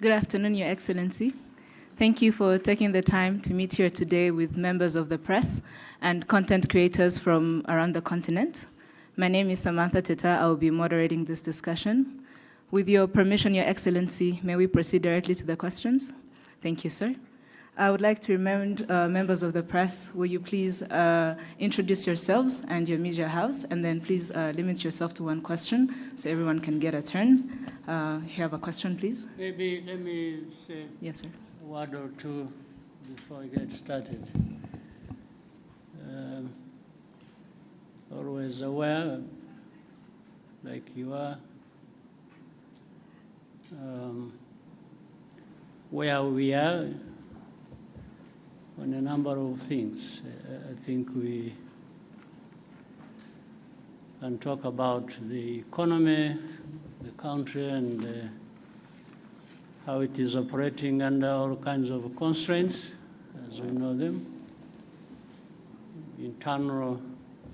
Good afternoon, Your Excellency. Thank you for taking the time to meet here today with members of the press and content creators from around the continent. My name is Samantha Teta. I will be moderating this discussion. With your permission, Your Excellency, may we proceed directly to the questions? Thank you, sir. I would like to remind members of the press, will you please introduce yourselves and your media house, and then please limit yourself to one question so everyone can get a turn. If you have a question, please. Maybe let me say Yes, sir. a word or two before we get started. Always aware, like you are, where we are on a number of things. I think we can talk about the economy, the country, and how it is operating under all kinds of constraints, as we know them, internal,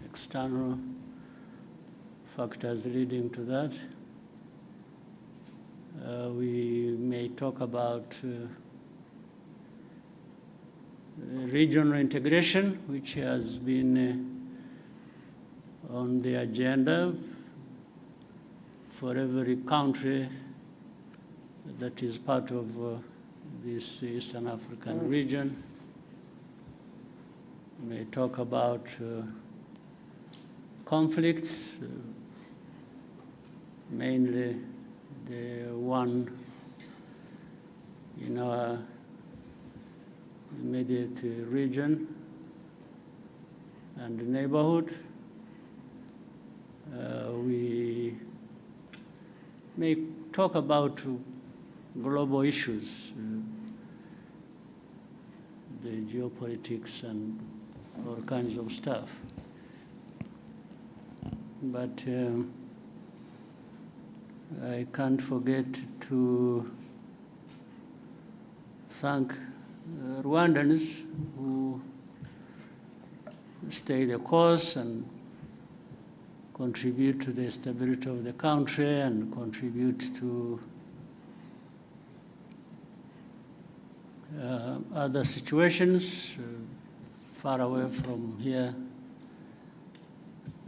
external factors leading to that. We may talk about regional integration, which has been on the agenda for every country that is part of this Eastern African region. We may talk about conflicts, mainly the one in our immediate region and neighborhood. We may talk about global issues, the geopolitics and all kinds of stuff. But I can't forget to thank Rwandans who stay the course and contribute to the stability of the country and contribute to other situations far away from here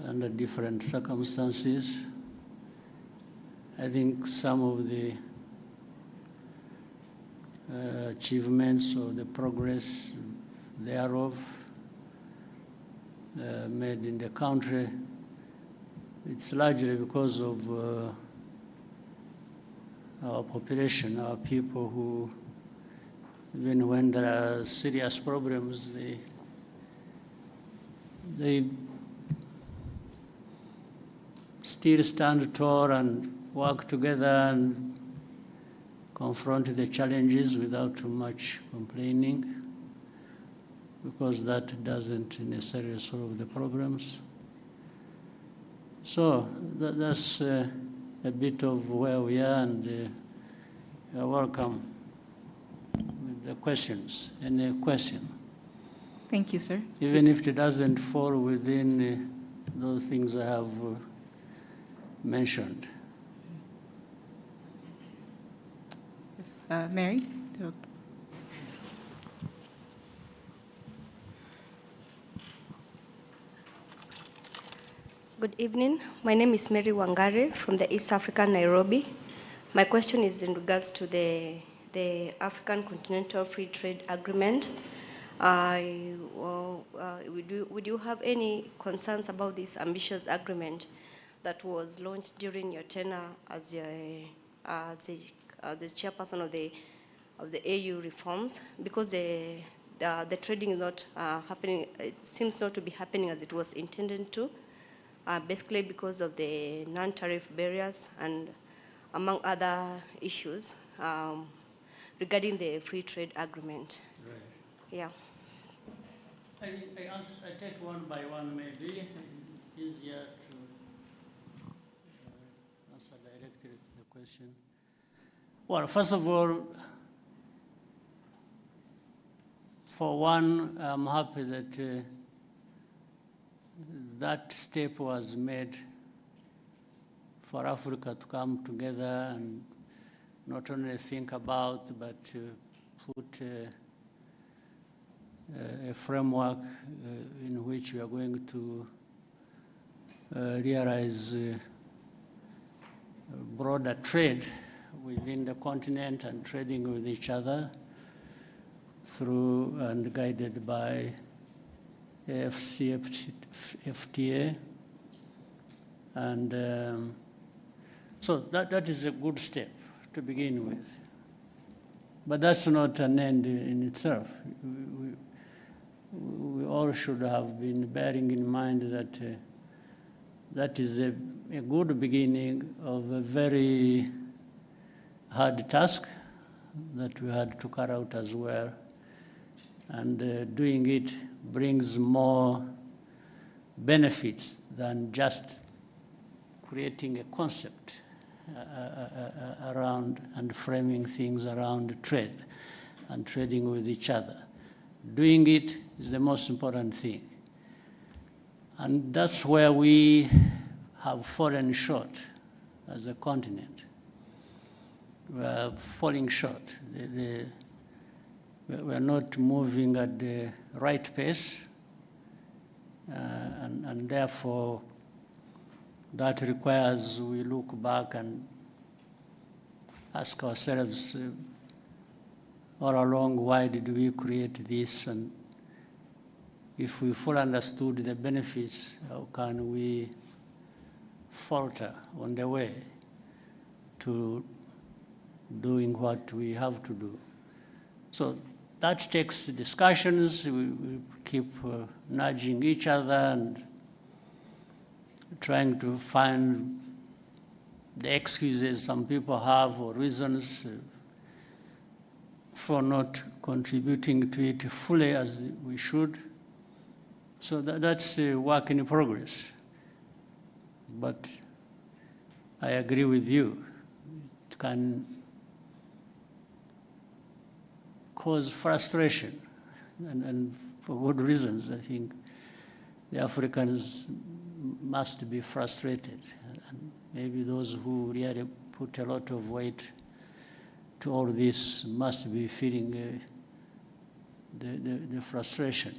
under different circumstances. I think some of the achievements or the progress thereof made in the country, it's largely because of our population, our people who, even when there are serious problems, they still stand tall and work together and confront the challenges without too much complaining, because that doesn't necessarily solve the problems. So that's a bit of where we are, and you're welcome with the questions. Any question? Thank you, sir. Even if it doesn't fall within those things I have mentioned. Yes, Mary? Good evening. My name is Mary Wangare from the East African Nairobi. My question is in regards to the African Continental Free Trade Agreement. Would you have any concerns about this ambitious agreement that was launched during your tenure as the chairperson of the AU reforms? Because the trading is not happening. It seems not to be happening as it was intended to. Basically because of the non-tariff barriers and among other issues regarding the free trade agreement. Right. Yeah. I take one by one, maybe. Yes, sir. Easier to answer directly to the question. Well, first of all, for one, I'm happy that that step was made for Africa to come together and not only think about, but put a framework in which we are going to realize broader trade within the continent and trading with each other through and guided by FTA. And so that is a good step to begin with. But that's not an end in itself. We all should have been bearing in mind that that is a good beginning of a very hard task that we had to carry out as well. And doing it brings more benefits than just creating a concept around and framing things around trade and trading with each other. Doing it is the most important thing. And that's where we have fallen short as a continent. We are falling short. We're not moving at the right pace, and therefore that requires we look back and ask ourselves all along, why did we create this? And if we fully understood the benefits, how can we falter on the way to doing what we have to do? So that takes discussions. We keep nudging each other and trying to find the excuses some people have or reasons for not contributing to it fully as we should. So that's a work in progress. But I agree with you. It can cause frustration, and for good reasons. I think the Africans must be frustrated, and maybe those who really put a lot of weight to all this must be feeling the frustration.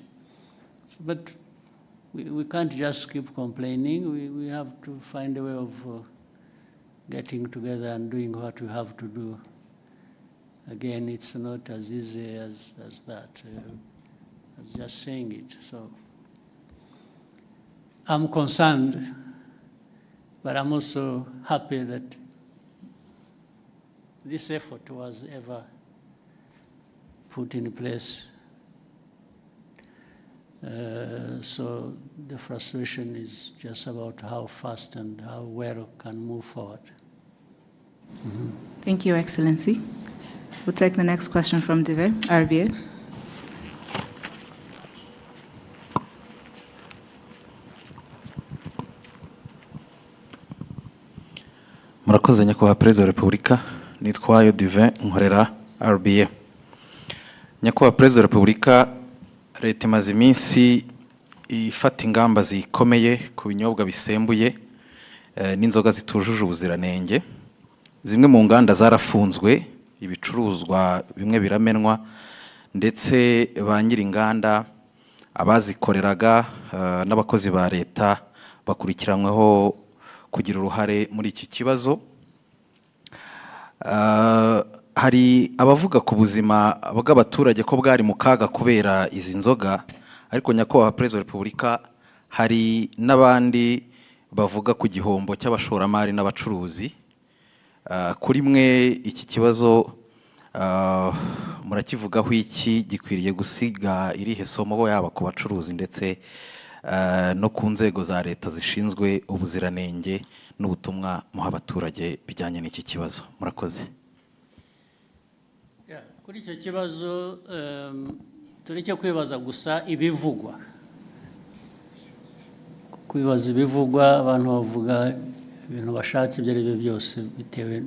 But we can't just keep complaining. We have to find a way of getting together and doing what we have to do. Again, it's not as easy as that, as just saying it. So I'm concerned, but I'm also happy that this effort was ever put in place. So the frustration is just about how fast and how well can move forward. Mm-hmm. Thank you, Excellency. We'll take the next question from Dive, RBA. Murakoze nyakubahwa Perezida wa Repubulika, nitwayo Dive nkorera RBA. Nyakubahwa Perezida wa Repubulika, leta imaze iminsi ifata ingamba zikomeye ku binyobwa bisembuye n'inzoga zitujuje ubuziranenge. Zimwe mu nganda zarafunzwe, ibicuruzwa bimwe biramenwa, ndetse ba nyiri inganda abazikoreraga n'abakozi ba leta bakurikiranyweho kugira uruhare muri iki kibazo. Hari abavuga ku buzima bw'abaturage ko bwari mu kaga kubera izi nzoga, ariko nyakubahwa Perezida wa Repubulika, hari n'abandi bavuga ku gihombo cy'abashoramari n'abacuruzi. Kuri mwe iki kibazo murakivugaho iki? Gikwiriye gusiga irihe somo yaba ku bacuruzi ndetse no ku nzego za leta zishinzwe ubuziranenge n'ubutumwa muha abaturage bijyanye n'iki kibazo? Murakoze. Kuri icyo kibazo tureke kwibaza gusa ibivugwa. Kwibaza ibivugwa, abantu bavuga ibintu bashatse ibyo ari byo byose bitewe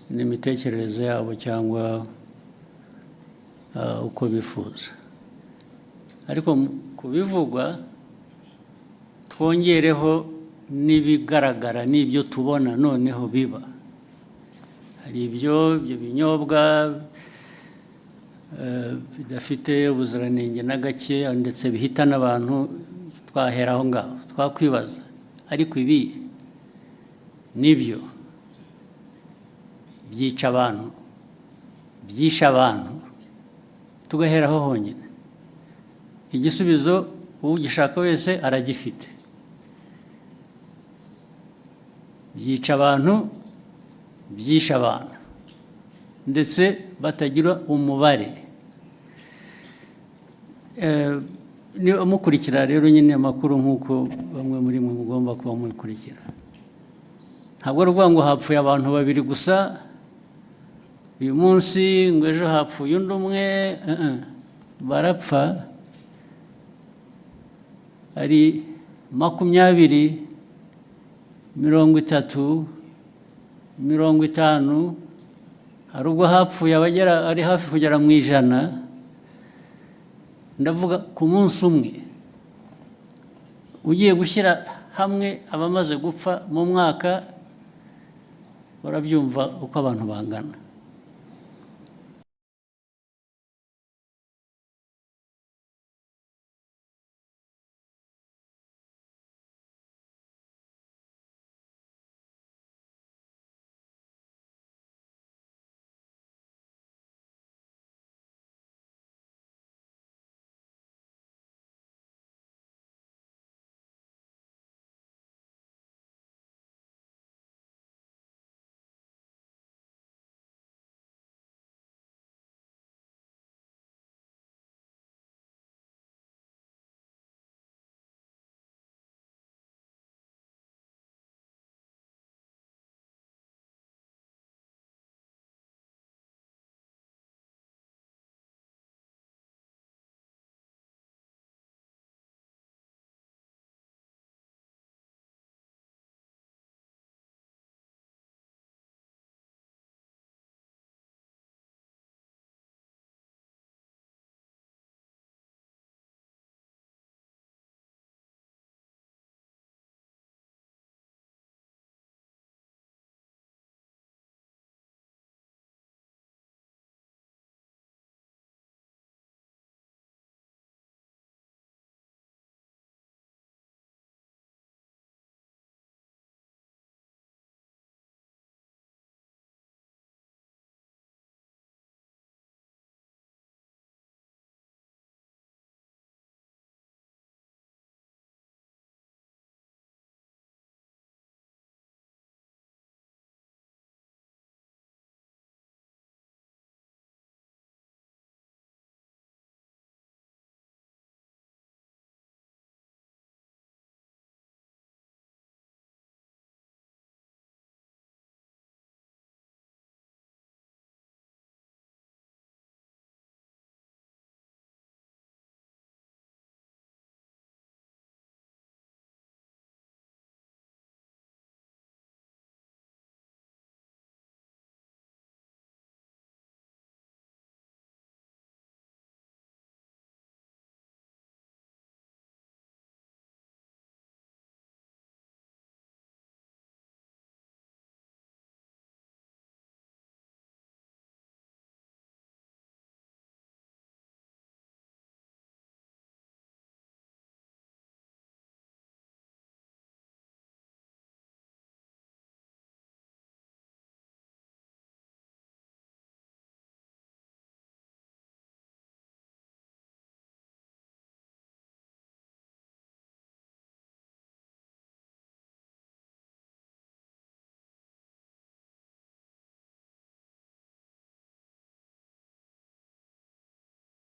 n'imitekerereze yabo cyangwa uko bifuza. Ariko ku bivugwa twongereho n'ibigaragara n'ibyo tubona noneho biba. hari ibyo binyobwa bidafite ubuziranenge na gake ndetse bihitana abantu, twahera aho ngaho twakwibaza, ariko ibi nibyo byica abantu, byisha abantu, tugahera aho honyine. Igisubizo ugishaka wese aragifite. Byica abantu, byisha abantu, ndetse batagira umubare. Mukurikira rero nyine amakuru nk'uko bamwe muri mwe mugomba kuba mukurikira. Ntabwo ari ukuvuga ngo hapfuye abantu babiri gusa uyu munsi, ngo ejo hapfuye undi umwe. Barapfa ari 20, 30, 50, hari ubwo hapfuye abagera ari hafi kugera mu 100. Ndavuga ku munsi umwe. Ugiye gushyira hamwe abamaze gupfa mu mwaka, barabyumva uko abantu bangana.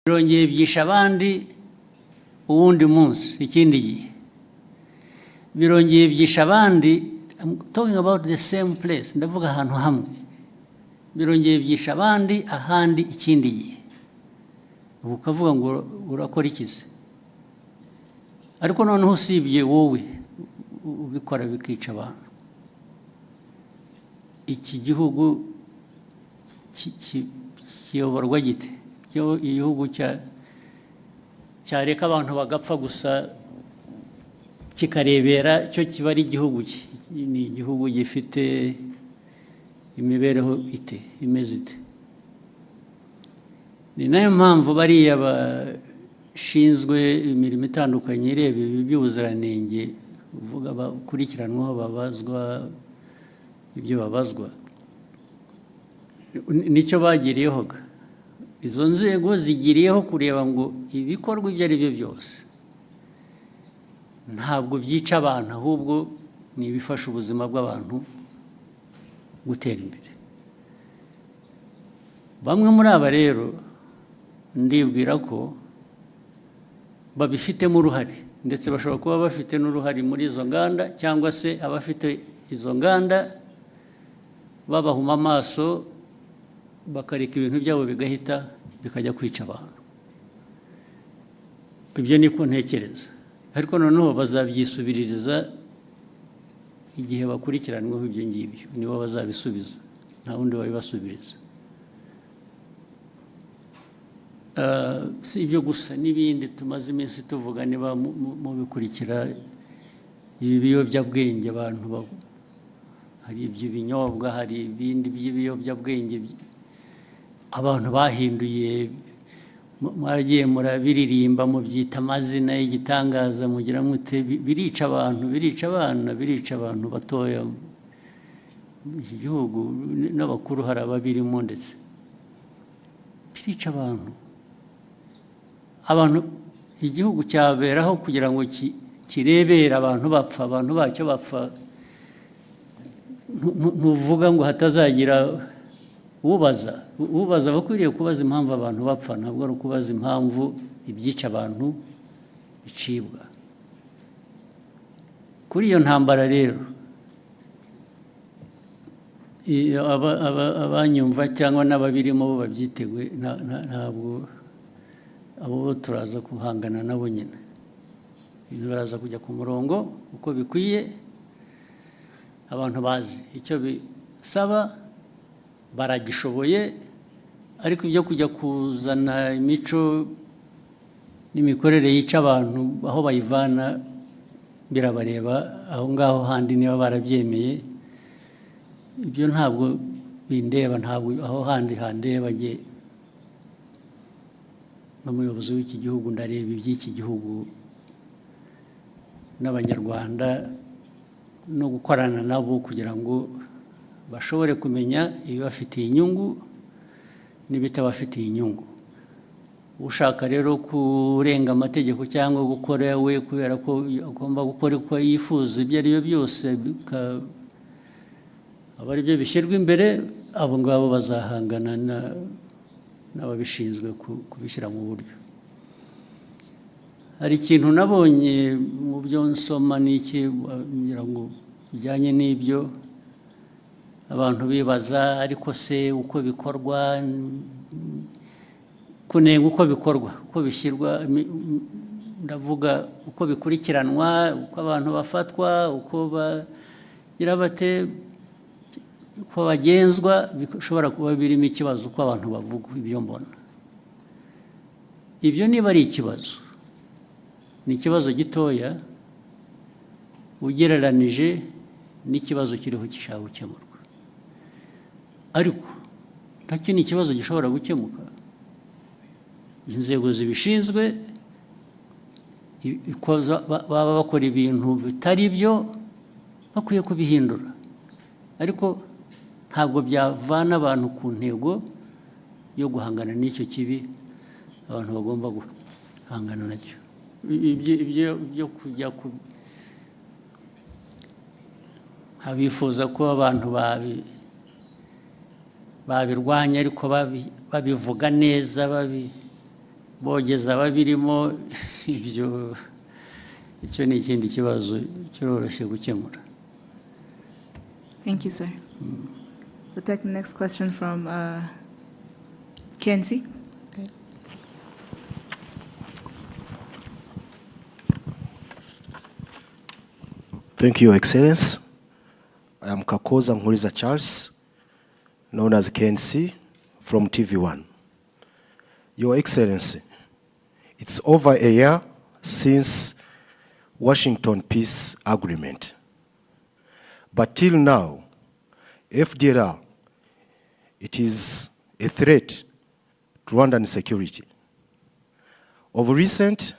Birongeye byisha abandi uwundi munsi, ikindi gihe. Birongeye byisha abandi, I'm talking about the same place, ndavuga ahantu hamwe. Birongeye byisha abandi ahandi ikindi gihe. Ukavuga ngo urakora ikize. Ariko noneho usibye wowe ubikora bikica abantu. Iki gihugu kiyoborwa gite? Igihugu cyareka abantu bagapfa gusa kikarebera cyo kiba ari igihugu. Ni igihugu gifite imibereho imeze ite. Ni nayo mpamvu bariya bashinzwe imirimo itandukanye ireba ibi by'ubuziranenge uvuga bakurikiranwaho babazwa ibyo babazwa, nicyo bagiriyeho. Izo nzego zigiriyeho kureba ngo ibikorwa ibyo ari byo byose ntabwo byica abantu, ahubwo ni ibifasha ubuzima bw'abantu gutera imbere. Bamwe muri aba rero ndibwira ko babifitemo uruhare, ndetse bashobora kuba bafite n'uruhare muri izo nganda, cyangwa se abafite izo nganda babahuma amaso bakareka ibintu byabo bigahita bikajya kwica abantu. Ibyo niko ntekereza, ariko noneho bazabyisubiririza igihe bakurikiranweho ibyo ngibyo, nibo bazabisubiza, nta wundi wabibasubiriza. Si ibyo gusa, n'ibindi tumaze iminsi tuvuga, niba mubikurikira ibi biyobyabwenge, abantu hari iby'ibinyobwa, hari ibindi by'ibiyobyabwenge abantu bahinduye, mwaragiye murabiririmba mubyita amazina y'igitangaza, mugira mute birica abantu, birica abana, birica abantu batoya. Iki gihugu n'abakuru hari ababirimo, ndetse birica abantu igihugu cyaberaho kugira ngo kirebere abantu bapfa, abantu bacyo bapfa. Ntuvuga ngo hatazagira ubaza bakwiriye kubaza impamvu abantu bapfa, ntabwo ari ukubaza impamvu ibyica abantu bicibwa. Kuri iyo ntambara rero, abanyumva cyangwa n'ababirimo bo babyiteguye, ntabwo abo turaza guhangana nabo nyine. Ibintu baraza kujya ku murongo uko bikwiye, abantu bazi icyo bisaba, baragishoboye. Ariko ibyo kujya kuzana imico n'imikorere yica abantu, aho bayivana birabareba, aho ngaho handi niba barabyemeye, ibyo ntabwo bindeba, ntabwo aho handi handeba. N'umuyobozi w'iki gihugu ndareba iby'iki gihugu n'abanyarwanda, no gukorana nabo kugira ngo bashobore kumenya ibibafitiye inyungu n'ibitabafitiye inyungu. Ushaka rero kurenga amategeko cyangwa gukora we kubera ko agomba gukora uko yifuza, ibyo ari byo byose aba ari byo bishyirwa imbere, abo ngabo bazahangana n'ababishinzwe kubishyira mu buryo. Hari ikintu nabonye mu byo nsoma n'iki kugira ngo bijyanye n'ibyo abantu bibaza, ariko se uko bikorwa, kunenga uko bikorwa, uko bishyirwa, ndavuga uko bikurikiranwa, uko abantu bafatwa, uko bagira bate, uko bagenzwa, bishobora kuba birimo ikibazo uko abantu bavuga. Ibyo mbona ibyo niba ari ikibazo, ni ikibazo gitoya ugereranije n'ikibazo kiriho gishaka gukemurwa, ariko nacyo ni ikibazo gishobora gukemuka. Inzego zibishinzwe baba bakora ibintu bitari byo, bakwiye kubihindura, ariko ntabwo byavana abantu ku ntego yo guhangana n'icyo kibi abantu bagomba guhangana nacyo. Ibyo kujya abifuza ko abantu babirwanya, ariko babivuga neza, bogeza babirimo, icyo ni ikindi kibazo cyoroshye gukemura. Thank you, sir. We'll take the next question from Kenzie. Okay. Thank you, Excellency. I am Kakoza Nkuriza Charles, known as KNC, from TV1. Your Excellency, it's over a year since Washington Peace Agreement. But till now, FDLR it is a threat to Rwandan security. Of recent,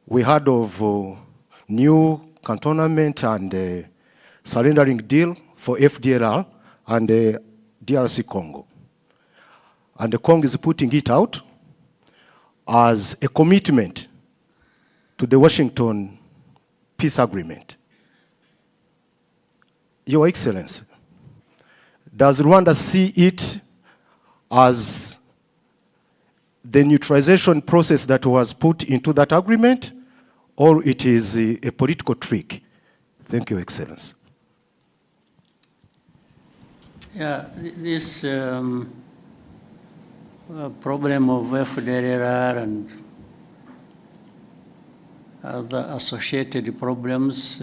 we heard of new cantonment and surrendering deal for FDLR and DRC Congo. And the Congo is putting it out as a commitment to the Washington peace agreement. Your Excellency, does Rwanda see it as the neutralization process that was put into that agreement, or it is a political trick? Thank you, Excellency. Yeah, this problem of FDLR and other associated problems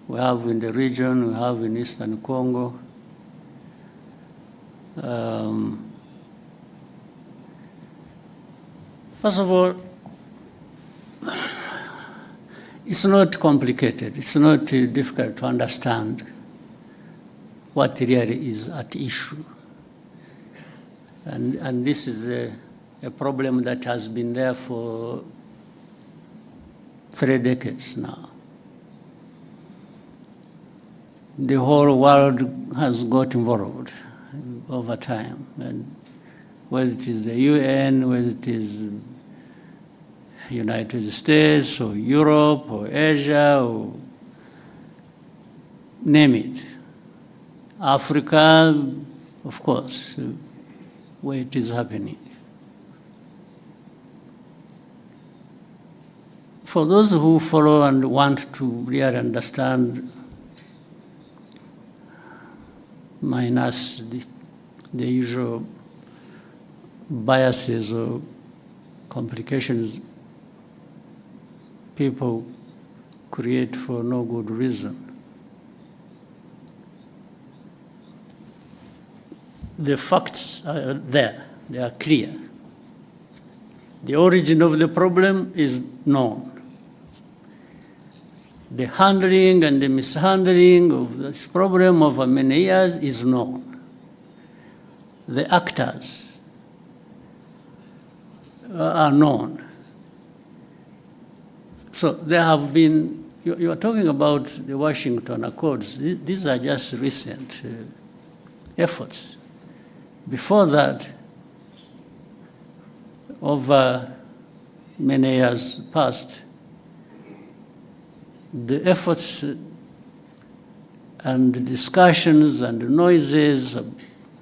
we have in the region, we have in Eastern Congo. First of all, it's not complicated. It's not difficult to understand what really is at issue. And this is a problem that has been there for 3 decades now. The whole world has got involved over time, and whether it is the UN, whether it is United States or Europe or Asia or name it. Africa, of course, where it is happening. For those who follow and want to really understand, minus the usual biases or complications people create for no good reason. The facts are there, they are clear. The origin of the problem is known. The handling and the mishandling of this problem over many years is known. The actors are known. So there have been, you are talking about the Washington Accords. These are just recent efforts. Before that, over many years past, the efforts and the discussions and the noises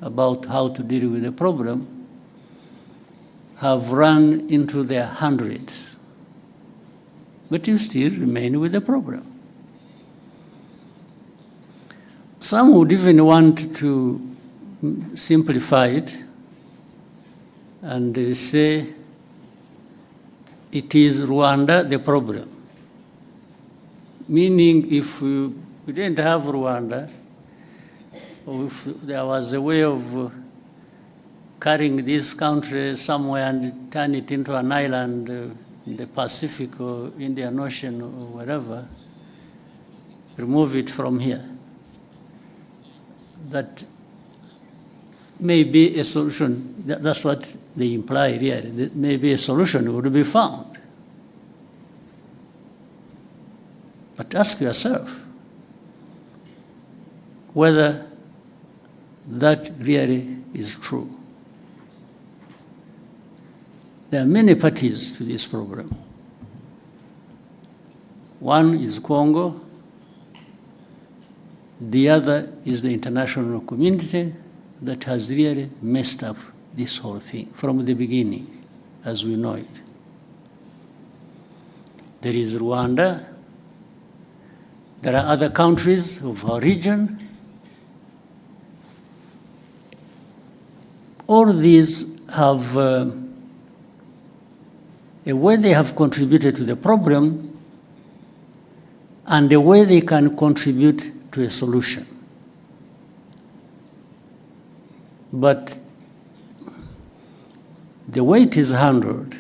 about how to deal with the problem have run into their hundreds. But you still remain with the problem. Some would even want to simplify it and they say it is Rwanda the problem. Meaning if we didn't have Rwanda, or if there was a way of carrying this country somewhere and turn it into an island in the Pacific or Indian Ocean or wherever, remove it from here. That may be a solution. That's what they imply here. That maybe a solution would be found. But ask yourself whether that really is true. There are many parties to this program. One is Congo, the other is the international community that has really messed up this whole thing from the beginning, as we know it. There is Rwanda. There are other countries of our region. All these have a way they have contributed to the problem and a way they can contribute to a solution. But the way it is handled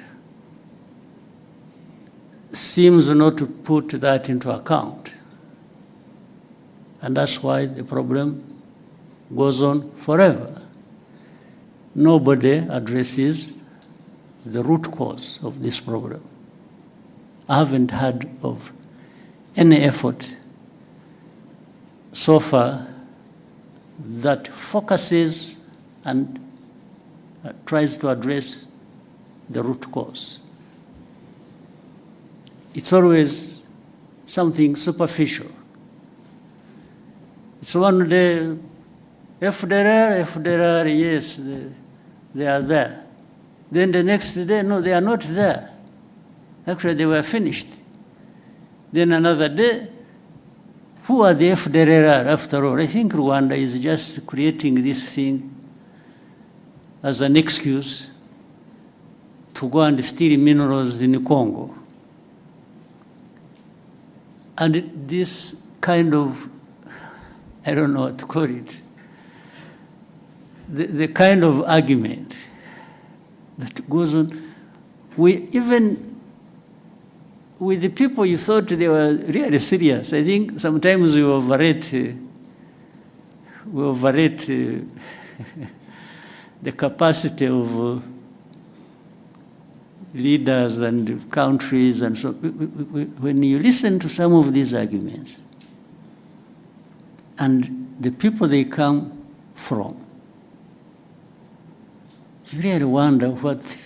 seems not to put that into account. And that's why the problem goes on forever. Nobody addresses the root cause of this problem. I haven't heard of any effort so far that focuses and tries to address the root cause. It's always something superficial. It's one day, FDR, yes, they are there. Then the next day, no, they are not there. Actually, they were finished. Then another day, who are the FDR after all? I think Rwanda is just creating this thing as an excuse to go and steal minerals in Congo. And this kind of, I don't know what to call it, the kind of argument that goes on, even with the people you thought they were really serious. I think sometimes we overrate the capacity of leaders and countries and so. When you listen to some of these arguments and the people they come from, you really wonder what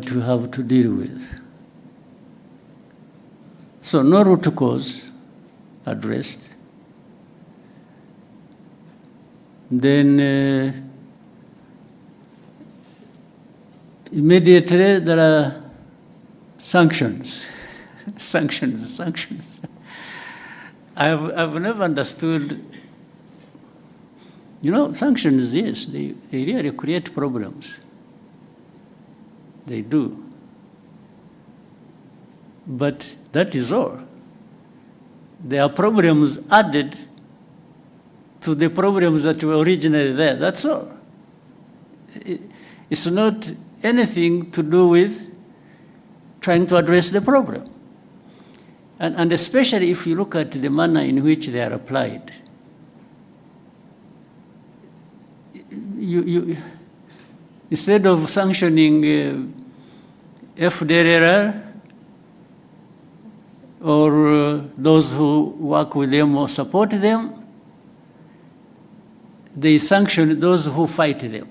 you have to deal with. So no root cause addressed. Then immediately there are sanctions. sanctions. I've never understood. Sanctions, yes, they really create problems. They do. But that is all. There are problems added to the problems that were originally there. That's all. It's not anything to do with trying to address the problem. And especially if you look at the manner in which they are applied. You instead of sanctioning FDLR or those who work with them or support them, they sanction those who fight them.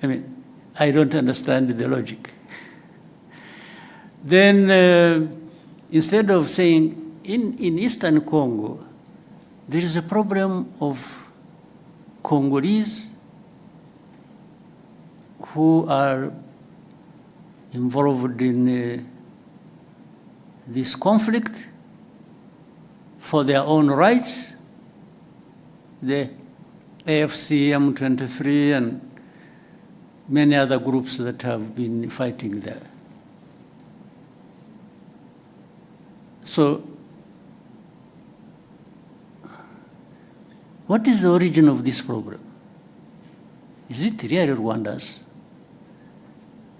I mean, I don't understand the logic. Then instead of saying, in Eastern Congo, there is a problem of Congolese who are involved in this conflict for their own rights, the AFC, M23, and many other groups that have been fighting there. So, what is the origin of this problem? Is it really Rwanda's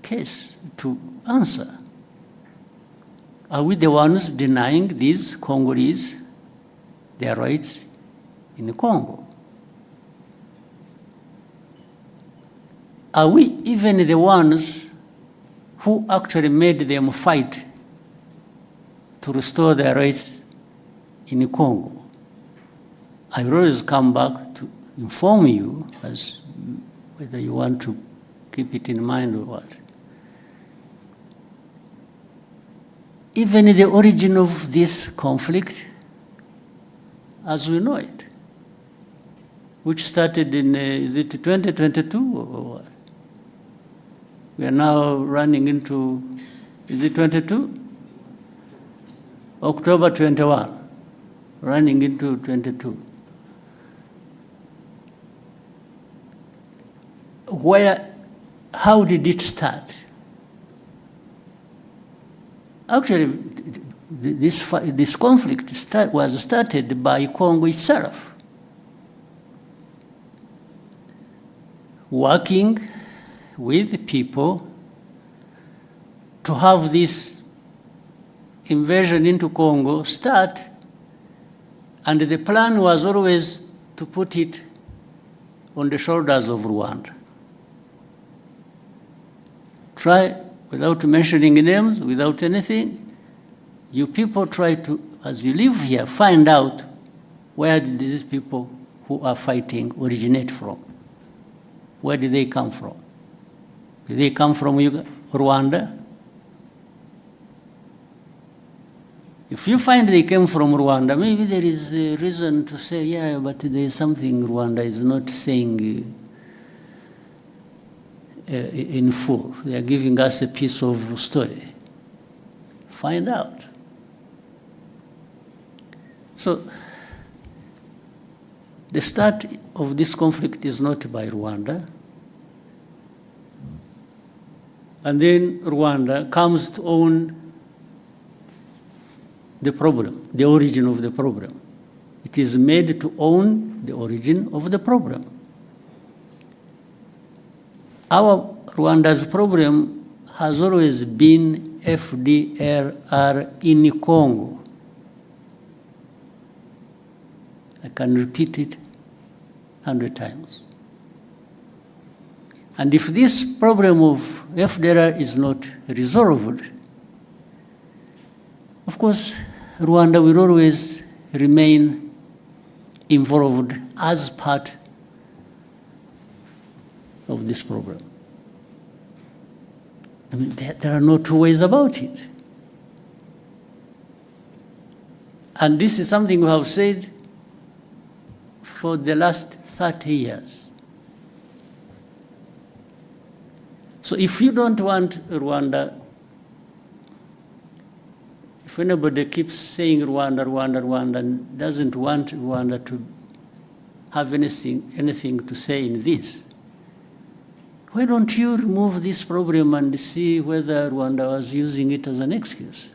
case to answer? Are we the ones denying these Congolese their rights in Congo? Are we even the ones who actually made them fight to restore their rights in Congo? I will always come back to inform you as whether you want to keep it in mind or what. Even the origin of this conflict, as we know it, which started in, is it 2022 or what? We are now running into, is it 22? October 21, running into 22. How did it start? Actually, this conflict was started by Congo itself, working with people to have this invasion into Congo start And the plan was always to put it on the shoulders of Rwanda. Try, without mentioning names, without anything, you people try to, as you live here, find out where did these people who are fighting originate from. Where did they come from? Did they come from Rwanda? If you find they came from Rwanda, maybe there is a reason to say, yeah, but there is something Rwanda is not saying in full. They are giving us a piece of story. Find out. So, the start of this conflict is not by Rwanda. And then Rwanda comes to own the problem, the origin of the problem. It is made to own the origin of the problem. Our Rwanda's problem has always been FDLR in Congo. I can repeat it 100 times. And if this problem of FDLR is not resolved, of course, Rwanda will always remain involved as part of this problem. I mean, there are no two ways about it. And this is something we have said for the last 30 years. So if you don't want Rwanda, if anybody keeps saying Rwanda, Rwanda, Rwanda, and doesn't want Rwanda to have anything to say in this, why don't you remove this problem and see whether Rwanda was using it as an excuse?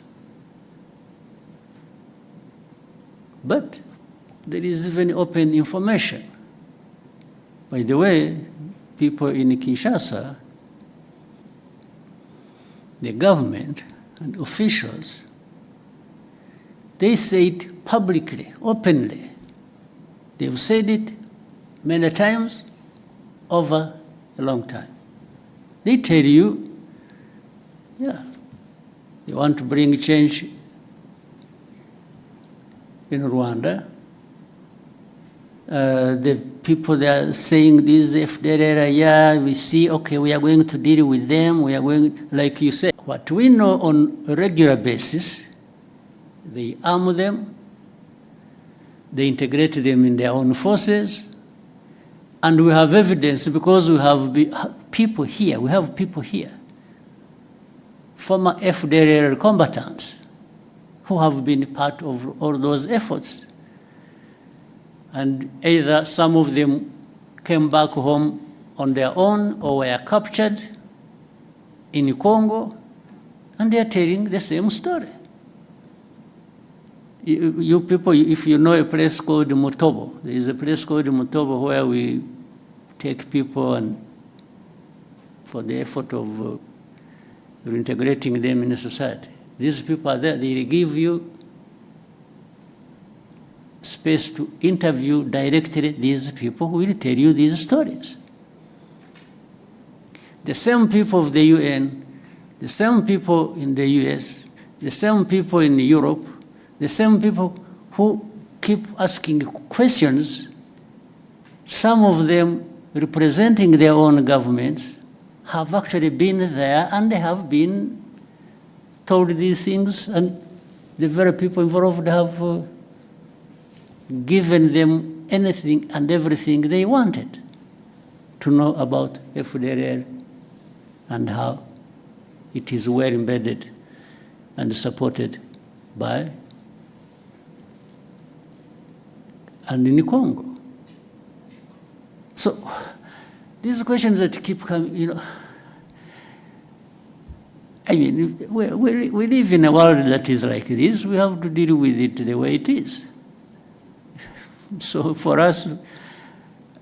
But there is even open information. By the way, people in Kinshasa, the government and officials, they say it publicly, openly. They've said it many times over a long time. They tell you, yeah, they want to bring change in Rwanda. The people that are saying this, FDLR, yeah, we see, okay, we are going to deal with them, we are going, like you said. What we know on a regular basis, they arm them, they integrate them in their own forces, and we have evidence because we have people here, former FDLR combatants who have been part of all those efforts. And either some of them came back home on their own or were captured in Congo, and they are telling the same story. You people, if you know a place called Mutobo, there is a place called Mutobo where we take people and for the effort of reintegrating them in the society. These people are there, they give you space to interview directly these people who will tell you these stories. The same people of the UN, the same people in the US, the same people in Europe, the same people who keep asking questions, some of them representing their own governments, have actually been there and they have been told these things, and the very people involved have given them anything and everything they wanted to know about FDLR and how it is well embedded and supported by and in Congo. So these questions that keep coming, you know, I mean, we live in a world that is like this. We have to deal with it the way it is. So for us,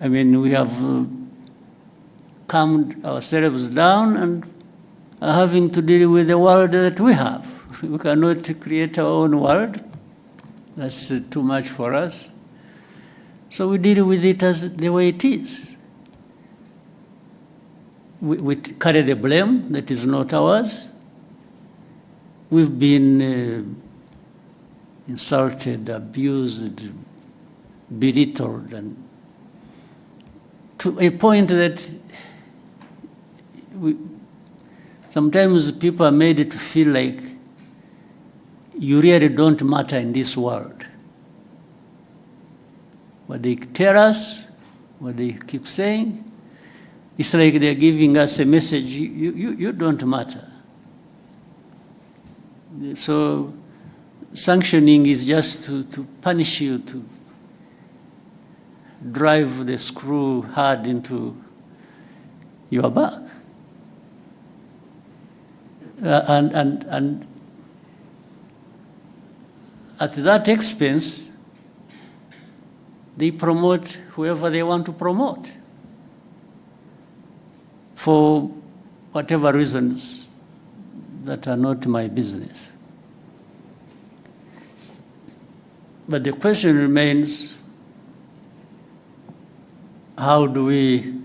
I mean, we have calmed ourselves down and are having to deal with the world that we have. We cannot create our own world. That's too much for us. So we deal with it as the way it is. We carry the blame that is not ours. We've been insulted, abused, belittled, and to a point that sometimes people are made to feel like you really don't matter in this world. What they tell us, what they keep saying, it's like they're giving us a message, you don't matter. So sanctioning is just to punish you, to drive the screw hard into your back. And at that expense, they promote whoever they want to promote for whatever reasons that are not my business. But the question remains, how do we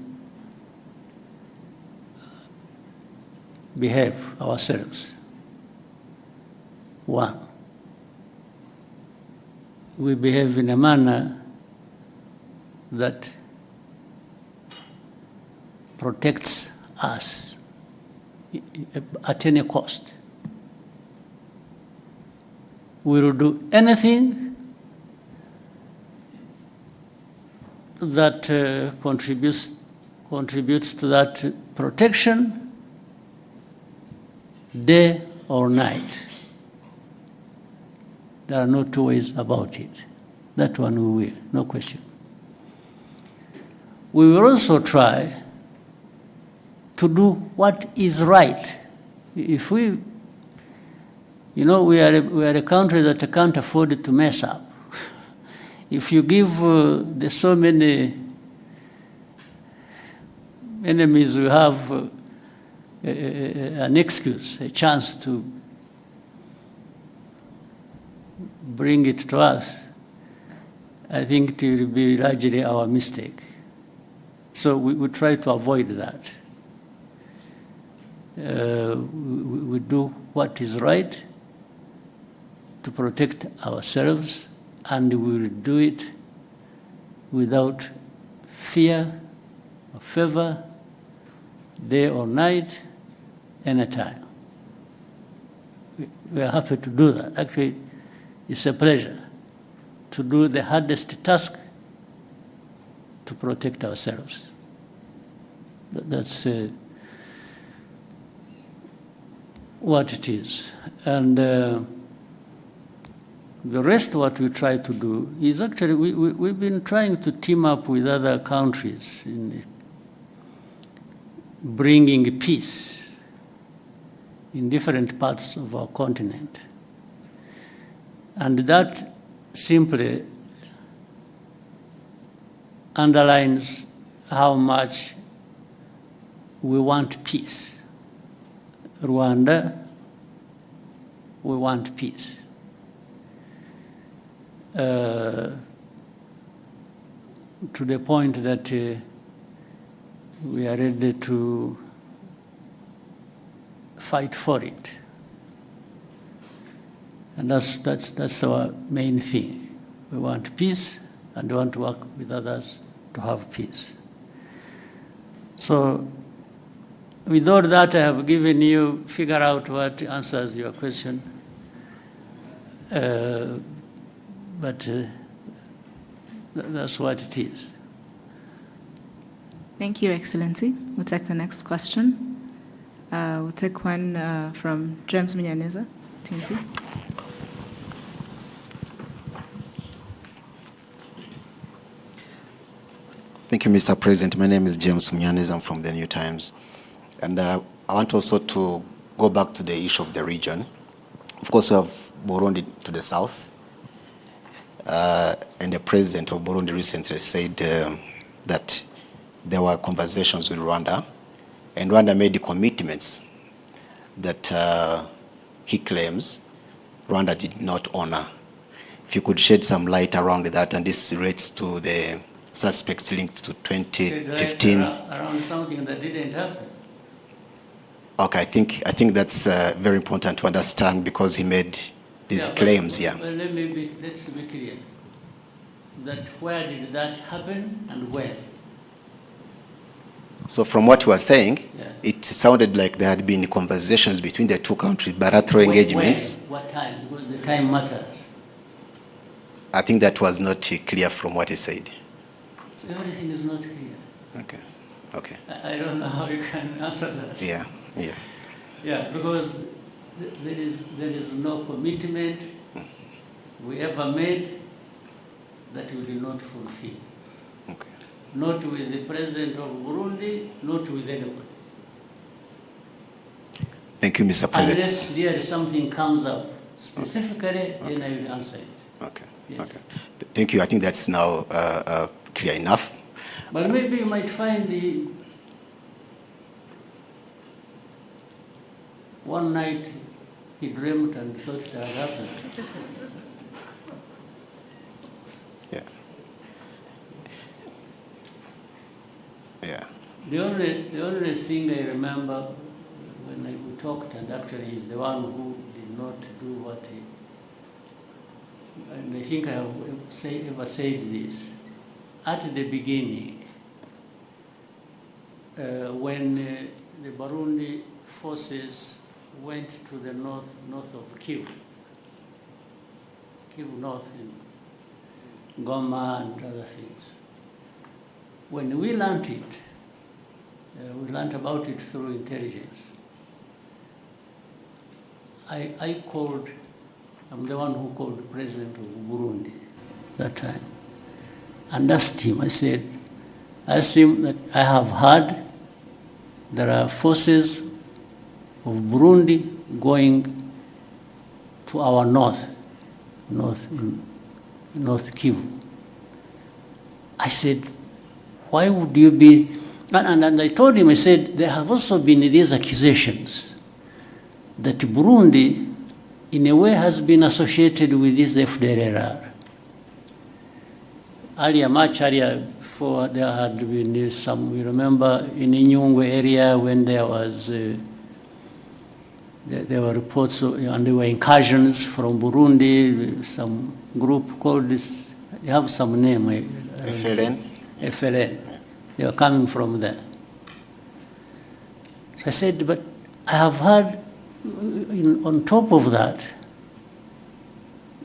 behave ourselves? One, we behave in a manner that protects us at any cost. We will do anything that contributes to that protection, day or night. There are no two ways about it. That one we will, no question. We will also try to do what is right. If we, we are a country that can't afford to mess up. If you give the so many enemies we have an excuse, a chance to bring it to us, I think it will be largely our mistake. So we try to avoid that. We do what is right to protect ourselves, and we will do it without fear or favor, day or night, anytime. We are happy to do that. Actually, it's a pleasure to do the hardest task, to protect ourselves. That's what it is. And the rest, what we try to do is actually, we've been trying to team up with other countries in bringing peace in different parts of our continent. And that simply underlines how much we want peace. Rwanda, we want peace. To the point that we are ready to fight for it. And that's our main thing. We want peace, and we want to work with others to have peace. So with all that I have given you, figure out what answers your question. But that's what it is. Thank you, Excellency. We'll take the next question. We'll take one from James Munyaneza, Tinti. Thank you, Mr. President. My name is James Munyaneza. I'm from the New Times. And I want also to go back to the issue of the region. Of course, we have Burundi to the south. And the president of Burundi recently said that there were conversations with Rwanda, and Rwanda made the commitments that he claims Rwanda did not honor. if you could shed some light around that, and this relates to the suspects linked to 2015. Around something that didn't happen. Okay, I think that's very important to understand because he made these claims. Well, let's be clear. That where did that happen and when? So from what you were saying, Yeah. it sounded like there had been conversations between the two countries, bilateral engagements. When? What time? Because the time matters. I think that was not clear from what he said. So everything is not clear. Okay. Okay. I don't know how you can answer that. Yeah. Yeah. Yeah, because there is no commitment we ever made that we will not fulfill. Okay. Not with the president of Burundi, not with anybody. Thank you, Mr. President. Unless really something comes up specifically, then I will answer it. Okay. Yes. Okay. Thank you. I think that's now clear enough. But maybe you might find one night he dreamt and thought it had happened. Yeah. Yeah. The only thing I remember when we talked, and actually he's the one who did not do what he, and I think I have ever said this, at the beginning, when the Burundi forces went to the north of Kivu North in Goma and other things. When we learned it, we learned about it through intelligence. I called, I'm the one who called the president of Burundi that time and asked him, I asked him that I have heard there are forces of Burundi going to our north Kivu. I said, why would you be, and I told him, I said, there have also been these accusations that Burundi, in a way, has been associated with this FDLR. Much earlier, before there had been some, we remember in Inyungwe area when there was, there were reports and there were incursions from Burundi, some group called this, they have some name. FLN? FLN. They were coming from there. So I said, but I have heard, on top of that,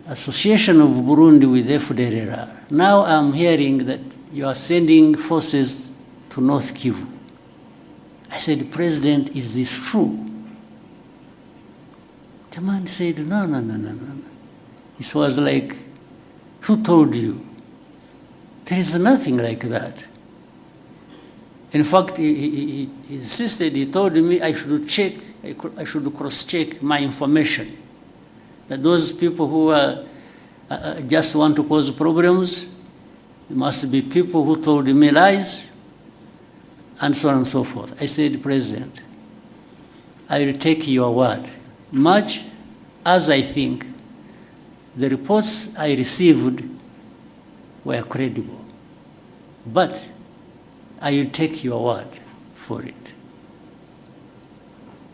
association of Burundi with FDLR. Now I'm hearing that you are sending forces to North Kivu. I said, President, is this true? The man said, no. It was like, who told you? There is nothing like that. In fact, he insisted, he told me I should cross-check my information. That those people who just want to cause problems, must be people who told me lies, and so on and so forth. I said, President, I will take your word, much as I think the reports I received were credible. But I will take your word for it.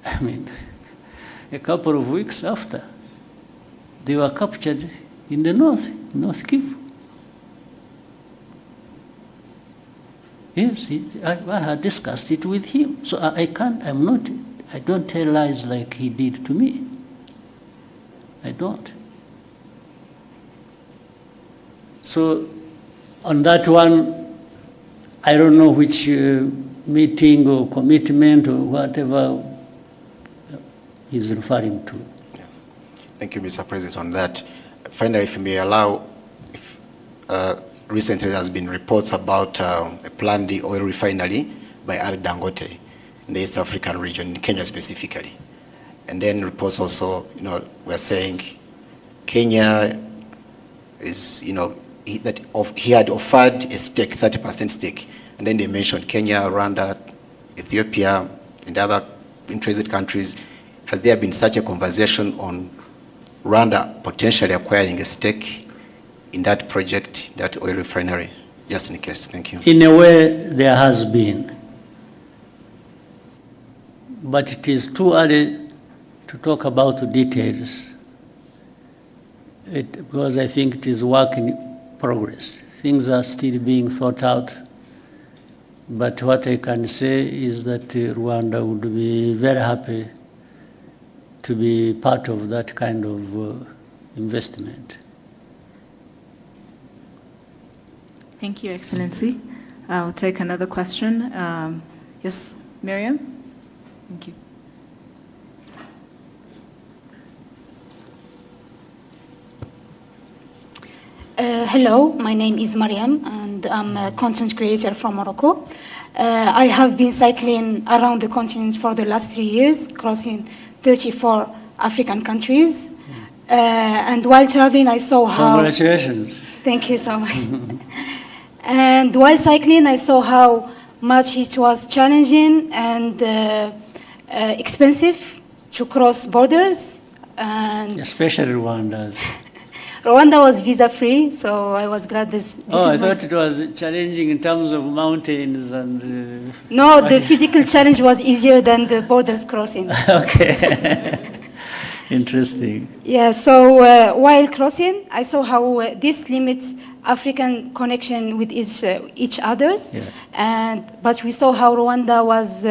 I mean, a couple of weeks after, they were captured in the North Kivu. Yes, I had discussed it with him. So I don't tell lies like he did to me. I don't. So on that one, I don't know which meeting or commitment or whatever he's referring to. Thank you, Mr. President, on that. Finally, if you may allow, recently there has been reports about a planned oil refinery by Ari Dangote in the East African region, in Kenya specifically. And then reports also, were saying Kenya is, he had offered a stake, 30% stake. And then they mentioned Kenya, Rwanda, Ethiopia, and other interested countries. Has there been such a conversation on Rwanda potentially acquiring a stake in that project, that oil refinery, just in case. Thank you. In a way, there has been. But it is too early to talk about the details, because I think it is work in progress. Things are still being thought out. But what I can say is that Rwanda would be very happy to be part of that kind of investment. Thank you, Excellency. I'll take another question. Yes, Miriam? Thank you. Hello, my name is Mariam, and I'm a content creator from Morocco. I have been cycling around the continent for the last 3 years, crossing 34 African countries. And while traveling, I saw how... Congratulations. Thank you so much. And while cycling, I saw how much it was challenging and expensive to cross borders. And Especially Rwanda's. Rwanda was visa-free, so I was glad this I is thought it was challenging in terms of mountains and... No, the physical challenge was easier than the borders crossing. Okay. Interesting. Yeah, so while crossing, I saw how this limits African connection with each others. Yeah. But we saw how Rwanda was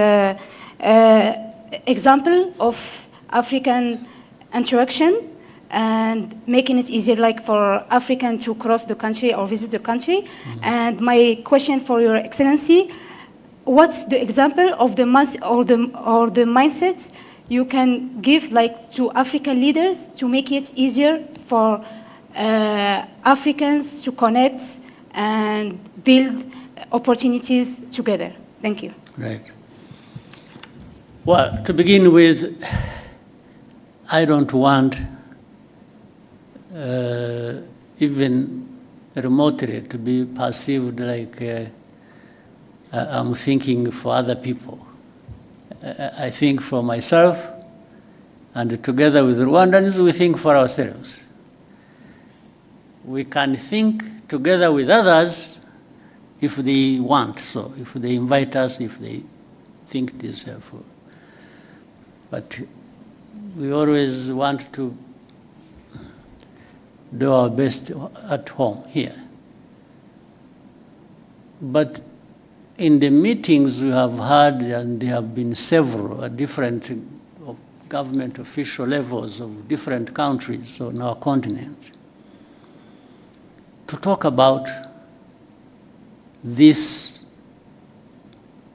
example of African interaction and making it easier, like for African to cross the country or visit the country. Mm-hmm. And my question for Your Excellency, what's the example of the mindsets you can give, like, to African leaders to make it easier for Africans to connect and build opportunities together? Thank you. Right. Well, to begin with, I don't want even remotely to be perceived like I'm thinking for other people. I think for myself, and together with Rwandans, we think for ourselves. We can think together with others if they want, so if they invite us, if they think it is helpful. But we always want to do our best at home here. But in the meetings we have had, and there have been several at different government official levels of different countries on our continent, to talk about this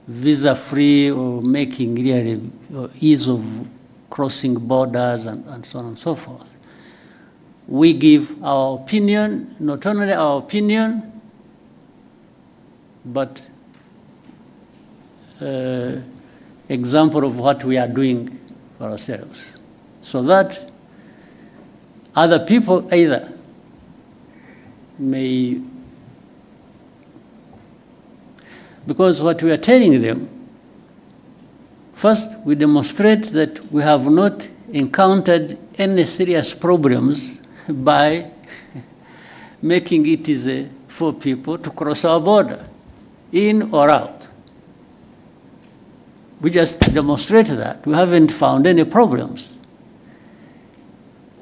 visa-free or making really ease of crossing borders and so on and so forth. We give our opinion, not only our opinion, but example of what we are doing for ourselves, so that other people either may, because what we are telling them, first we demonstrate that we have not encountered any serious problems by making it easy for people to cross our border, in or out. We just demonstrate that. We haven't found any problems.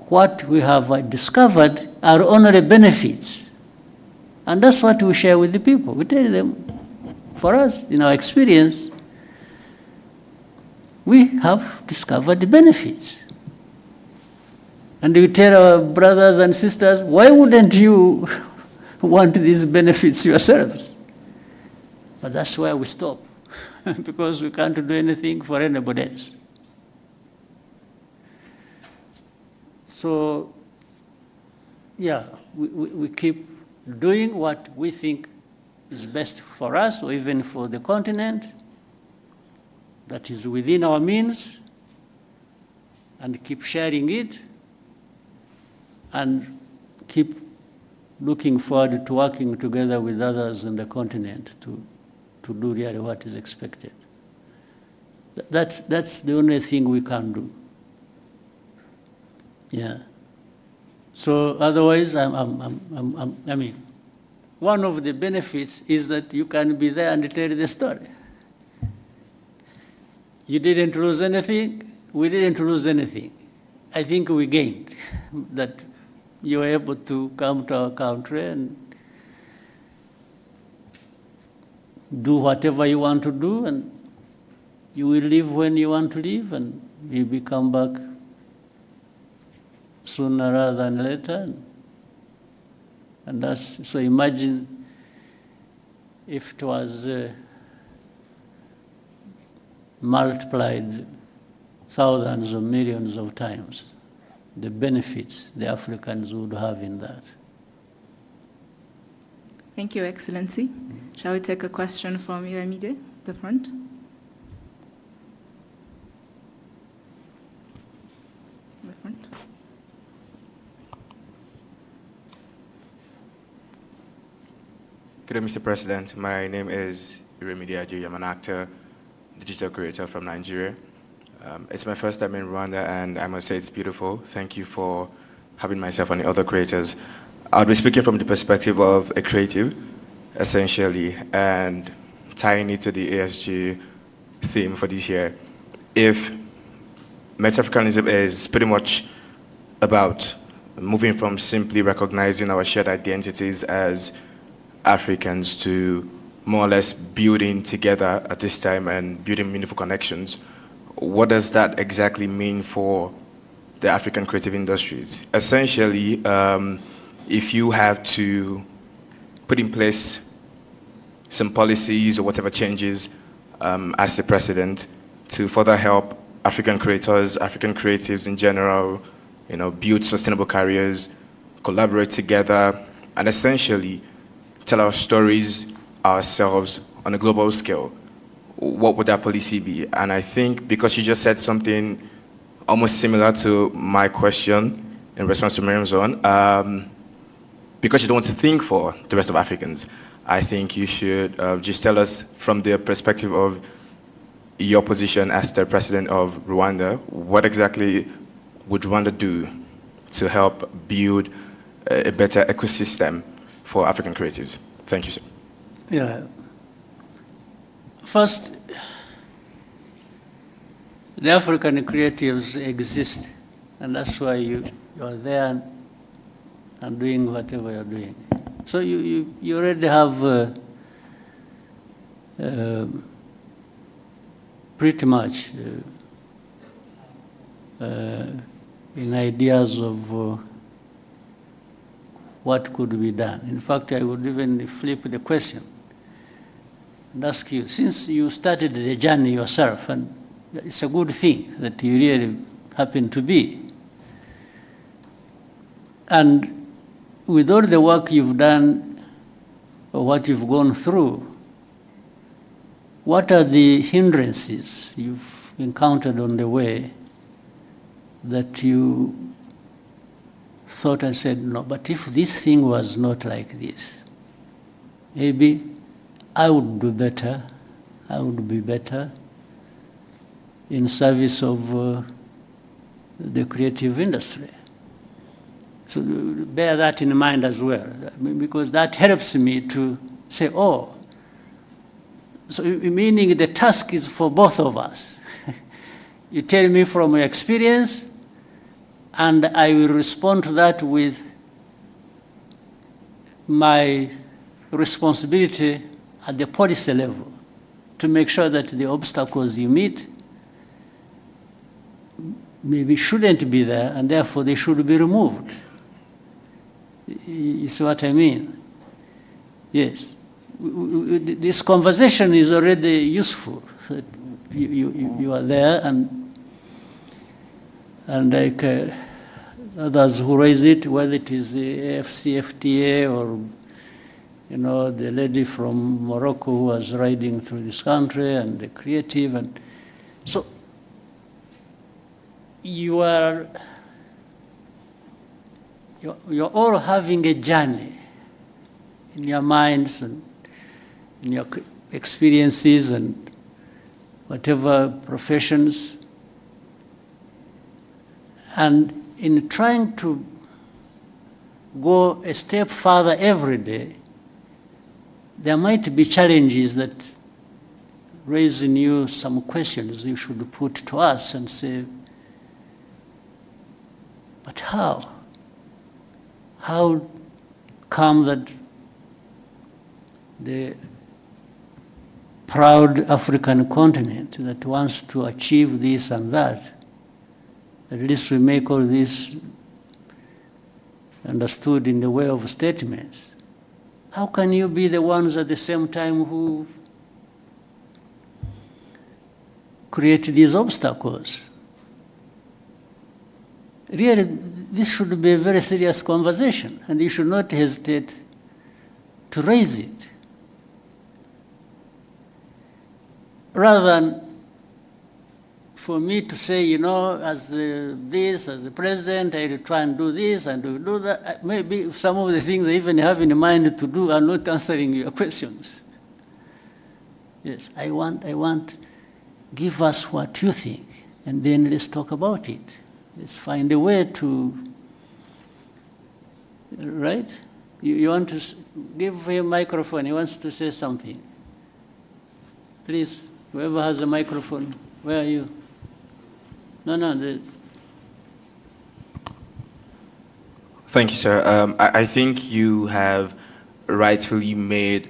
What we have discovered are only benefits. And that's what we share with the people. We tell them, for us, in our experience, we have discovered the benefits. And we tell our brothers and sisters, why wouldn't you want these benefits yourselves? But that's where we stop, because we can't do anything for anybody else. So, yeah, we keep doing what we think is best for us, or even for the continent, that is within our means, and keep sharing it, and keep looking forward to working together with others in the continent to do really what is expected. That's the only thing we can do. Yeah. So otherwise, I mean, one of the benefits is that you can be there and tell the story. You didn't lose anything, we didn't lose anything. I think we gained that you were able to come to our country and do whatever you want to do, and you will leave when you want to leave, and you will come back sooner rather than later. And that's, so imagine if it was multiplied thousands or millions of times, the benefits the Africans would have in that. Thank you, Excellency. Shall we take a question from Iramide, the front? The front. Good day, Mr. President. My name is Iramide Ajoyi. I'm an actor, digital creator from Nigeria. It's my first time in Rwanda, and I must say it's beautiful. Thank you for having myself and the other creators. I'll be speaking from the perspective of a creative, essentially, and tying it to the ASG theme for this year. If Met-Africanism is pretty much about moving from simply recognizing our shared identities as Africans to more or less building together at this time and building meaningful connections, what does that exactly mean for the African creative industries? Essentially, if you have to put in place some policies or whatever changes as the president to further help African creators, African creatives in general, build sustainable careers, collaborate together, and essentially tell our stories ourselves on a global scale, what would that policy be? And I think because you just said something almost similar to my question in response to Miriam's own, because you don't want to think for the rest of Africans, I think you should just tell us from the perspective of your position as the president of Rwanda, what exactly would Rwanda do to help build a better ecosystem for African creatives? Thank you, sir. Yeah. First, the African creatives exist, and that's why you are there and doing whatever you're doing. So you already have pretty much in ideas of what could be done. In fact, I would even flip the question and ask you, since you started the journey yourself, and it's a good thing that you really happen to be, and with all the work you've done or what you've gone through, what are the hindrances you've encountered on the way that you thought and said, no, but if this thing was not like this, maybe I would do better, I would be better in service of the creative industry. So bear that in mind as well, because that helps me to say, oh, so meaning the task is for both of us. You tell me from your experience, and I will respond to that with my responsibility at the policy level to make sure that the obstacles you meet maybe shouldn't be there, and therefore they should be removed. You see what I mean? Yes. This conversation is already useful. You are there, and like others who raise it, whether it is the AFCFTA or the lady from Morocco who was riding through this country, and the creative, and so you're all having a journey in your minds and in your experiences and whatever professions. And in trying to go a step further every day, there might be challenges that raise in you some questions you should put to us and say, but how? How come that the proud African continent that wants to achieve this and that, at least we make all this understood in the way of statements. How can you be the ones at the same time who create these obstacles? Really, this should be a very serious conversation, and you should not hesitate to raise it. Rather than for me to say, you know, as the president, I will try and do this and do that. Maybe some of the things I even have in mind to do are not answering your questions. Yes, I want, give us what you think, and then let's talk about it. Let's find a way to, right? You want to give him a microphone, he wants to say something. Please, whoever has a microphone, where are you? No. Thank you, sir. I think you have rightfully made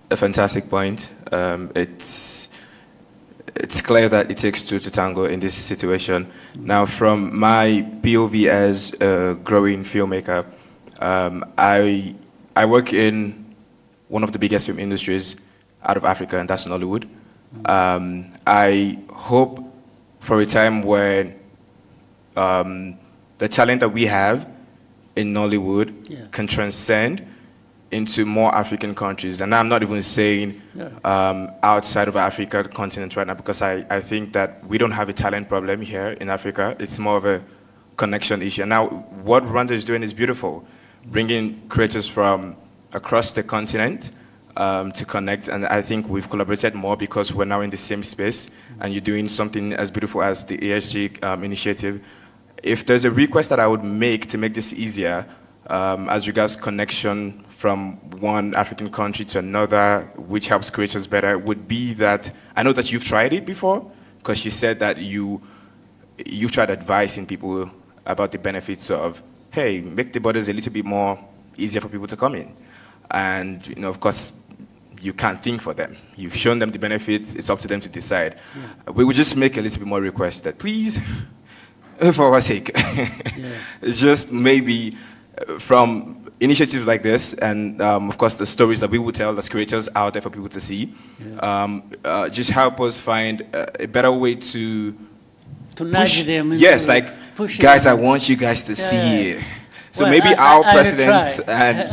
a fantastic point. It's clear that it takes two to tango in this situation. Now, from my POV as a growing filmmaker, I work in one of the biggest film industries out of Africa, and that's Nollywood. I hope for a time when the talent that we have in Nollywood can transcend into more African countries. And I'm not even saying outside of Africa, the continent right now, because I think that we don't have a talent problem here in Africa. It's more of a connection issue. Now, what Rwanda is doing is beautiful, bringing creators from across the continent to connect, and I think we've collaborated more because we're now in the same space, and you're doing something as beautiful as the ASG initiative. If there's a request that I would make to make this easier, as regards connection from one African country to another, which helps creators better, would be that, I know that you've tried it before, because you said that you've tried advising people about the benefits of, hey, make the borders a little bit more easier for people to come in. And, you know, of course, you can't think for them. You've shown them the benefits, it's up to them to decide. We would just make a little bit more requests that, please, for our sake, just maybe from initiatives like this, and of course the stories that we would tell as creators out there for people to see, just help us find a better way to nudge them. Yes, like, guys, I want you guys to see it. So well, maybe our presidents and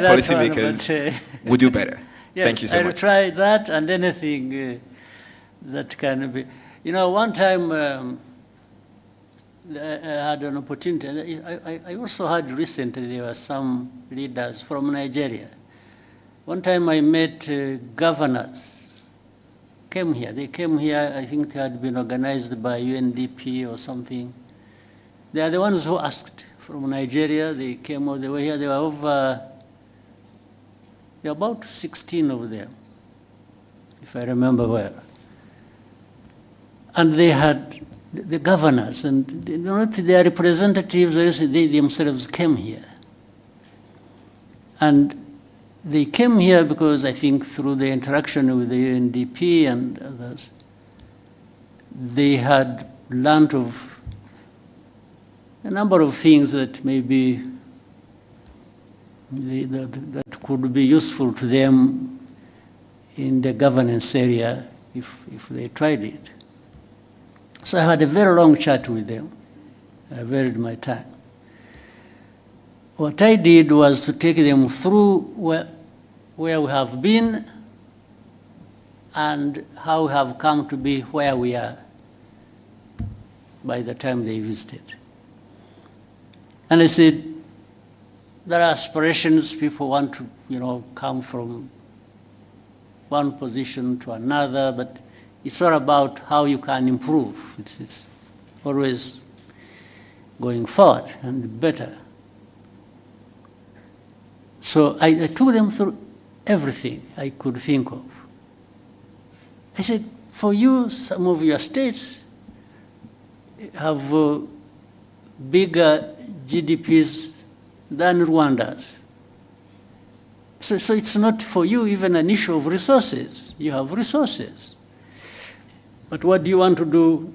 policymakers would do better. Yes, thank you so much. I will try that and anything that can be. You know, one time I had an opportunity. I also heard recently there were some leaders from Nigeria. One time I met governors. Came here. They came here. I think they had been organized by UNDP or something. They are the ones who asked. From Nigeria, they came all the way here. There were about 16 of them, if I remember well. And they had the governors, and their representatives, they themselves came here. And they came here because I think through the interaction with the UNDP and others, they had learned of a number of things that maybe that could be useful to them in the governance area if they tried it. So I had a very long chat with them. I varied my time. What I did was to take them through where we have been and how we have come to be where we are by the time they visited. And I said, there are aspirations, people want to, come from one position to another, but it's all about how you can improve. It's always going forward and better. So I took them through everything I could think of. I said, for you, some of your states have bigger GDPs than Rwanda's. So it's not for you even an issue of resources. You have resources. But what do you want to do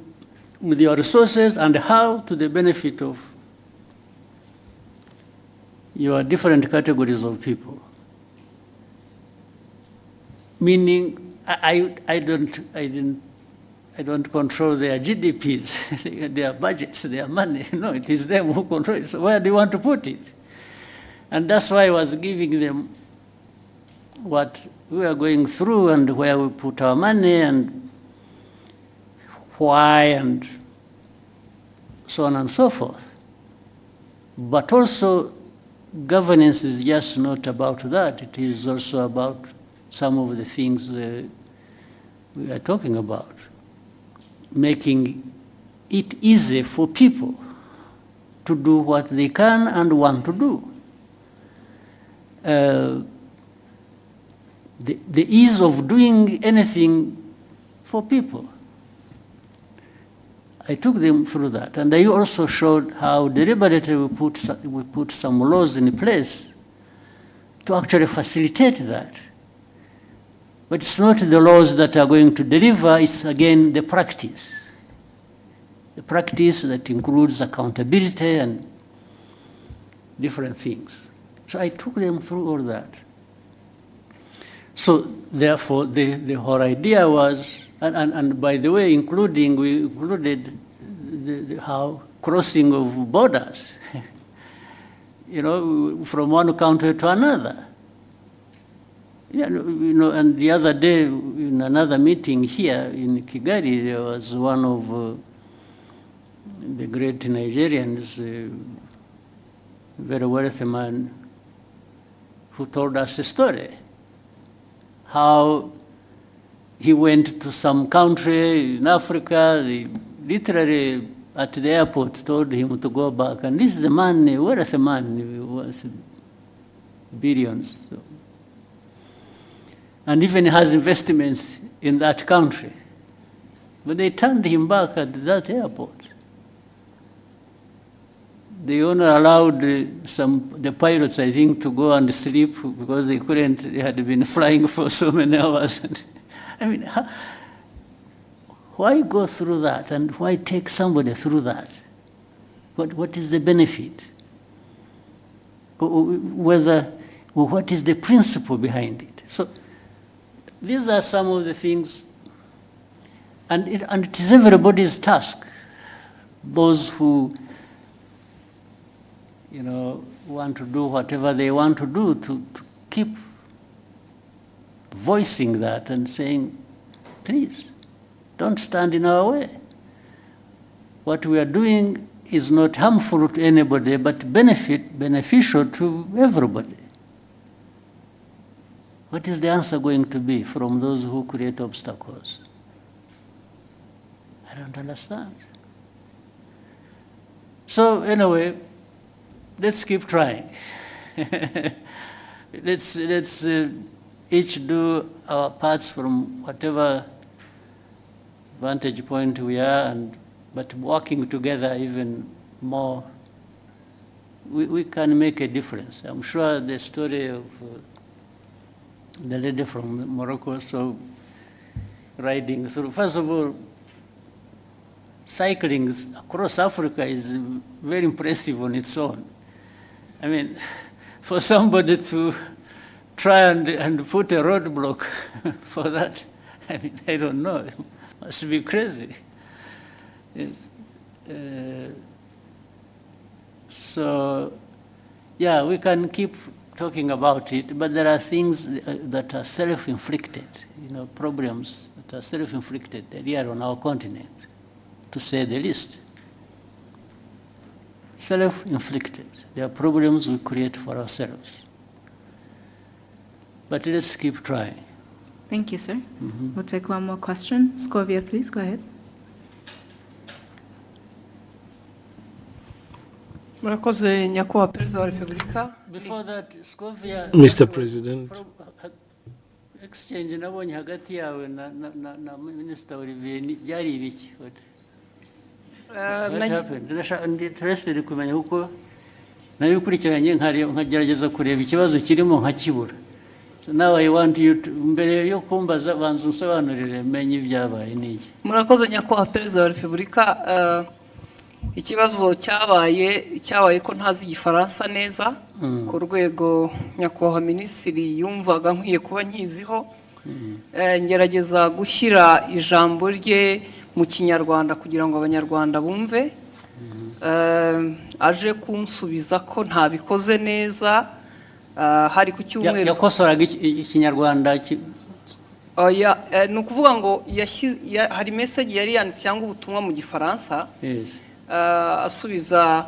with your resources, and how to the benefit of your different categories of people? Meaning, I don't control their GDPs, their budgets, their money. No, it is them who control it. So where do you want to put it? And that's why I was giving them what we are going through and where we put our money and why and so on and so forth. But also, governance is just not about that. It is also about some of the things we are talking about. Making it easy for people to do what they can and want to do. The ease of doing anything for people. I took them through that, and I also showed how deliberately we put some laws in place to actually facilitate that. But it's not the laws that are going to deliver, it's again the practice. The practice that includes accountability and different things. So I took them through all that. So therefore, the whole idea was, and by the way, we included how crossing of borders, from one country to another. And the other day, in another meeting here in Kigali, there was one of the great Nigerians, a very wealthy man, who told us a story, how he went to some country in Africa, they literally at the airport told him to go back, and this is a man, a wealthy man, worth billions. So. And even has investments in that country. But they turned him back at that airport. They only allowed the pilots, I think, to go and sleep because they had been flying for so many hours. I mean, why go through that, and why take somebody through that? What is the benefit? What is the principle behind it? So these are some of the things, and it is everybody's task. Those who want to do whatever they want to do, to keep voicing that and saying, please, don't stand in our way. What we are doing is not harmful to anybody, but beneficial to everybody. What is the answer going to be from those who create obstacles? I don't understand. So anyway, let's keep trying. Let's each do our parts from whatever vantage point we are, but working together even more, we can make a difference. I'm sure the story of the lady from Morocco, so riding through, first of all, cycling across Africa is very impressive on its own. I mean, for somebody to try and put a roadblock for that, I mean, I don't know, it must be crazy. Yes. So, yeah, we can keep talking about it, but there are things that are self-inflicted, problems that are self-inflicted here on our continent, to say the least. Self-inflicted. There are problems we create for ourselves. But let's keep trying. Thank you, sir. Mm-hmm. We'll take one more question. Scovia, please, go ahead. Murakoze nyakubahwa Perezida wa Repubulika. Before that, Scovia, Mr. President. Exchange nabonye hagati yawe na Minister Olivier byari ibiki? What happened? Interested kumenya uko nayo ukurikiranye nkagerageza kureba ikibazo kirimo nkakibura. So now I want you to mbere yo kumbaza banza unsobanurire menye ibyabaye niki. Murakoze nyakubahwa Perezida wa Repubulika. Ikibazo cyabaye ko ntazi igifaransa neza ku rwego nyakubahwa Minisitiri yumvaga nkwiye kuba nkiziho. Ngerageza gushyira ijambo rye mu Kinyarwanda kugira ngo abanyarwanda bumve. Aje kunsubiza ko ntabikoze neza. Hari ku cyumweru yakosoraga Ikinyarwanda ni ukuvuga ngo hari message yari yanditse cyangwa ubutumwa mu Gifaransa. Asubiza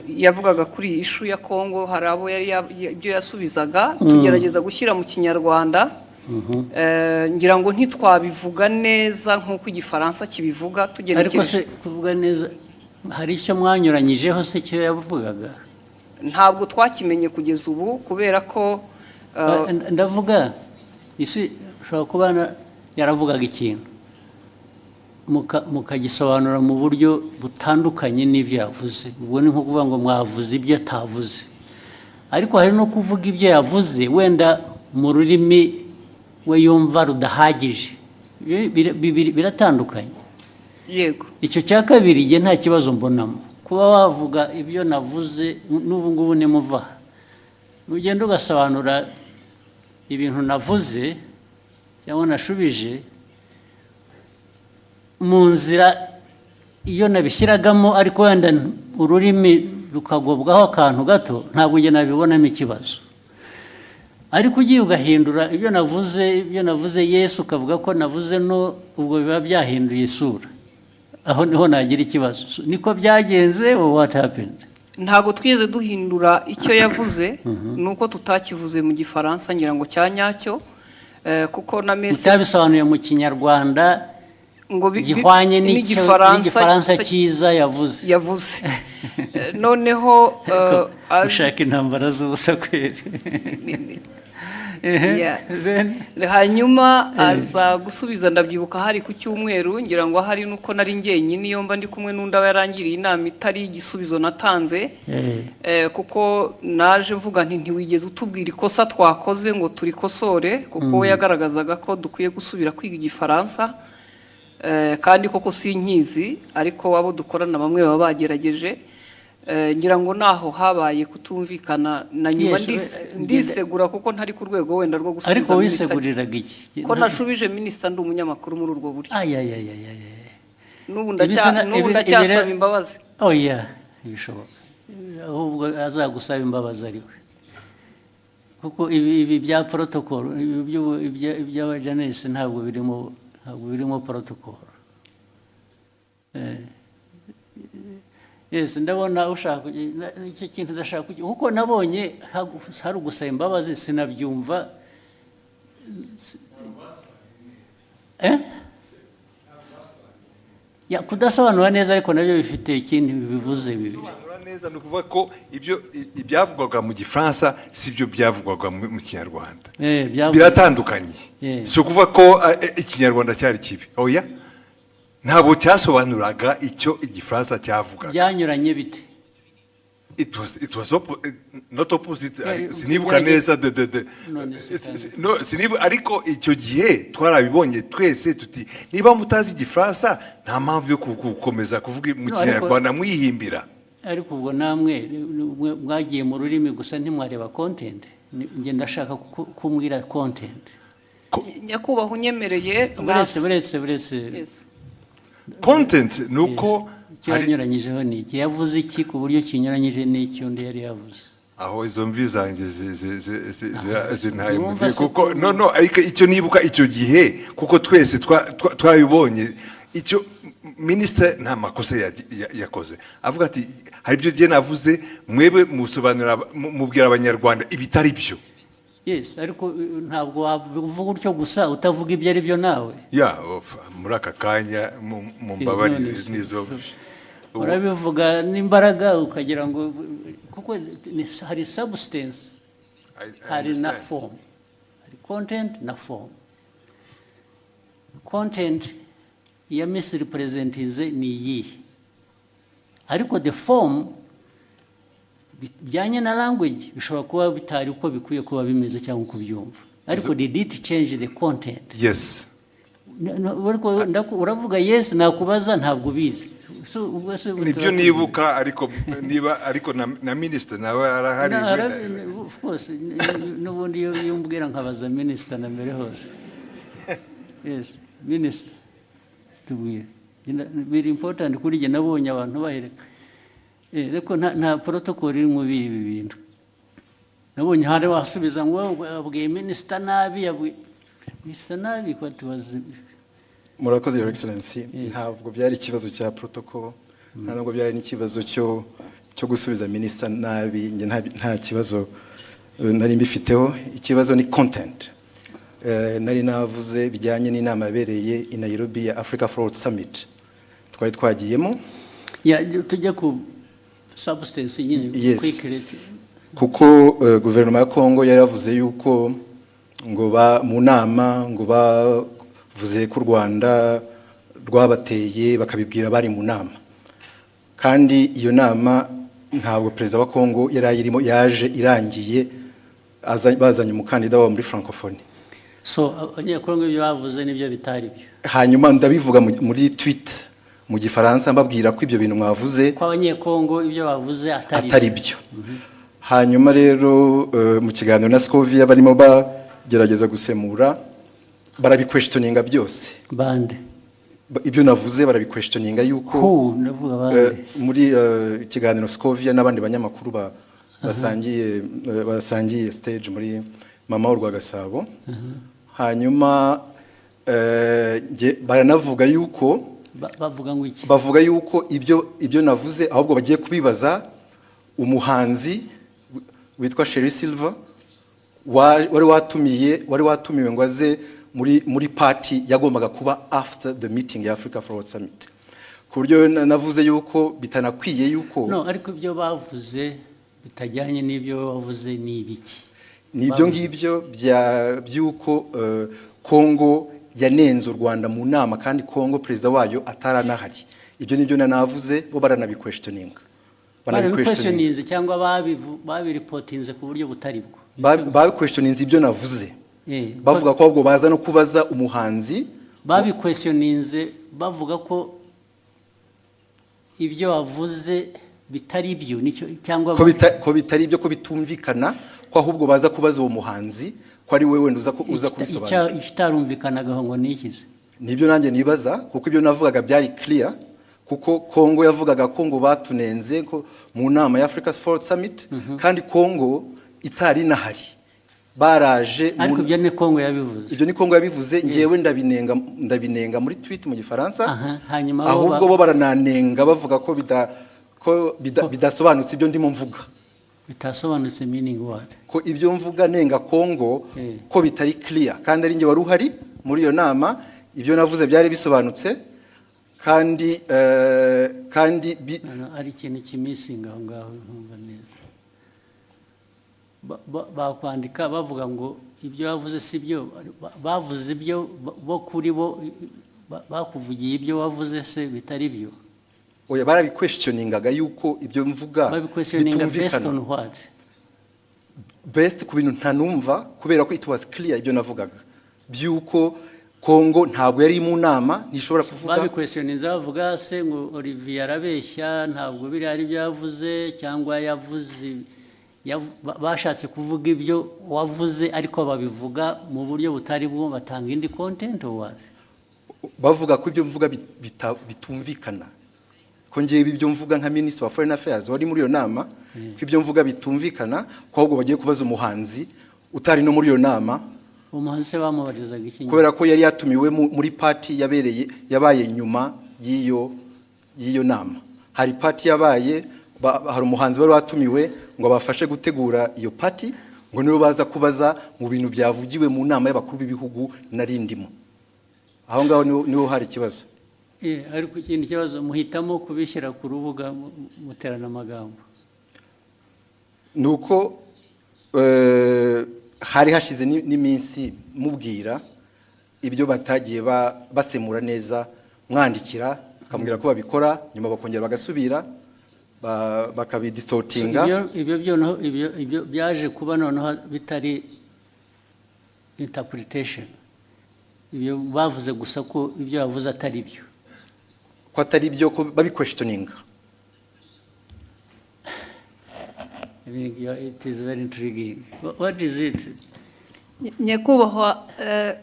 yavugaga kuri issue ya Kongo, hari abo yari ibyo yasubizaga tugerageza gushyira mu Kinyarwanda. Ngira ngo ntitwabivuga neza nk'uko Igifaransa kibivuga tugerekeje. Ariko se kuvuga neza hari icyo mwanyuranyijeho se cyo yavugaga? Ntabwo twakimenye kugeza ubu kubera ko ndavuga isi ushobora kuba yaravugaga ikintu mukagisobanura mu buryo butandukanye n'ibyo yavuze. Ubwo ni nko kuvuga ngo mwavuze ibyo atavuze, ariko hari no kuvuga ibyo yavuze wenda mu rurimi we yumva rudahagije. Biratandukanye. Yego. Icyo cya kabiri igihe nta kibazo mbonamo kuba wavuga ibyo navuze n'ubu ngubu nimuva ugenda ugasobanura ibintu navuze cyangwa nashubije mu nzira iyo nabishyiragamo, ariko wenda ururimi rukagobwaho akantu gato, ntabwo ujye nabibonamo ikibazo. Ariko ugiye ugahindura ibyo navuze Yesu ukavuga ko navuze no, ubwo biba byahinduye isura. Aho niho nagira ikibazo. Niko byagenze or what happened? Ntabwo twigeze duhindura icyo yavuze, nuko tutakivuze mu Gifaransa ngira ngo cyanyacyo, kuko na message utabisobanuye mu Kinyarwanda ngo gihwanye n'igifaransa cyiza yavuze. Noneho ushaka intambara z'ubusa kweri. Hanyuma aza gusubiza, ndabyibuka hari ku cyumweru, ngira ngo hari nuko nari njyenyine iyo mba ndi kumwe n'undi aba yarangiriye inama itari igisubizo natanze, kuko naje mvuga nti ntiwigeze utubwira ikosa twakoze ngo turikosore, kuko we yagaragazaga ko dukwiye gusubira kwiga Igifaransa, kandi koko sinkizi, ariko abo dukorana bamwe baba bagerageje. Ngira ngo naho habaye kutumvikana na nyuma ndisegura kuko ntari ku rwego wenda rwo gusubiza. Ariko wiseguriraga iki? Ko nashubije Minisita ndi umunyamakuru muri urwo buryo. N'ubu ndacyasaba imbabazi. Oya, bishoboka. Ahubwo azagusaba imbabazi ariwe. Kuko ibi bya protocol, iby'abajanesi ntabwo birimo protocol. Yes, ndabona ushaka icyo kintu ndashaka kuko nabonye hari ugusaba imbabazi sinabyumva. Ya kudasobanura neza, ariko nabyo bifite ikindi bivuze bibiri. Neza ni ukuvuga ko ibyavugwaga mu Gifaransa si byo byavugwaga mu Kinyarwanda. Biratandukanye. Si ukuvuga ko Ikinyarwanda cyari kibi. Oya. Ntabwo cyasobanuraga icyo Igifaransa cyavugaga. Byanyuranye bite? It was not opposite. Sinibuka neza ariko icyo gihe twarabibonye twese tuti niba mutazi Igifaransa nta mpamvu yo gukomeza kuvuga mu Kinyarwanda mwihimbira. Ariko ubwo namwe mwagiye mu rurimi gusa ntimwareba content. Nge ndashaka kumbwira content. Nyakubahwa unyemereye buretse content nuko cyanyuranyijeho ni iki yavuze iki ku buryo kinyuranyije n'icyo undi yari yavuze. Aho izo mvi zanjye zintaye kuko no ariko icyo nibuka icyo gihe kuko twese twabibonye icyo Minisitiri nta makosa yakoze, avuga ati hari ibyo gihe navuze mwebwe musobanura mubwira abanyarwanda ibitari byo. Yes, ariko ntabwo wavuga utyo gusa utavuga ibyo ari byo nawe. Muri aka kanya mu mbabarire nizo. urabivuga n'imbaraga ukagira ngo kuko hari substance hari na form, hari content na form. Content ya misrepresentinze ni iyi, ariko the form bijyanye na language bishobora kuba bitari uko bikwiye kuba bimeze cyangwa uko byumva, ariko did it change the content? Yes. Uravuga yes, nakubaza ntabwo ubizi. Nibyo nibuka, ariko na minister nawe arahari. Of course, n'ubundi iyo mbwira nkabaza minister na mbere hose. Yes, minister tubwire. Very important kuri jye, nabonye abantu bahereka. Reko nta protocol iri mu bibi bintu. Nabonye hari wasubiza ngo abwiye minister nabi, minister nabi ko tubaze. Murakoze Your Excellency, ntabwo byari ikibazo cya protocol, ntabwo byari n'ikibazo cyo gusubiza minister nabi, nge nta kibazo nari mbifiteho. Ikibazo ni content. Nari navuze bijyanye n'inama yabereye i Nairobi ya Africa Forward Summit twari twagiyemo. Tujya ku substance nyine quickly. Kuko guverinoma ya Kongo yari yavuze yuko ngo mu nama ngo bavuze ko u Rwanda rwabateye bakabibwira bari mu nama, kandi iyo nama ntabwo perezida wa Kongo yari ayirimo, yaje irangiye bazanye umukandida wabo muri francophonie. So abanyakongo ibyo bavuze nibyo bitari byo. Hanyuma ndabivuga muri tweet mu Gifaransa mbabwira ko ibyo bintu mwavuze ko abanyakongo ibyo bavuze atari byo. Hanyuma rero mu kiganiro na Scovia barimo bagerageza gusemura, barabiquestioninga byose. Bande ibyo navuze barabiquestioninga yuko muri ikiganiro Scovia n'abandi banyamakuru basangiye stage muri mama w'u Rwagasabo. Hanyuma baranavuga yuko bavuga yuko ibyo navuze ahubwo bagiye kubibaza umuhanzi witwa Sherry Silver wari watumiwe ngo aze muri party yagombaga kuba after the meeting ya Africa Forward Summit. Ku buryo navuze yuko bitanakwiye yuko ariko ibyo bavuze bitajyanye n'ibyo bavuze ni ibiki? Nibyo ngibyo byuko Kongo yanenze u Rwanda mu nama, kandi Kongo perezida wayo ataranahari. Ibyo nibyo navuze, bo baranabiquestioninga. Baranabiquestioninze cyangwa babiripotinze ku buryo butari bwo. Babiquestioninze ibyo navuze. Bavuga ko ahubwo baza no kubaza umuhanzi. Babiquestioninze bavuga ko ibyo wavuze bitari byo, nicyo cyangwa ko bitari byo, ko bitumvikana, ko ahubwo baza kubaza uwo muhanzi ko ari wewe uza kubisobanura. Ikitarumvikanaga ngo nikize. Nibyo nanjye nibaza, kuko ibyo navugaga byari clear, kuko Kongo yavugaga ko ngo batunenze ko mu nama ya Africa Forward Summit, kandi Kongo itari nahari. Baraje ariko ibyo ni Kongo yabivuze. Ibyo ni Kongo yabivuze, ngewe ndabinenga muri tweet mu Gifaransa. Hanyuma ahubwo bo barananenga bavuga ko bidasobanutse ibyo ndimo mvuga. Bitasobanutse meaning what? Ko ibyo mvuga nenga Kongo ko bitari clear, kandi ari nge wari uhari muri iyo nama. Ibyo navuze byari bisobanutse, kandi ari ikintu kimisinga aho ngaho ntumva neza. Bakwandika bavuga ngo ibyo bavuze si byo, bavuze ibyo bo kuri bo bakuvugiye ibyo wavuze se bitari byo. Oya, barabiquestioningaga yuko ibyo mvuga bitumvikana. Based ku bintu ntanumva, kubera ko it was clear ibyo navugaga byuko Kongo ntabwo yari mu nama, nishobora kuvuga. Babiquestioninze bavuga se ngo Olivier arabeshya, ntabwo biri ari byo yavuze, cyangwa yavuze bashatse kuvuga ibyo wavuze ariko babivuga mu buryo butari bwo, batanga indi content or bavuga ko ibyo mvuga bitumvikana. Ko ngiye ibyo mvuga nka Minister wa Foreign Affairs wari muri iyo nama, ko ibyo mvuga bitumvikana, ko ahubwo bagiye kubaza umuhanzi utari no muri iyo nama. Umuhanzi se bamubarizaga iki? Kubera ko yari yatumiwe muri party yabaye nyuma y'iyo nama. Hari party yabaye, hari umuhanzi wari watumiwe ngo bafashe gutegura iyo party, ngo nibo baza kubaza mu bintu byavugiwe mu nama y'abakuru b'ibihugu narindimo. Aho ngaho niho hari ikibazo. ariko ikindi kibazo muhitamo kubishyira ku rubuga muterana amagambo. Nuko hari hashize n'iminsi mubwira ibyo batagiye basemura neza, mwandikira akamubwira ko babikora, nyuma bakongera bagasubira bakabidistortinga. Ibyo byaje kuba noneho bitari interpretation. Ibyo bavuze gusa ko ibyo bavuze atari byo. Ko atari byo, ko babi-questioning. I think it is very intriguing. What is it? Nyakubahwa,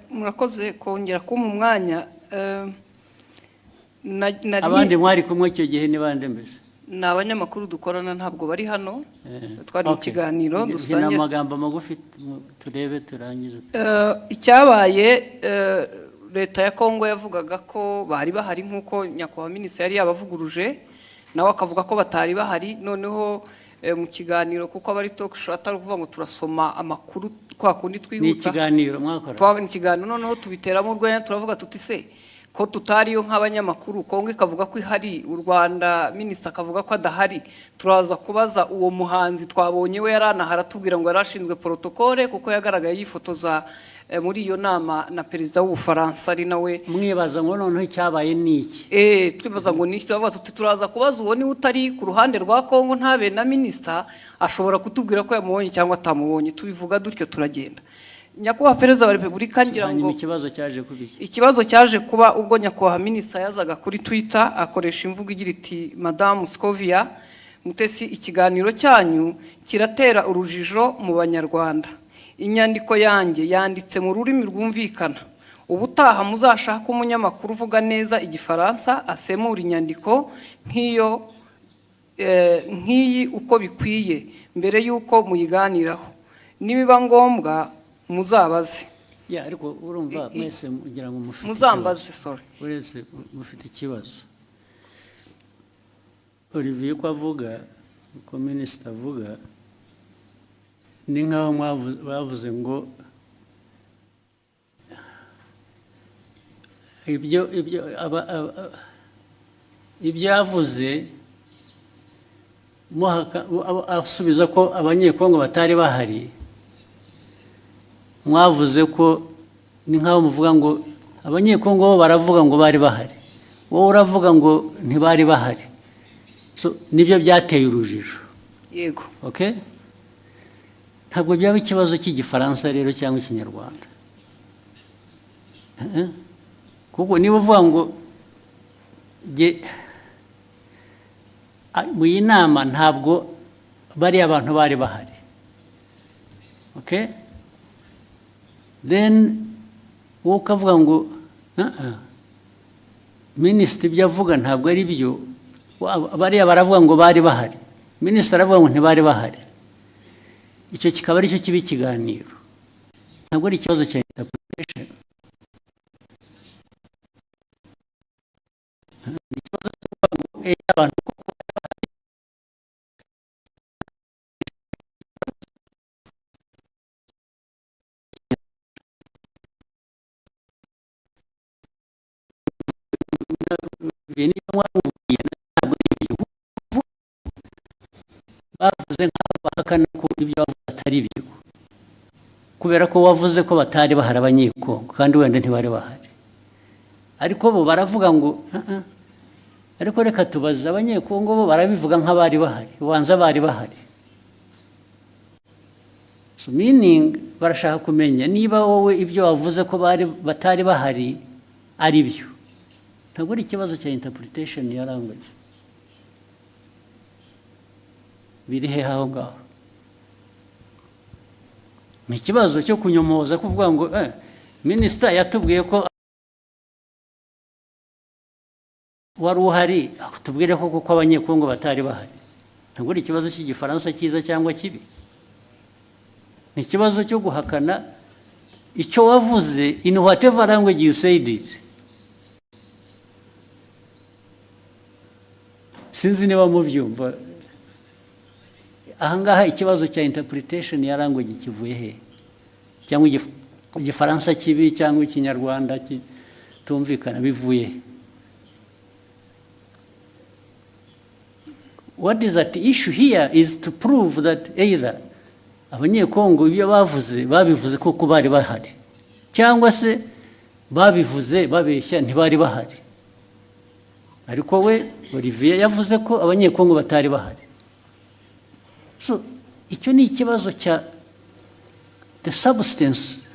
murakoze kongera kumpa umwanya. Abandi mwari kumwe icyo gihe ni bande mbese? Ni abanyamakuru dukorana, ntabwo bari hano. Twari mu kiganiro dusangira amagambo magufi turebe turangize. Icyabaye, leta ya Kongo yavugaga ko bari bahari nk'uko nyakubahwa minisitiri yari yabavuguruje, nawe akavuga ko batari bahari. Noneho mu kiganiro, kuko abari talk show atari kuvuga ngo turasoma amakuru kwa kundi twihuta. Ni ikiganiro mwakora? Ni ikiganiro, noneho tubiteramo urwenya, turavuga tuti se ko tutariyo nk'abanyamakuru, Kongo ikavuga ko ihari, u Rwanda minisitiri akavuga ko adahari, turaza kubaza uwo muhanzi twabonye we yaranahara tubwira ngo yarashinzwe protokole kuko yagaragaye yifotoza muri iyo nama na perezida w'Ubufaransa ari nawe. Mwibaza ngo noneho icyabaye niki? Twibaza ngo niki, tubaza tuti turaza kubaza uwo ni utari ku ruhande rwa Kongo ntabe na minisitiri ashobora kutubwira ko yamubonye cyangwa atamubonye. Tubivuga dutyo turagenda. Nyakubahwa Perezida wa Repubulika ngira ngo ikibazo cyaje kuba ubwo nyakubahwa minisitiri yazaga kuri Twitter akoresha imvugo igira iti Madame Scovia Mutesi, ikiganiro cyanyu kiratera urujijo mu Banyarwanda. Inyandiko yanjye yanditse mu rurimi rwumvikana. Ubutaha muzashaka umunyamakuru uvuga neza igifaransa asemura inyandiko nk'iyi uko bikwiye mbere y'uko muyiganiraho. Nibiba ngombwa muzabaze. Ariko urumva mwese mugira ngo mufite muzambaze, sorry. Uretse mufite ikibazo. Olivier ko avuga, ko minisitiri avuga, ni nkaho bavuze ngo ibyo yavuze asubiza ko abanyekongo batari bahari. Mwavuze ko ni nkaho muvuga ngo abanyekongo bo baravuga ngo bari bahari, wowe uravuga ngo ntibari bahari. So nibyo byateye urujijo. Yego. Okay? Ntabwo byaba ikibazo cy'igifaransa rero cyangwa ikinyarwanda. Kuko niba uvuga ngo mu iyi nama ntabwo bari abantu bari bahari. Okay? Then wowe ukavuga ngo minisitiri ibyo avuga ntabwo ari byo, bariya baravuga ngo bari bahari, minisitiri aravuga ngo ntibari bahari. Icyo kikaba ari cyo kiba ikiganiro, ntabwo ari ikibazo cya interpretation. Ikibazo cy'uko abantu bavuze nk'aho bahakana ko ibyo bavuze atari byo, kubera ko wavuze ko batari bahari abanyekongo kandi wenda ntibari bahari. Ariko bo baravuga ngo ariko reka tubaze abanyekongo, bo barabivuga nk'abari bahari, ubanza bari bahari. So meaning barashaka kumenya niba wowe ibyo wavuze ko batari bahari ari byo. Ntabwo ari ikibazo cya interpretation ya language. Biri he aho ngaho? Ni ikibazo cyo kunyomoza kuvuga ngo minisitiri yatubwiye ko wari uhari, tubwire ko kuko abanyekongo batari bahari. Ntabwo ari ikibazo cy'igifaransa cyiza cyangwa kibi. Ni ikibazo cyo guhakana icyo wavuze in whatever language you said it. Sinzi niba mubyumva. Ahangaha ikibazo cya interpretation ya language kivuye he? Cyangwa igifaransa kibi cyangwa ikinyarwanda kitumvikana bivuye. what is at issue here is to prove that either abanyekongo ibyo babivuze koko bari bahari cyangwa se babivuze babeshya ntibari bahari. Ariko we Olivier yavuze ko abanyekongo batari bahari. So icyo ni ikibazo cya the substance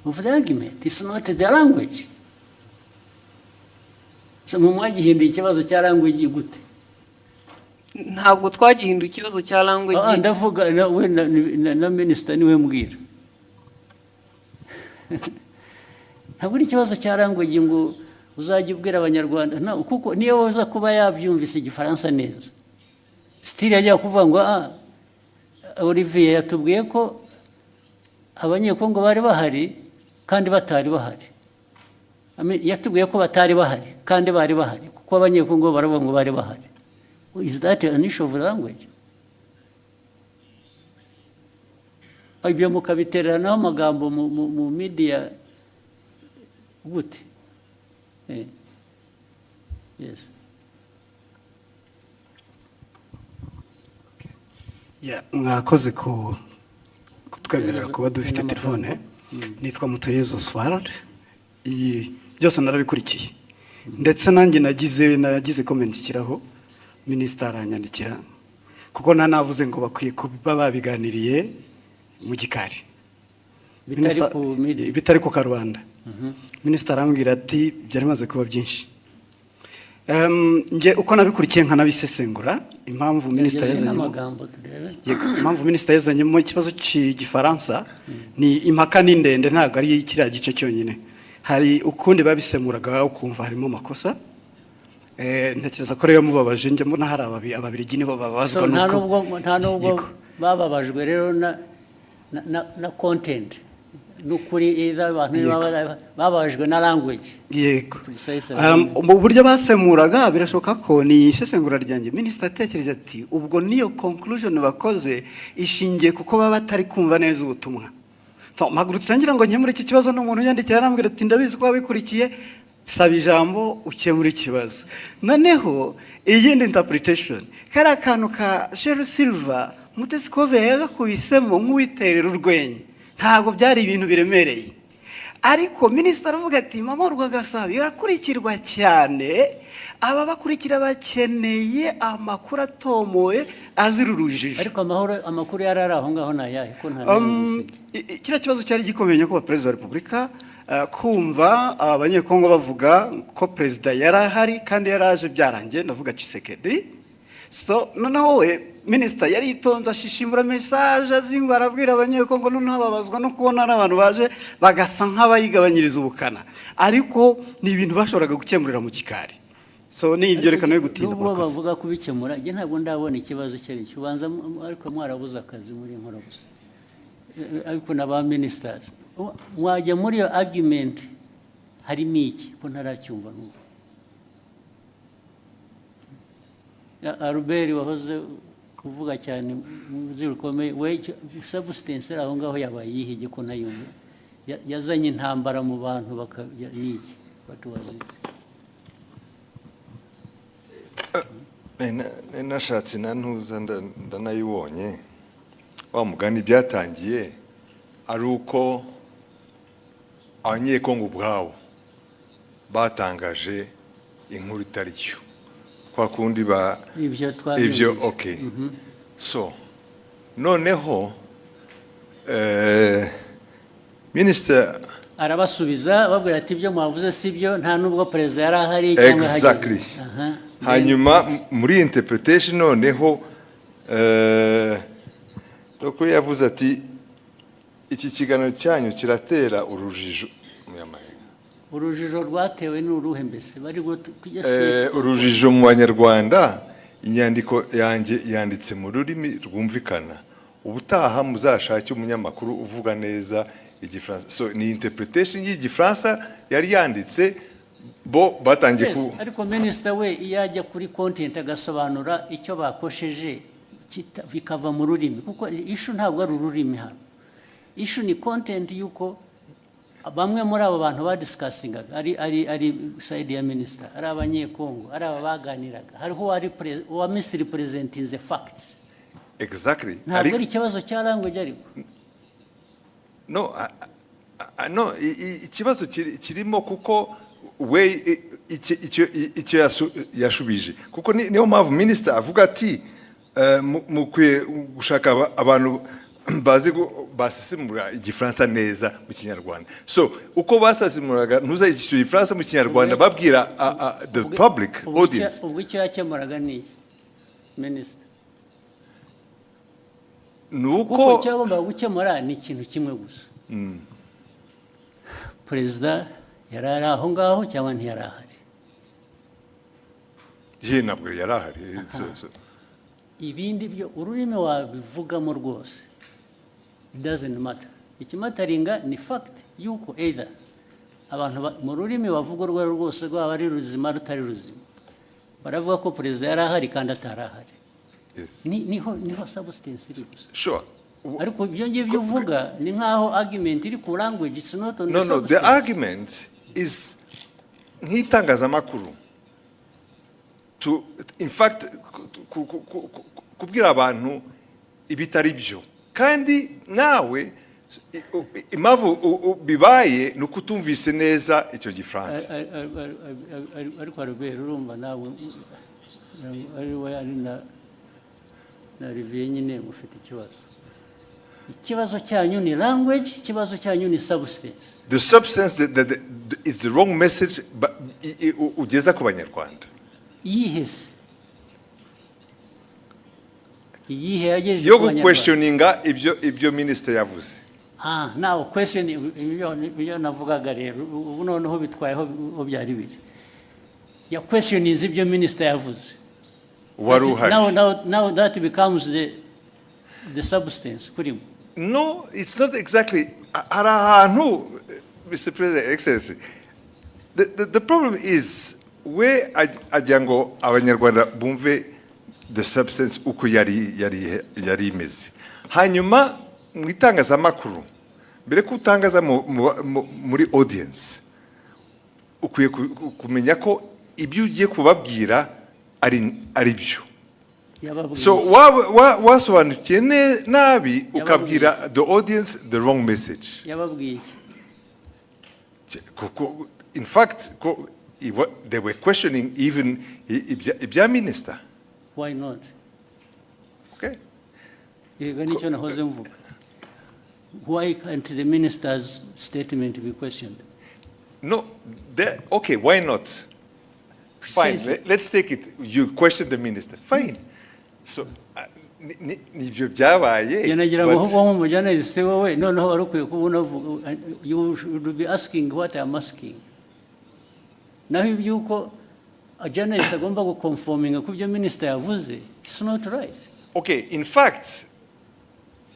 of the argument. It's not the language. So mwagihinduye ikibazo cya language gute? Ntabwo twagihinduye ikibazo cya language. Ndavuga we na minister niwe mbwira. Ntabwo ari ikibazo cya language ngo uzajya ubwira abanyarwanda kuko niyo waza kuba yabyumvise igifaransa neza. Still yajya kuvuga ngo Olivier yatubwiye ko abanyekongo bari bahari kandi batari bahari. Yatubwiye ko batari bahari kandi bari bahari kuko abanyekongo baravuga ngo bari bahari. Is that an issue of language? Ibyo mukabiteranaho amagambo mu media gute? Yes. Mwakoze kutwemerera kuba dufite telefone. Nitwa Mutuyezo Oswald. Byose narabikurikiye. Ndetse nanjye nagize comment kiraho minister aranyandikira kuko nanavuze ngo bakwiye kuba babiganiriye mu gikari. Bitari ku Karubanda. Minister arambwira ati byari maze kuba byinshi. Nje uko nabikurikiye nkanabisesengura impamvu minister yazanye mu kibazo cy'igifaransa ni impaka n'indende ntago ari kiriya gice cyonyine. Hari ukundi babisemuraga ukumva harimo makosa. Ntekereza ko rero mubabaje nje mbona hari ababirigi nibo babazwa nuko nta nubwo bababajwe rero na content nukuri abantu babajwe na language. Yego. Mu buryo basemuraga birashoboka ko ni isesengura ryanjye. Minister atekereza ati ubwo niyo conclusion bakoze ishingiye kuko baba batari kumva neza ubutumwa. Magurutse ngira ngo nkemure iki kibazo n'umuntu yandikiye arambwira ati ndabizi ko wabikurikiye saba ijambo ukemura ikibazo. Noneho iyindi interpretation kara kantu ka Sheryl Silver Mutesikove yagakubisemo nk'uwiterera urwenya. Ntabwo byari ibintu biremereye. Ariko minister avuga ati mama Rwagasabo yarakurikirwa cyane aba bakurikira bakeneye amakuru atomoye azirurujije. Ariko amakuru yarari aho ngaho nayahe ko nta kira kibazo cyari gikomeye ko Perezida wa Repubulika kumva abanyekongo bavuga ko Perezida yarahari kandi yaraje byarangiye ndavuga Tshisekedi. So noneho we minister yari itonza ashishimura message azingo arabwira abanyekongo noneho babazwa no kubona n'abantu baje bagasa nk'abayigabanyiriza ubukana. Ariko ni ibintu bashoboraga gukemurira mu kikari. So ni ibyo rekana yo gutinda ubwo bavuga kubikemura nge ntabwo ndabona ikibazo cyari kibanza ariko mwarabuze akazi muri nkora gusa. Ariko naba ministers mwajya muri yo argument harimo iki ko ntaracyumva n'ubu. Albert wahoze kuvuga cyane mu zirukomeye we substance aho ngaho yabaye yihige ko ntayumva yazanye intambara mu bantu bakayiki batuwazi. Nashatse nantuza ndanayibonye wa mugani byatangiye ari uko abanyekongo ubwabo batangaje inkuru itari cyo kwa kundi ibyo okay. So noneho minister arabasubiza babwira ati ibyo mwavuze sibyo nta nubwo Perezida yari ahari cyangwa hageze. Exactly. Hanyuma muri interpretation noneho uko yavuze ati iki kiganiro cyanyu kiratera urujijo urujijo rwatewe n'uruhe mbese bari urujijo mu banyarwanda. Inyandiko yanjye yanditse mu rurimi rwumvikana ubutaha muzashake umunyamakuru uvuga neza igifaransa. So ni interpretation y'igifaransa yari yanditse bo batangiye ku. Ariko minister we iyajya kuri content agasobanura icyo bakosheje bikava mu rurimi kuko issue ntabwo ari ururimi hano. Issue ni content yuko bamwe muri abo bantu badisikasingaga ari side ya minisita, ari abanyekongo, ari aba baganiraga, hariho uwa misrepresenting the facts. Exactly. Ntabwo ari ikibazo cya language ariko. No, no, ikibazo kirimo kuko we icyo yashubije kuko niyo mpamvu minisita avuga ati mukwiye gushaka abantu bazi basesemura igifaransa neza mu kinyarwanda. So uko basesemuraga ntuza icyo gifaransa mu kinyarwanda babwira the public audience. Ubwo icyo yakemuraga ni minisita nuko cyagomba gukemura ni ikintu kimwe gusa. Perezida yari ari aho ngaho cyangwa ntiyari ahari? Ye ntabwo yari ahari. Ibindi byo ururimi wabivugamo rwose, it doesn't matter. Ikimataringa ni fact yuko either abantu mu rurimi bavuga urwo rwose rwaba ari ruzima rutari ruzima, baravuga ko perezida yari ahari kandi atari ahari. Yes. Niho substance iri gusa. Sure. Ariko ibyo ngibyo uvuga ni nkaho argument iri ku language, it's not on the substance. No, the argument is nk'itangazamakuru to in fact kubwira abantu ibitari byo, kandi nawe impamvu bibaye ni ukutumvise neza icyo gifaransa. Ariko Robert, urumva nawe ari we ari na Olivier nyine mufite ikibazo cyanyu ni language, ikibazo cyanyu ni substance. The substance that is the wrong message ugeza ku banyarwanda. Yihese iyihe yagejeje yo questioninga ibyo minister yavuze. Now question ibyo navugaga rero ubu noneho bitwayeho byari biri ya questioning ibyo minister yavuze. Now that becomes the substance kurimo. No, it's not exactly. Mr. President, Excellency, the problem is where ajango abanyarwanda bumve the substance uko yari imeze. Hanyuma mu itangazamakuru mbere ko utangaza muri audience ukwiye kumenya ko ibyo ugiye kubabwira ari byo. So wasobanukiye nabi ukabwira the audience the wrong message. Yababwiye. In fact, they were questioning even ibya minister. Why not? Okay. Why can't the minister's statement be questioned? No, okay, why not? Fine, let's take it. You question the minister. Fine. So, you should be asking what I'm asking. Now, if you a journalist agomba conforming ku byo minister yavuze, it's not right. Okay, in fact,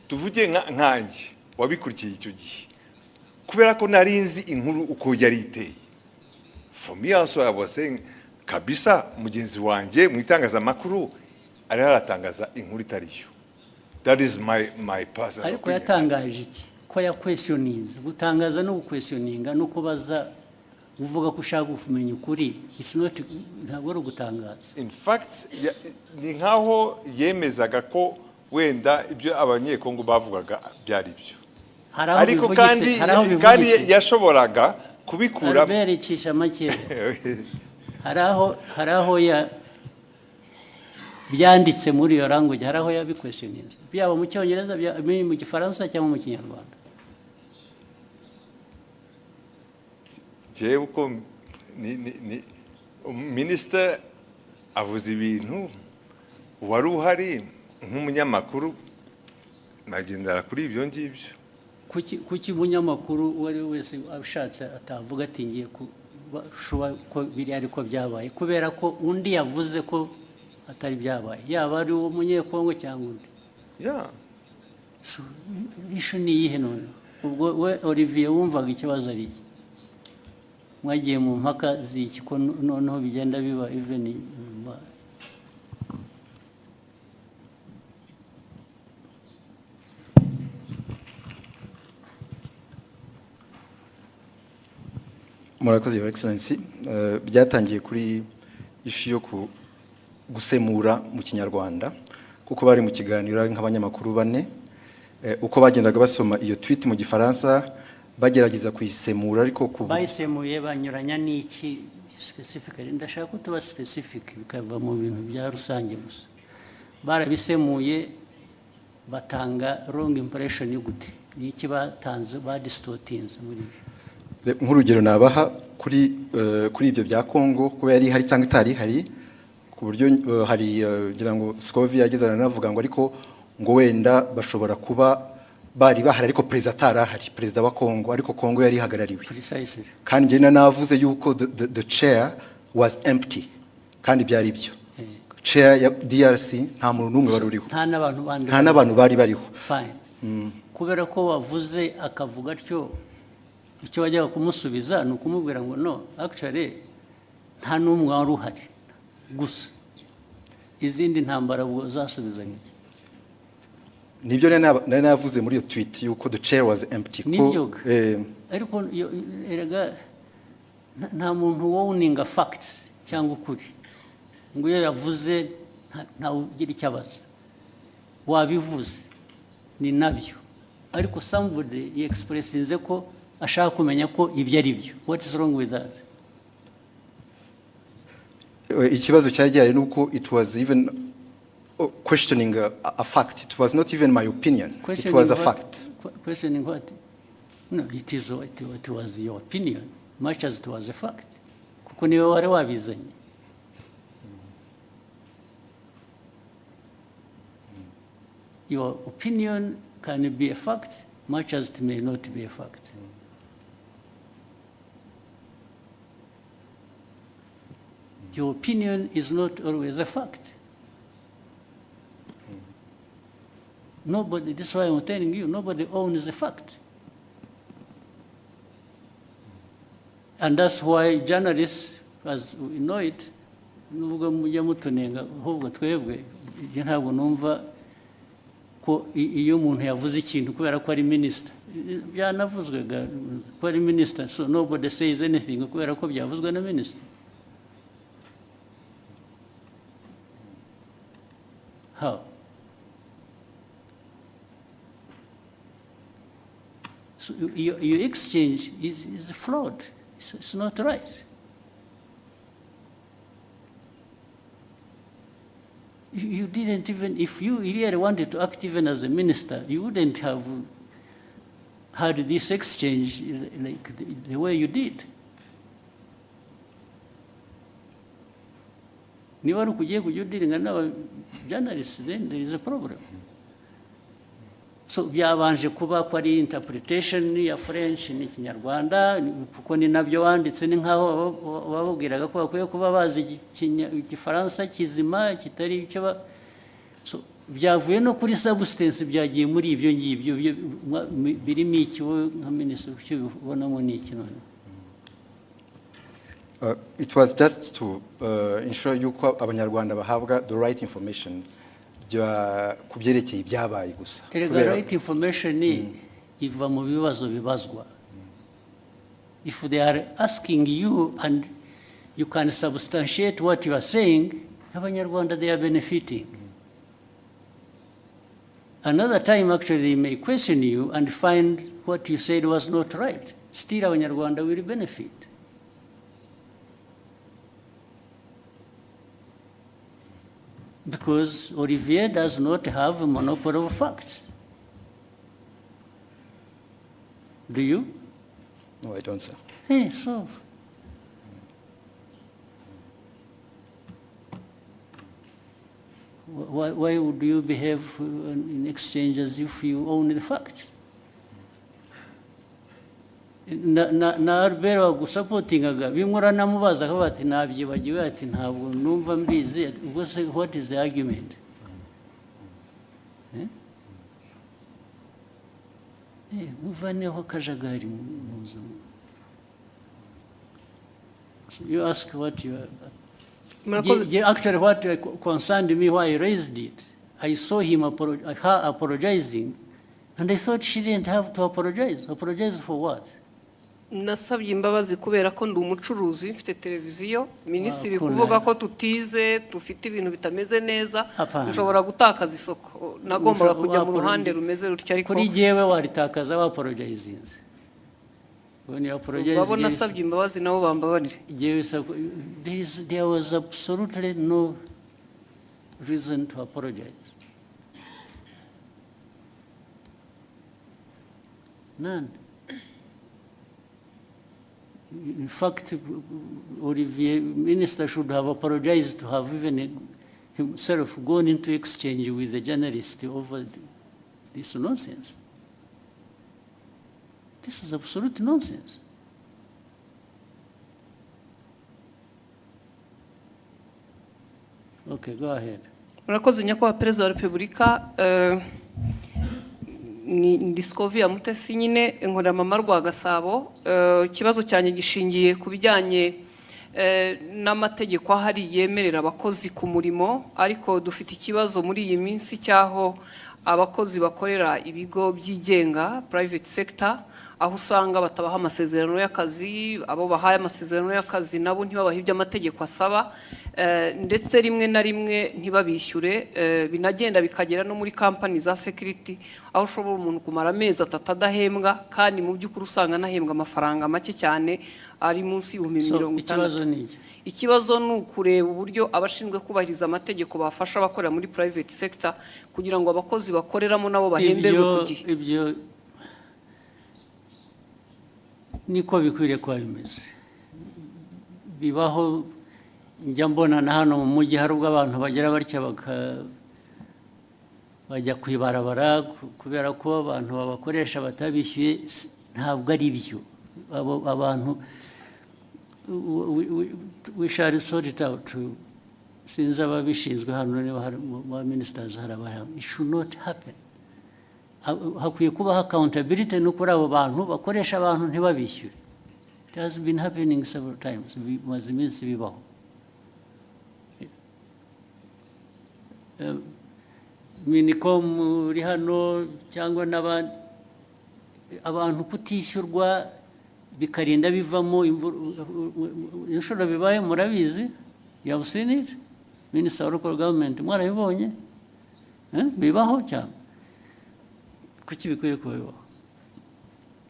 tuvuge nkanjye wabikurikiye icyo gihe kubera ko narinzi inkuru uko yari iteye. For me also I was saying kabisa mugenzi wanjye mu itangazamakuru ari haratangaza inkuru itari yo. That is my personal. Ariko yatangaje iki? Ko ya questionings, gutangaza no questioninga no kubaza uvuga ko ushaka kumenya ukuri, it's not ntabwo ari gutangaza. In fact ni nkaho yemezaga ko wenda ibyo abanyekongo bavugaga byari byo. Ariko kandi yashoboraga kubikura. Albericisha make. Haraho ya byanditse muri iyo language, haraho ya questionings. Byaba mu cyongereza mu gifaransa cyangwa mu kinyarwanda. Jewe uko minister avuze ibintu wari uhari nk'umunyamakuru nagendera kuri ibyo ngibyo. Kuki umunyamakuru wari wese ashatse atavuga ati ngiye ko biri ariko byabaye kubera ko undi yavuze ko atari byabaye, yaba ari uwo munyekongo cyangwa undi. Yeah. So ishu ni yihe none? Ubwo we Olivier wumvaga ikibazo ari iki? Mwagiye mu mpaka z'iki ko noneho bigenda biba even murakoze Your Excellency. Byatangiye kuri ishu yo gusemura mu Kinyarwanda kuko bari mu kiganiro nk'abanyamakuru bane uko bagendaga basoma iyo tweet mu Gifaransa bagerageza kuyisemura ariko bayisemuye banyuranya n'iki specifically. Ndashaka ko tuba specific bikava mu bintu bya rusange gusa. Barabisemuye batanga wrong impression y'ugute n'iki batanze distortinze muri nk'urugero nabaha kuri ibyo bya Kongo ko yari hari cyangwa itari hari ku buryo hari gira ngo Scovia yagezana navuga ngo ariko ngo wenda bashobora kuba bari bahari ariko perezida atarahari, perezida wa Kongo, ariko Kongo yari hagarariwe. Kandi njye navuze yuko the chair was empty kandi byari byo. Chair ya DRC nta muntu numwe wari uriho, nta n'abantu bari bariho. Fine. Kubera ko wavuze akavuga atyo icyo wajyaga kumusubiza ni ukumubwira ngo no actually nta n'umwe wari uhari gusa izindi ntambara ubwo zasubizanye iki? Nibyo nari navuze muri iyo tweet yuko the chair was empty ko ariko erega nta muntu owning facts cyangwa ukuri ngo iyo yavuze nta ugira icyo abaza wabivuze ni nabyo ariko somebody expressinze ko ashaka kumenya ko ibyo ari byo. What is wrong with that? Ikibazo cyari gihari nuko it was even questioning a fact. It was not even my opinion. It was a fact. Questioning what? No, it was your opinion, much as it was a fact. Kuko niwe wari wabizanye. Your opinion can be a fact, much as it may not be a fact. Your opinion is not always a fact. Nobody, this is why I'm telling you, nobody owns the fact. And that's why journalists, as we know it, nubwo mujya mutunenga ahubwo twebwe ntabwo numva ko iyo umuntu yavuze ikintu kubera ko ari minister byanavuzwega ko ari minister, so nobody says anything kubera ko byavuzwe na minister. How? So your exchange is flawed. It's not right. You didn't even, if you really wanted to act even as a minister, you wouldn't have had this exchange like the way you did. Niba ari ukugiye kujya udiringa n'aba journalists, then there is a problem. So byabanje kuba ko ari interpretation ya French n'Ikinyarwanda kuko ni nabyo wanditse, ni nkaho babubwiraga ko bakwiye kuba bazi Igifaransa kizima kitari icyo so byavuye no kuri substance byagiye muri ibyo ngibyo birimo iki nka minister cyo bibonamo ni iki none? It was just to ensure yuko abanyarwanda bahabwa the right information kubyerekeye ibyabaye gusa. Right information iva mu bibazo bibazwa. If they are asking you and you can substantiate what you are saying, abanyarwanda they are benefiting. Another time actually they may question you and find what you said was not right. Still abanyarwanda will benefit. Because Olivier does not have a monopoly of facts. Do you? No, I don't, sir. Hey, so. Why would you behave in exchange as if you own the facts? Na Albert wagusapotingaga bimura namubaza ko bati nabyibagiwe ati ntabwo numva mbizi ubwo se what is the argument? Muvaneho kajagari muzo. You ask what you actually what concerned me why I raised it. I saw him her apologizing and I thought she didn't have to apologize. Apologize for what? nasabye imbabazi kubera ko ndi umucuruzi mfite televiziyo minisitiri kuvuga ko tutize dufite ibintu bitameze neza nshobora gutakaza isoko nagombaga kujya mu ruhande rumeze rutya ariko kuri jewe waritakaza wa apologizinze babo nasabye imbabazi nabo bambabarire there was absolutely no reason to apologize. None. In fact, Olivier, Minister should have apologized to have even himself gone into exchange with the journalist over this nonsense. This is absolute nonsense. Okay, go ahead. Murakoze nyakubahwa Perezida wa Repubulika, ni Discovery Mutesi nyine inkorera mama rwa Gasabo. Ikibazo cyane gishingiye ku bijyanye n'amategeko ahari yemerera abakozi ku murimo, ariko dufite ikibazo muri iyi minsi cyaho abakozi bakorera ibigo byigenga private sector, aho usanga batabaha amasezerano y'akazi, abo bahaye amasezerano y'akazi nabo ntibabahe ibyo amategeko asaba, ndetse rimwe na rimwe ntibabishyure, binagenda bikagera no muri company za security aho ushobora umuntu kumara amezi 3 adahembwa kandi mu by'ukuri usanga nahembwa amafaranga make cyane ari munsi y'50. Ikibazo ni ukureba uburyo abashinzwe kubahiriza amategeko bafasha abakorera muri private sector kugira ngo abakozi bakoreramo nabo bahemberwe ku gihe. Ibyo niko bikwiriye kuba bimeze. Bibaho njya mbona na hano mu mujyi hari ubwo abantu bagera batya bajya kwibarabara kubera ko abantu babakoresha batabishyuye. Ntabwo ari byo. Abantu we shall sort it out. Sinzi ababishinzwe hano niba hari ba ministers hari abahari. It should not happen. Hakwiye kubaho accountability no kuri abo bantu bakoresha abantu ntibabishyure. It has been happening several times. Bimaze iminsi bibaho. Minicom uri hano cyangwa n'abandi abantu kutishyurwa bikarinda bivamo inshuro bibaye murabizi. You have seen it? Minister of Local Government mwarabibonye? Bibaho cyane. Kuki bikwiye kubaho?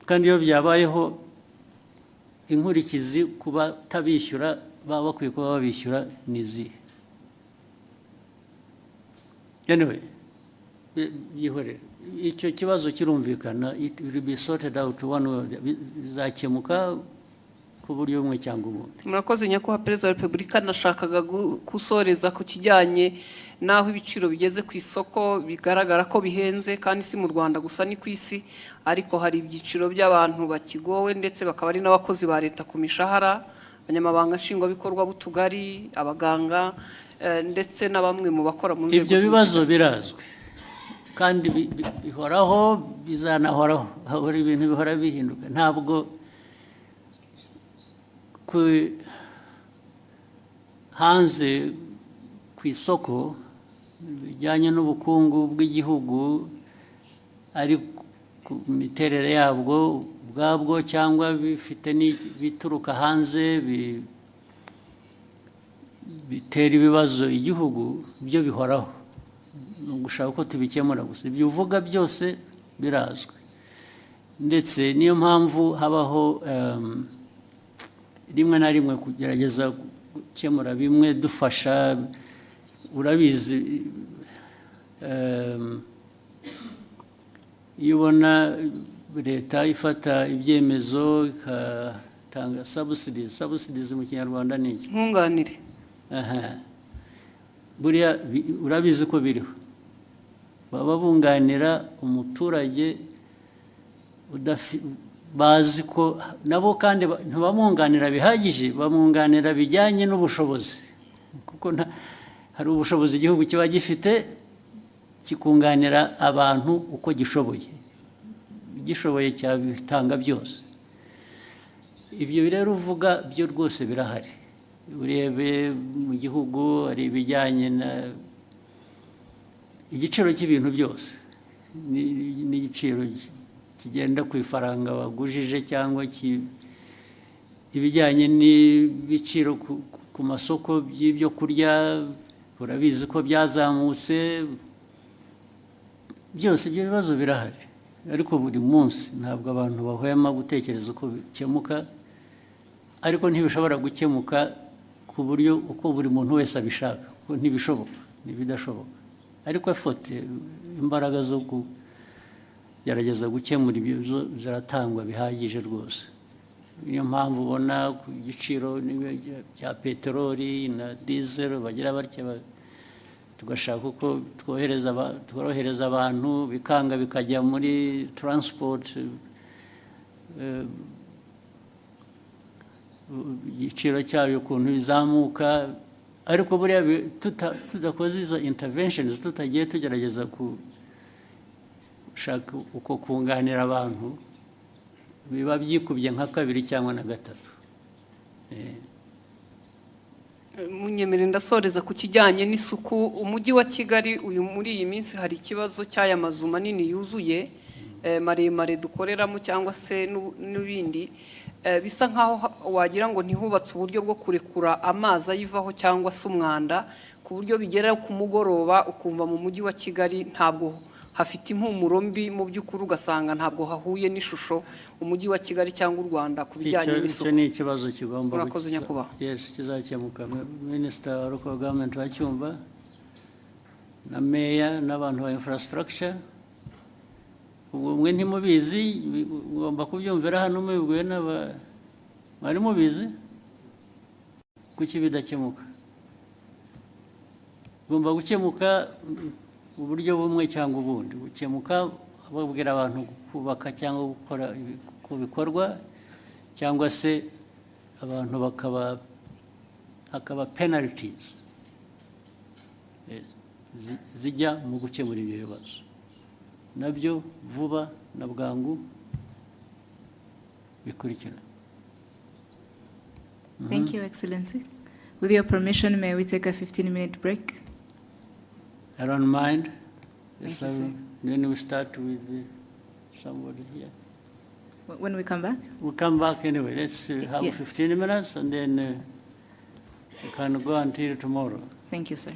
Kandi iyo byabayeho inkurikizi kuba tabishyura baba bakwiye kuba babishyura nizi. Anyway, yihorere. Icyo kibazo kirumvikana, it will be sorted out one way, bizakemuka ku buryo bumwe cyangwa ubundi. Murakoze nyakubahwa Perezida wa Repubulika, nashakaga gusoreza ku kijyanye naho ibiciro bigeze ku isoko bigaragara ko bihenze, kandi si mu Rwanda gusa ni ku isi, ariko hari ibyiciro by'abantu bakigowe ndetse bakaba ari n'abakozi ba leta ku mishahara, abanyamabanga nshingwabikorwa b'utugari, abaganga ndetse na bamwe mu bakora mu nzego. Ibyo bibazo birazwi kandi bihoraho, bizanahoraho. Hari ibintu bihora bihinduka. Ntabwo hanze ku isoko bijyanye n'ubukungu bw'igihugu ari ku miterere yabwo ubwabwo cyangwa bifite bituruka hanze bitera ibibazo igihugu, byo bihoraho. Gushaka ko tubikemura gusa. Ibyo uvuga byose birazwi, ndetse niyo mpamvu habaho rimwe na rimwe kugerageza gukemura bimwe dufasha. Urabizi, iyo ubona leta ifata ibyemezo igatanga subsidies mu Kinyarwanda ni iki? Nkunganire. Buriya urabizi ko biriho. Baba bunganira umuturage bazi ko nabo kandi ntibamwunganira bihagije, bamwunganira bijyanye n'ubushobozi, kuko hari ubushobozi igihugu kiba gifite kikunganira abantu uko gishoboye cyabitanga byose. Ibyo rero uvuga byo rwose birahari. Urebe mu gihugu hari ibijyanye na igiciro cy'ibintu byose, n'igiciro kigenda ku ifaranga bagujije cyangwa ibijyanye n'ibiciro ku masoko by'ibyo kurya urabizi ko byazamutse byose ibyo bibazo birahari ariko buri munsi ntabwo abantu bahwema gutekereza uko bikemuka ariko ntibishobora gukemuka ku buryo uko buri muntu wese abishaka kuko ntibishoboka ntibidashoboka ariko efote imbaraga zo kugerageza gukemura ibibazo ziratangwa bihagije rwose niyo mpamvu ubona ku giciro cya peteroli na diesel bagira batya tugashaka uko tworohereza abantu bikanga bikajya muri transport igiciro cyayo ukuntu bizamuka ariko buriya tudakoze izo interventions tutagiye tugerageza gushaka uko kunganira abantu biba byikubye nka kabiri cyangwa na gatatu. Munyemere ndasoreza ku kijyanye n'isuku umujyi wa Kigali uyu muri iyi minsi hari ikibazo cy'aya mazu manini yuzuye maremare dukoreramo cyangwa se n'ibindi bisa nkaho wagira ngo ntihubatse uburyo bwo kurekura amazi ayivaho cyangwa se umwanda ku buryo bigera ku mugoroba ukumva mu mujyi wa Kigali ntabwo hafite impumuro mbi mu by'ukuri ugasanga ntabwo hahuye n'ishusho umujyi wa Kigali cyangwa u Rwanda ku bijyanye n'isuku. Icyo ni ikibazo kigomba murakoze nyakubahwa. Yes, kizakemuka. Minister wa Local Government wacyumva na Mayor n'abantu ba infrastructure mwe ntimubizi ngomba kubyumvira hano mubibwiwe mwari mubizi kuki bidakemuka ngomba gukemuka uburyo bumwe cyangwa ubundi gukemuka babwira abantu kubaka cyangwa gukora ku bikorwa cyangwa se abantu hakaba penalties zijya mu gukemura ibyo bibazo nabyo vuba na bwangu bikurikira. Thank you, Excellency. With your permission, may we take a 15-minute break? I don't mind. Yes, Thank you, sir. Then we start with somebody here. When we come back? We'll come back anyway. Let's have 15 minutes and then we can go until tomorrow. Thank you, sir.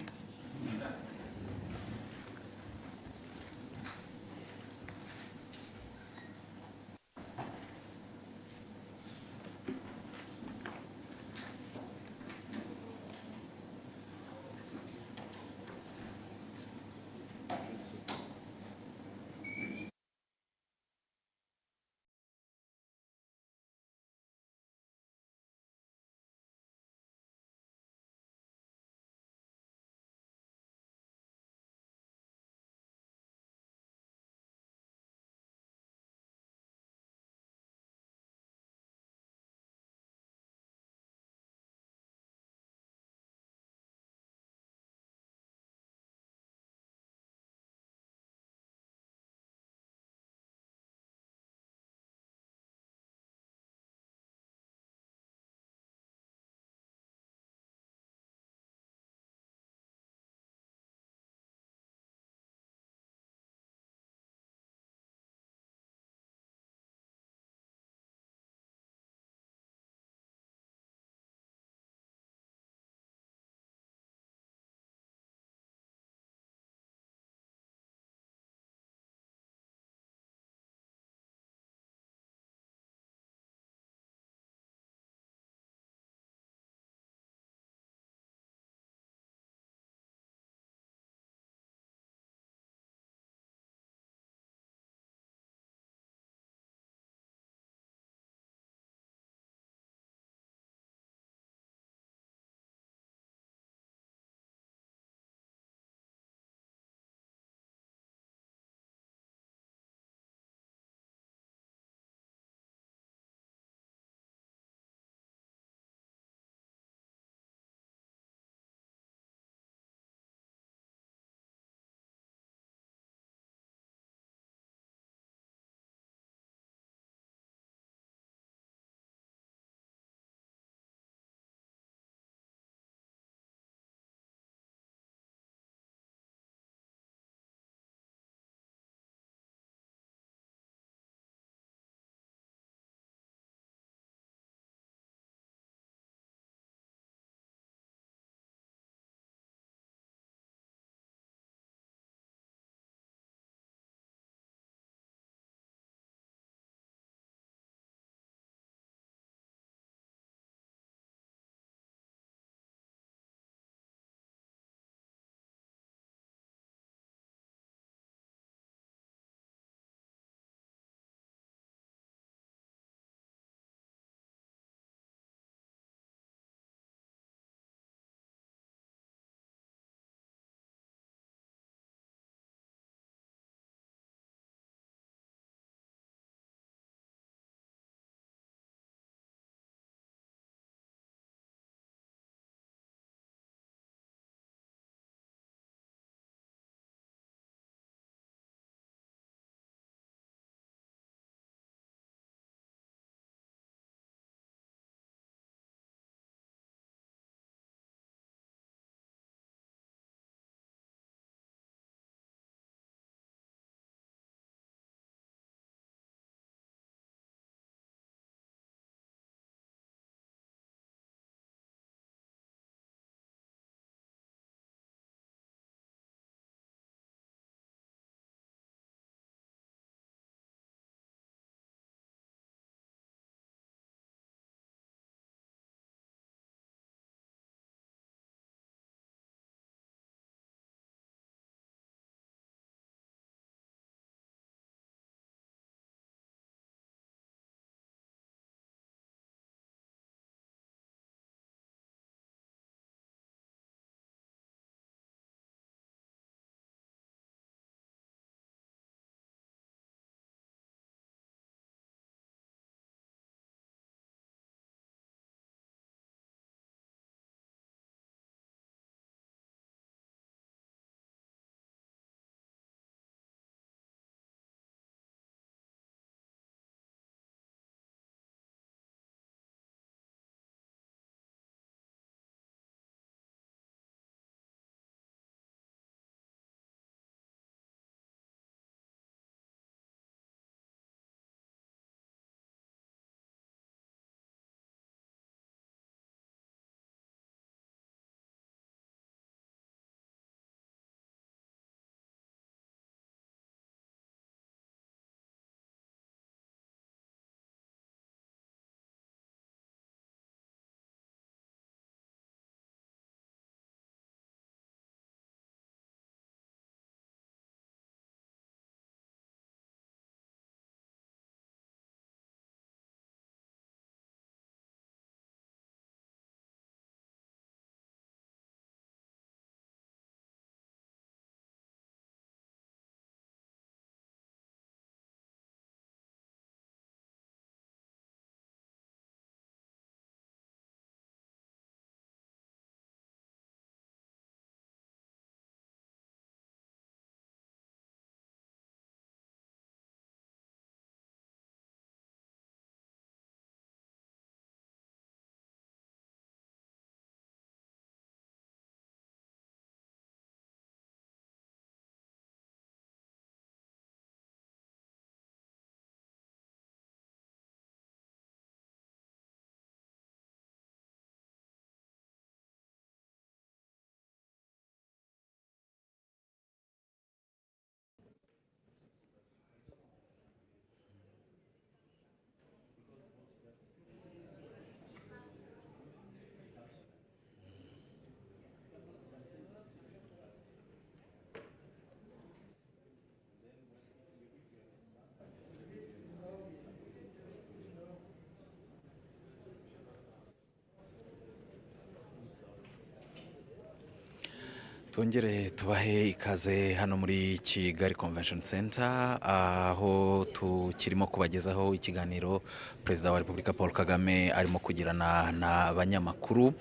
Tongere tubahe ikaze hano muri Kigali Convention Center aho tukirimo kubagezaho ikiganiro Perezida wa Repubulika Paul Kagame arimo kugirana n'abanyamakuru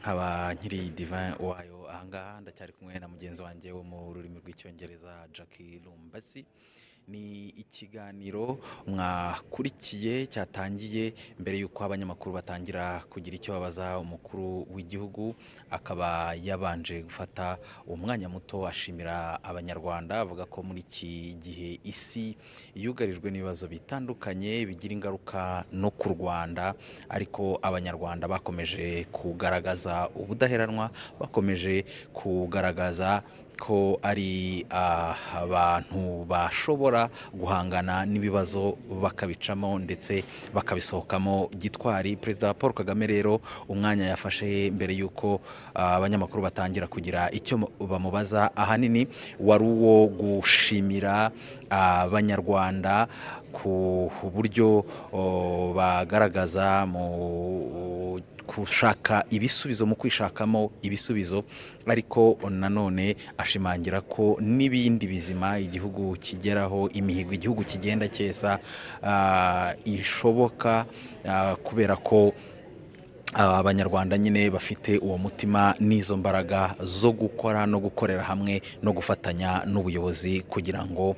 nkaba nkiri Divin wayo ahangaha ndacyari kumwe na mugenzi wanjye wo mu rurimi rw'icyongereza Jackie Lumbasi. Ni ikiganiro mwakurikiye cyatangiye mbere yuko abanyamakuru batangira kugira icyo babaza umukuru w'igihugu, akaba yabanje gufata umwanya muto ashimira abanyarwanda, avuga ko muri iki gihe isi yugarijwe n'ibibazo bitandukanye bigira ingaruka no ku Rwanda, ariko abanyarwanda bakomeje kugaragaza ubudaheranwa, bakomeje kugaragaza ko ari abantu bashobora guhangana n'ibibazo bakabicamo ndetse bakabisohokamo gitwari. Perezida Paul Kagame rero umwanya yafashe mbere yuko abanyamakuru batangira kugira icyo bamubaza ahanini wari uwo gushimira abanyarwanda ku buryo bagaragaza mu kushaka ibisubizo, mu kwishakamo ibisubizo, ariko nanone ashimangira ko n'ibindi bizima igihugu kigeraho, imihigo igihugu kigenda cyesa ishoboka kubera ko abanyarwanda nyine bafite uwo mutima n'izo mbaraga zo gukora no gukorera hamwe no gufatanya n'ubuyobozi kugira ngo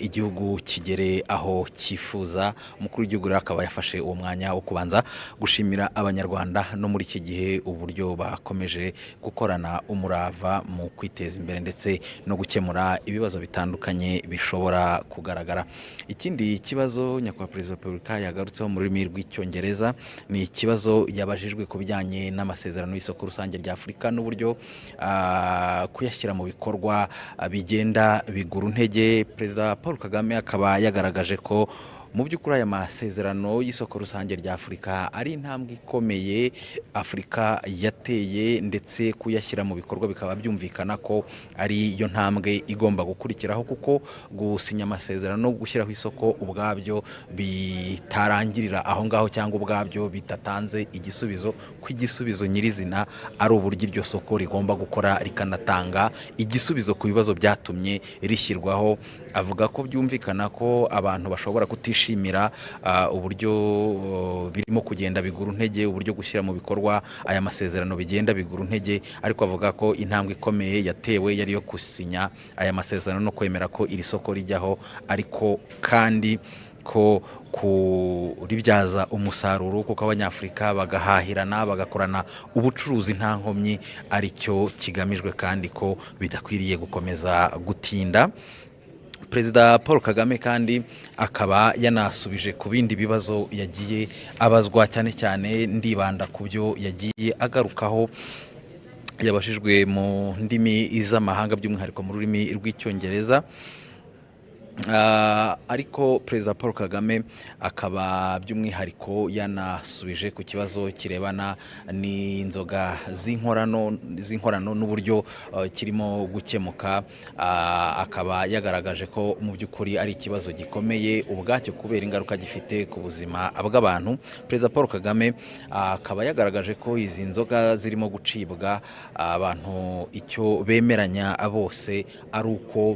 igihugu kigere aho cyifuza. Umukuru w'igihugu rero akaba yafashe uwo mwanya wo kubanza gushimira abanyarwanda no muri iki gihe uburyo bakomeje gukorana umurava mu kwiteza imbere ndetse no gukemura ibibazo bitandukanye bishobora kugaragara. Ikindi kibazo nyakubahwa Perezida wa Repubulika yagarutseho mu rurimi rw'icyongereza ni ikibazo yabajijwe ku bijyanye n'amasezerano y'isoko rusange rya Afurika n'uburyo kuyashyira mu bikorwa bigenda bigura intege. Perezida Paul Kagame akaba yagaragaje ko mu by'ukuri aya masezerano y'isoko rusange rya Afurika ari intambwe ikomeye Afurika yateye, ndetse kuyashyira mu bikorwa bikaba byumvikana ko ari yo ntambwe igomba gukurikiraho, kuko gusinya amasezerano no gushyiraho isoko ubwabyo bitarangirira aho ngaho cyangwa ubwabyo bitatanze igisubizo, ko igisubizo nyirizina ari uburyo iryo soko rigomba gukora rikanatanga igisubizo ku bibazo byatumye rishyirwaho. Avuga ko byumvikana ko abantu bashobora kutishimira uburyo birimo kugenda bigura intege, uburyo gushyira mu bikorwa aya masezerano bigenda bigura intege, ariko avuga ko intambwe ikomeye yatewe yari yo gusinya aya masezerano no kwemera ko iri soko rijyaho, ariko kandi ko kuribyaza umusaruro kuko abanyafurika bagahahirana bagakorana ubucuruzi nta nkomyi aricyo kigamijwe, kandi ko bidakwiriye gukomeza gutinda. Perezida Paul Kagame kandi akaba yanasubije ku bindi bibazo yagiye abazwa, cyane cyane ndibanda ku byo yagiye agarukaho. Yabashijwe mu ndimi z'amahanga by'umwihariko mu rurimi rw'icyongereza, ariko Perezida Paul Kagame akaba by'umwihariko yanasubije ku kibazo kirebana n'inzoga z'inkorano n'uburyo kirimo gukemuka. Akaba yagaragaje ko mu by'ukuri ari ikibazo gikomeye ubwacyo kubera ingaruka gifite ku buzima bw'abantu. Perezida Paul Kagame akaba yagaragaje ko izi nzoga zirimo gucibwa abantu icyo bemeranya bose ari uko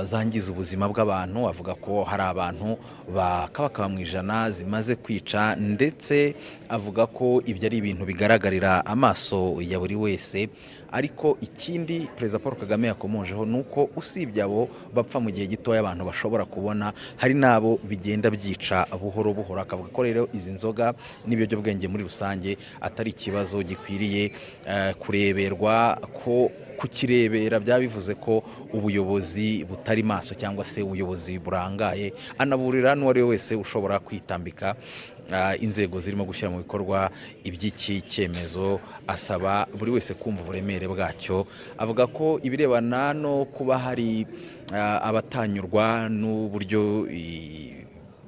zangiza ubuzima bw'abantu. Avuga ko hari abantu bakabakaba mu ijana zimaze kwica, ndetse avuga ko ibyo ari ibintu bigaragarira amaso ya buri wese. Ariko ikindi Perezida Paul Kagame yakomojeho ni uko usibye abo bapfa mu gihe gitoya abantu bashobora kubona, hari n'abo bigenda byica buhoro buhoro. Akavuga ko rero izi nzoga n'ibiyobyabwenge muri rusange atari ikibazo gikwiriye kureberwa, ko kukirebera byaba bivuze ko ubuyobozi butari maso cyangwa se ubuyobozi burangaye. Anaburira n'uwo ari we wese ushobora kwitambika inzego zirimo gushyira mu bikorwa iby'iki cyemezo, asaba buri wese kumva uburemere bwacyo. Avuga ko ibirebana no kuba hari abatanyurwa n'uburyo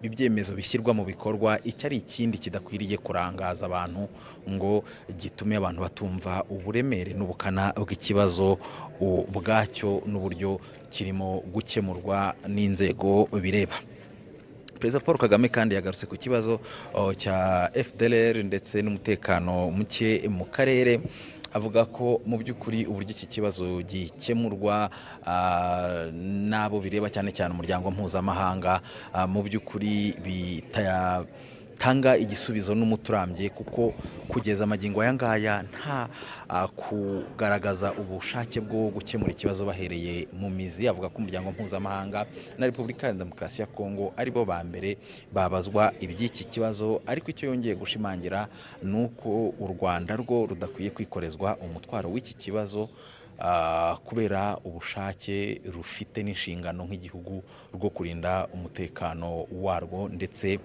ibyemezo bishyirwa mu bikorwa, icyo ari ikindi kidakwiriye kurangaza abantu ngo gitume abantu batumva uburemere n'ubukana bw'ikibazo ubwacyo n'uburyo kirimo gukemurwa n'inzego bireba. Perezida Paul Kagame kandi yagarutse ku kibazo cya FDLR ndetse n'umutekano muke mu karere, avuga ko mu by'ukuri uburyo iki kibazo gikemurwa n'abo bireba cyane cyane umuryango mpuzamahanga mu by'ukuri tanga igisubizo n'umuturambye kuko kugeza amagingo aya ngaya nta kugaragaza ubushake bwo gukemura ikibazo bahereye mu mizi. Avuga ko umuryango mpuzamahanga na Repubulika ya Demokarasi ya Kongo aribo ba mbere babazwa iby'iki kibazo, ariko icyo yongeye gushimangira ni uko u Rwanda rwo rudakwiye kwikorezwa umutwaro w'iki kibazo kubera ubushake rufite n'inshingano nk'igihugu rwo kurinda umutekano warwo ndetse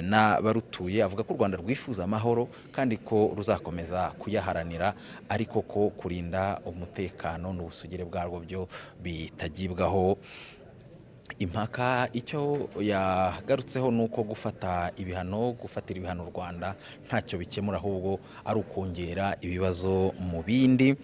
n'abarutuye. Avuga ko u Rwanda rwifuza amahoro kandi ko ruzakomeza kuyaharanira, ariko ko kurinda umutekano n'ubusugire bwarwo byo bitagibwaho impaka. Icyo yagarutseho ni uko gufatira ibihano u Rwanda ntacyo bikemura, ahubwo ari ukongera ibibazo mu bindi.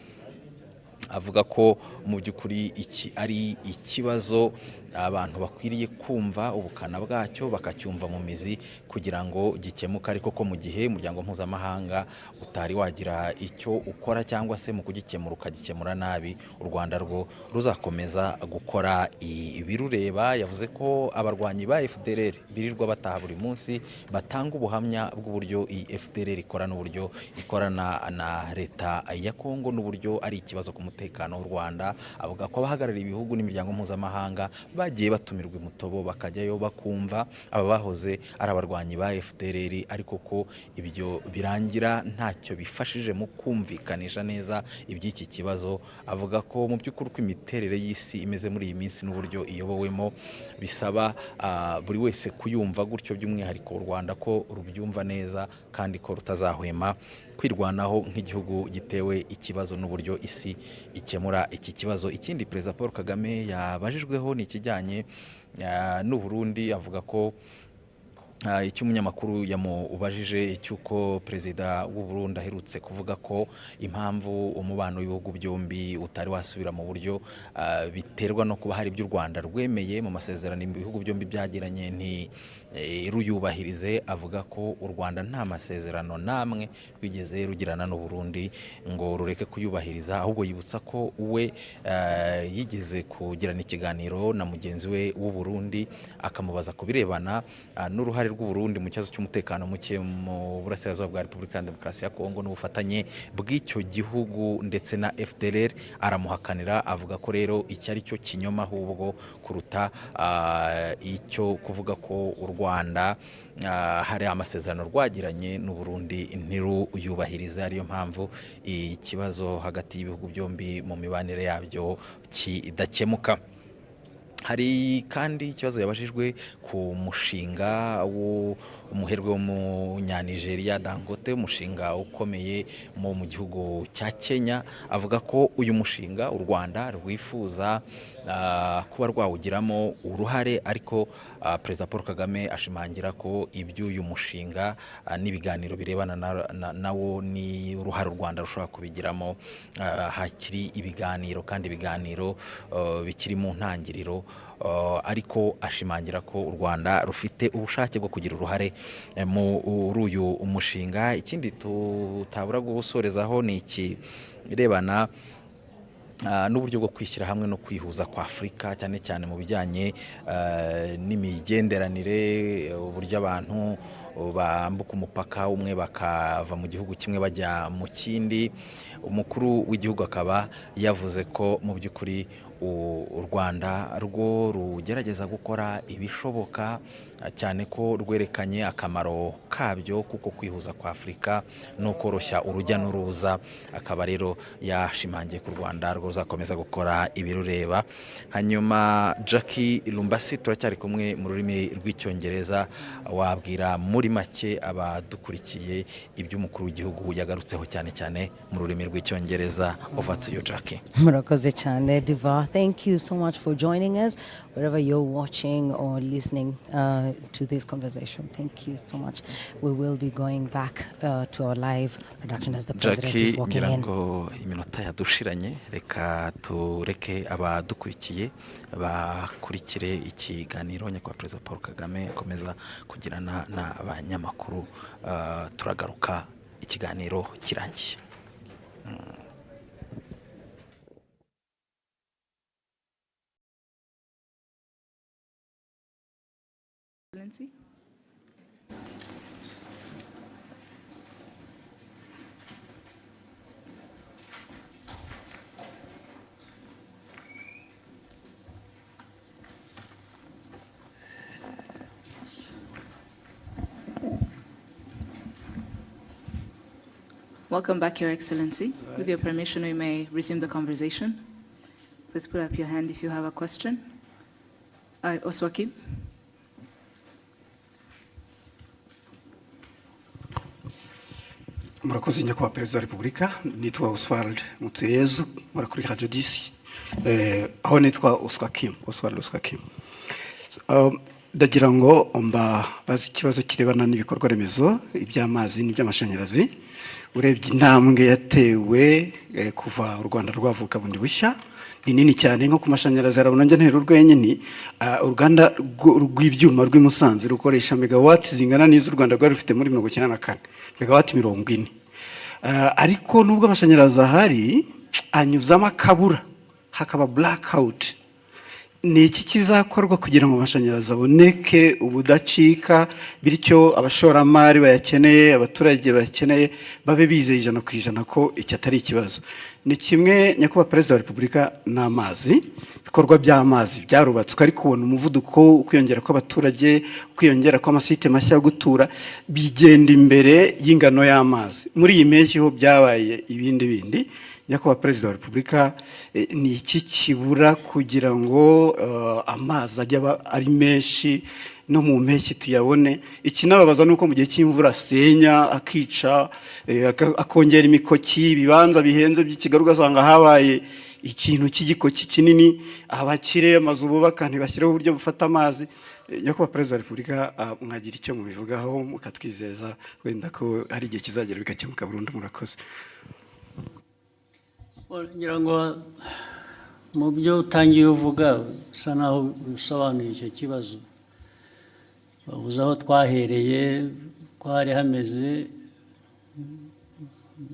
Avuga ko mu by'ukuri iki ari ikibazo abantu bakwiriye kumva ubukana bwacyo bakacyumva mu mizi kugira ngo gikemuke, ariko ko mu gihe umuryango mpuzamahanga utari wagira icyo ukora cyangwa se mu kugikemura ukagikemura nabi, u Rwanda rwo ruzakomeza gukora ibirureba. Yavuze ko abarwanyi ba FDLR birirwa bataha buri munsi batanga ubuhamya bw'uburyo iyi FDLR ikora n'uburyo ikorana na leta ya Kongo n'uburyo ari ikibazo ku mutekano w'u Rwanda. Avuga ko abahagarariye ibihugu n'imiryango mpuzamahanga bagiye batumirwa imutobo bakajyayo bakumva aba bahoze ari abarwanyi ba FDLR, ariko ko ibyo birangira ntacyo bifashije mu kumvikanisha neza iby'iki kibazo. Avuga ko mu by'ukuri uko imiterere y'isi imeze muri iyi minsi n'uburyo iyobowemo bisaba buri wese kuyumva gutyo, by'umwihariko u Rwanda ko rubyumva neza kandi ko rutazahwema kwirwanaho nk'igihugu gitewe ikibazo n'uburyo isi ikemura iki kibazo. Ikindi Perezida Paul Kagame yabajijweho ni ikijyanye n'u Burundi. Avuga ko icyo umunyamakuru yamubajije cy'uko Perezida w'u Burundi aherutse kuvuga ko impamvu umubano w'ibihugu byombi utari wasubira mu buryo biterwa no kuba hari ibyo u Rwanda rwemeye mu masezerano ibihugu byombi byagiranye ruyubahirize. Avuga ko u Rwanda nta masezerano namwe rwigeze rugirana n'u Burundi ngo rureke kuyubahiriza, ahubwo yibutsa ko we yigeze kugirana ikiganiro na mugenzi we w'u Burundi akamubaza ku birebana n'uruhare rw'u Burundi mu kibazo cy'umutekano muke mu burasirazuba bwa Repubulika ya Demokarasi ya Kongo n'ubufatanye bw'icyo gihugu ndetse na FDLR. Aramuhakanira, avuga ko rero iki ari cyo kinyoma ahubwo kuruta icyo kuvuga ko u Rwanda hari amasezerano rwagiranye n'u Burundi ntiruyubahirize, ariyo mpamvu ikibazo hagati y'ibihugu byombi mu mibanire yabyo kidakemuka. Hari kandi ikibazo yabajijwe ku mushinga w'umuherwe w'umunyanigeriya Dangote, umushinga ukomeye mu gihugu cya Kenya. Avuga ko uyu mushinga u Rwanda rwifuza kuba rwawugiramo uruhare, ariko Perezida Paul Kagame ashimangira ko iby'uyu mushinga n'ibiganiro birebana nawo ni uruhare u Rwanda rushobora kubigiramo hakiri ibiganiro, kandi ibiganiro bikiri mu ntangiriro. Ariko ashimangira ko u Rwanda rufite ubushake bwo kugira uruhare muri uyu umushinga. Ikindi tutabura gusorezaho ni ikirebana n'uburyo bwo kwishyira hamwe no kwihuza kwa Afurika, cyane cyane mu bijyanye n'imigenderanire, uburyo abantu bambuka umupaka umwe bakava mu gihugu kimwe bajya mu kindi. Umukuru w'igihugu akaba yavuze ko mu by'ukuri u Rwanda rwo rugerageza gukora ibishoboka, cyane ko rwerekanye akamaro kabyo kuko kwihuza kwa Afurika no koroshya urujya n'uruza. Akaba rero yashimangiye ku Rwanda rwo ruzakomeza gukora ibirureba. Hanyuma Jackie Lumbasi, turacyari kumwe mu rurimi rw'icyongereza, wabwira muri make abadukurikiye iby'umukuru w'igihugu yagarutseho cyane cyane mu rurimi rw'icyongereza. Over to you, Jackie. Murakoze cyane Diva. Thank you so much for joining us wherever you're watching or listening to this conversation. Thank you so much. We will be going back to our live production as the President is walking in. Iminota yadushiranye, reka tureke abadukurikiye bakurikire ikiganiro nyakubahwa Perezida Paul Kagame akomeza kugirana n'abanyamakuru. Turagaruka ikiganiro kirangiye. Excellency. Welcome back, Your Excellency. With your permission, we may resume the conversation. Please put up your hand if you have a question. Oswaki. Murakoze nyakubahwa Perezida wa Repubulika, nitwa Oswald Mutuyezu, murakuri Radio 10. Aho nitwa Oswald Oswakim. Ndagira ngo bazi ikibazo kirebana n'ibikorwa remezo iby'amazi n'iby'amashanyarazi. Urebye intambwe yatewe kuva u Rwanda rwavuka bundi bushya ni nini cyane, nko ku mashanyarazi arabona nje ntero urwenyine. Uruganda rw'ibyuma rw'imusanze rukoresha megawati zingana n'izo u Rwanda rwari rufite muri 1994, megawati 40. Ariko nubwo amashanyarazi ahari anyuzamo akabura, hakaba blackout. Ni iki kizakorwa kugira ngo amashanyarazi aboneke ubudacika, bityo abashoramari bayakeneye, abaturage bayakeneye babe bizeye 100% ko iki atari ikibazo? Ni kimwe nyakubahwa Perezida wa Repubulika n'amazi, ibikorwa by'amazi byarubatswe ariko ubona umuvuduko kwiyongera kw'abaturage, kwiyongera kw'amasite mashya yo gutura bigenda imbere y'ingano y'amazi. Muri iyi mpeshyi ho byabaye ibindi. Nyakubahwa Perezida wa Repubulika, ni iki kibura kugira ngo amazi ajya ari menshi no mu mpeshyi tuyabone? Ikinababaza nuko mu gihe cy'imvura senya akica, akongera imikoki, ibibanza bihenze by'ikigaru ugasanga habaye ikintu cy'igikoki kinini, abakire amazu bubaka ntibashyireho uburyo bufata amazi. Nyakubahwa Perezida wa Repubulika, mwagira icyo mubivugaho mukatwizeza wenda ko hari igihe kizagera bikakemuka burundu? Murakoze. ngira ngo mu byo utangiye uvuga usa naho usobanuye icyo kibazo. Bavuze aho twahereye ko hari hameze,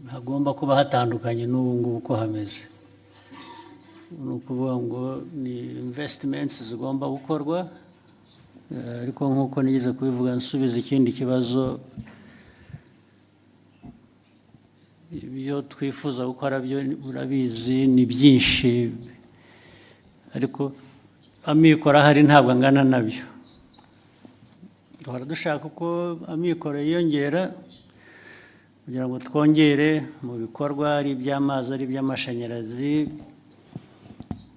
hagomba kuba hatandukanye n'ubu ngubu ko hameze. Ni ukuvuga ngo ni investments zigomba gukorwa, ariko nk'uko nigeze kubivuga nsubiza ikindi kibazo, ibyo twifuza gukora byo urabizi ni byinshi, ariko amikoro ahari ntabwo angana nabyo. Duhora dushaka uko amikoro yiyongera kugira ngo twongere mu bikorwa, ari iby'amazi ari iby'amashanyarazi.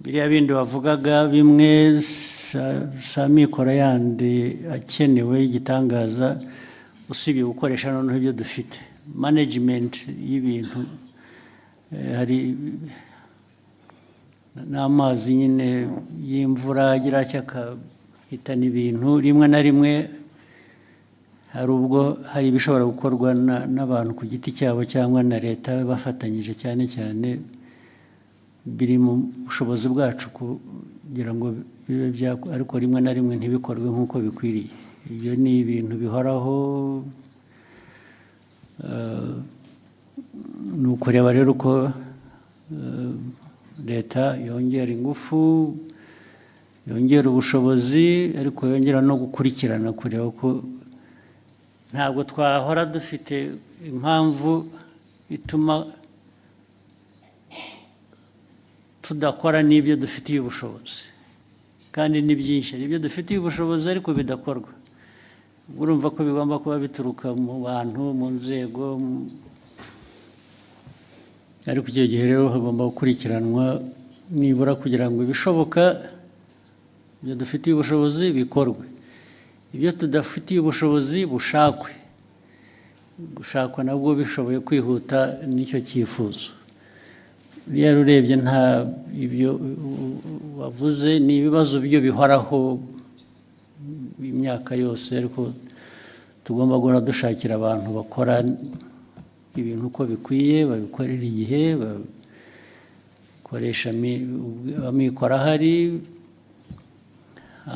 Biriya bindi bavugaga bimwe sa amikoro yandi akenewe igitangaza, usibye gukoresha noneho ibyo dufite. Management y'ibintu, hari n'amazi nyine y'imvura agira cyakahitana ibintu rimwe na rimwe. Hari ubwo hari ibishobora gukorwa n'abantu ku giti cyabo cyangwa na leta bafatanyije, cyane cyane biri mu bushobozi bwacu kugira ngo bibe ariko rimwe na rimwe ntibikorwe nk'uko bikwiriye. Ibyo ni ibintu bihoraho. Ni ukureba rero uko leta yongera ingufu, yongera ubushobozi, ariko yongera no gukurikirana kureba ko ntabwo twahora dufite impamvu ituma tudakora n'ibyo dufitiye ubushobozi, kandi ni byinshi ibyo dufitiye ubushobozi ariko bidakorwa. Urumva ko bigomba kuba bituruka mu bantu, mu nzego, ariko icyo gihe rero hagomba gukurikiranwa nibura kugira ngo ibishoboka ibyo dufitiye ubushobozi bikorwe, ibyo tudafitiye ubushobozi gushakwa nabwo bishoboye kwihuta n'icyo cyifuzo. Rero urebye nta ibyo wavuze, ni ibibazo byo bihoraho imyaka yose, ariko tugomba guhora dushakira abantu bakora ibintu uko bikwiye, babikorera igihe, bakoresha amikoro ahari,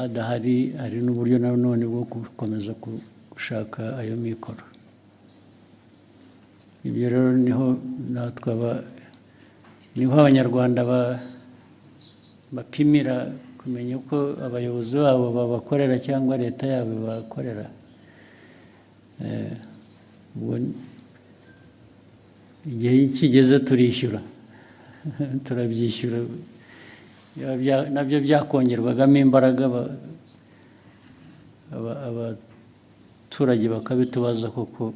adahari hari n'uburyo nanone bwo gukomeza gushaka ayo mikoro. Ibyo rero niho natwe niho abanyarwanda bapimira kumenya uko abayobozi babo babakorera cyangwa leta yabo bakorera. Igihe kigeze turishyura turabyishyura nabyo byakongerwagamo imbaraga abaturage bakabitubaza koko,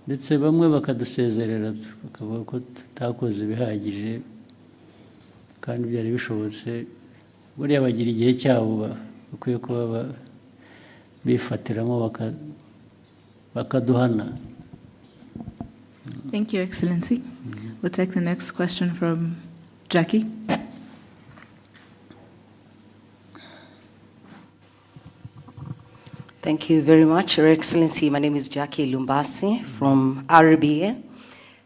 ndetse bamwe bakadusezerera bakavuga ko tutakoze ibihagije kandi byari bishobotse. Buriya bagira igihe cyabo bakwiye kuba bifatiramo bakaduhana. Thank you, Excellency. We'll take the next question from Jackie. Thank you very much, Your Excellency. My name is Jackie Lumbasi from RBA.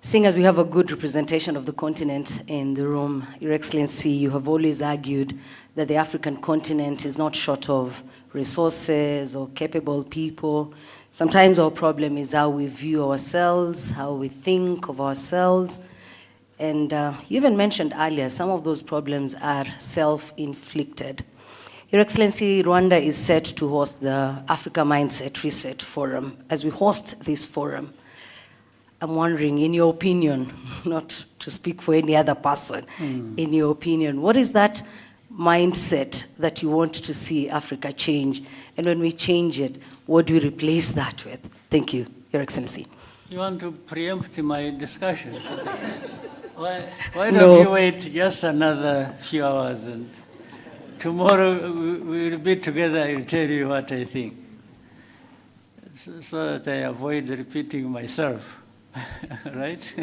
Seeing as we have a good representation of the continent in the room, Your Excellency, you have always argued that the African continent is not short of resources or capable people. Sometimes our problem is how we view ourselves, how we think of ourselves. And you even mentioned earlier, some of those problems are self-inflicted. Your Excellency, Rwanda is set to host the Africa Mindset Reset Forum. As we host this forum, I'm wondering, in your opinion, not to speak for any other person, in your opinion, what is that mindset that you want to see Africa change? And when we change it, what do we replace that with? Thank you, Your Excellency. You want to preempt my discussion? Why don't you wait just another few hours, and tomorrow we'll be together. I'll tell you what I think, so that I avoid repeating myself, right?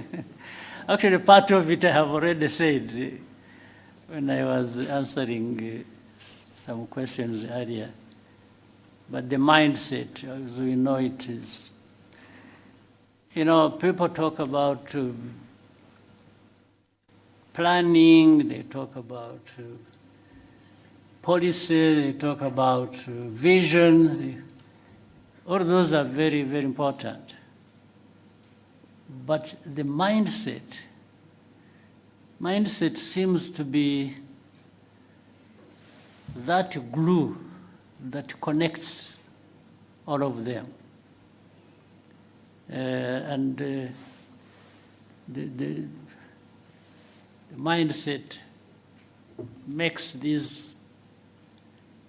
Actually, part of it I have already said when I was answering some questions earlier. But the mindset, as we know it, is, people talk about planning, they talk about policy, they talk about vision. All those are very, very important. But the mindset seems to be that glue that connects all of them. And the mindset makes these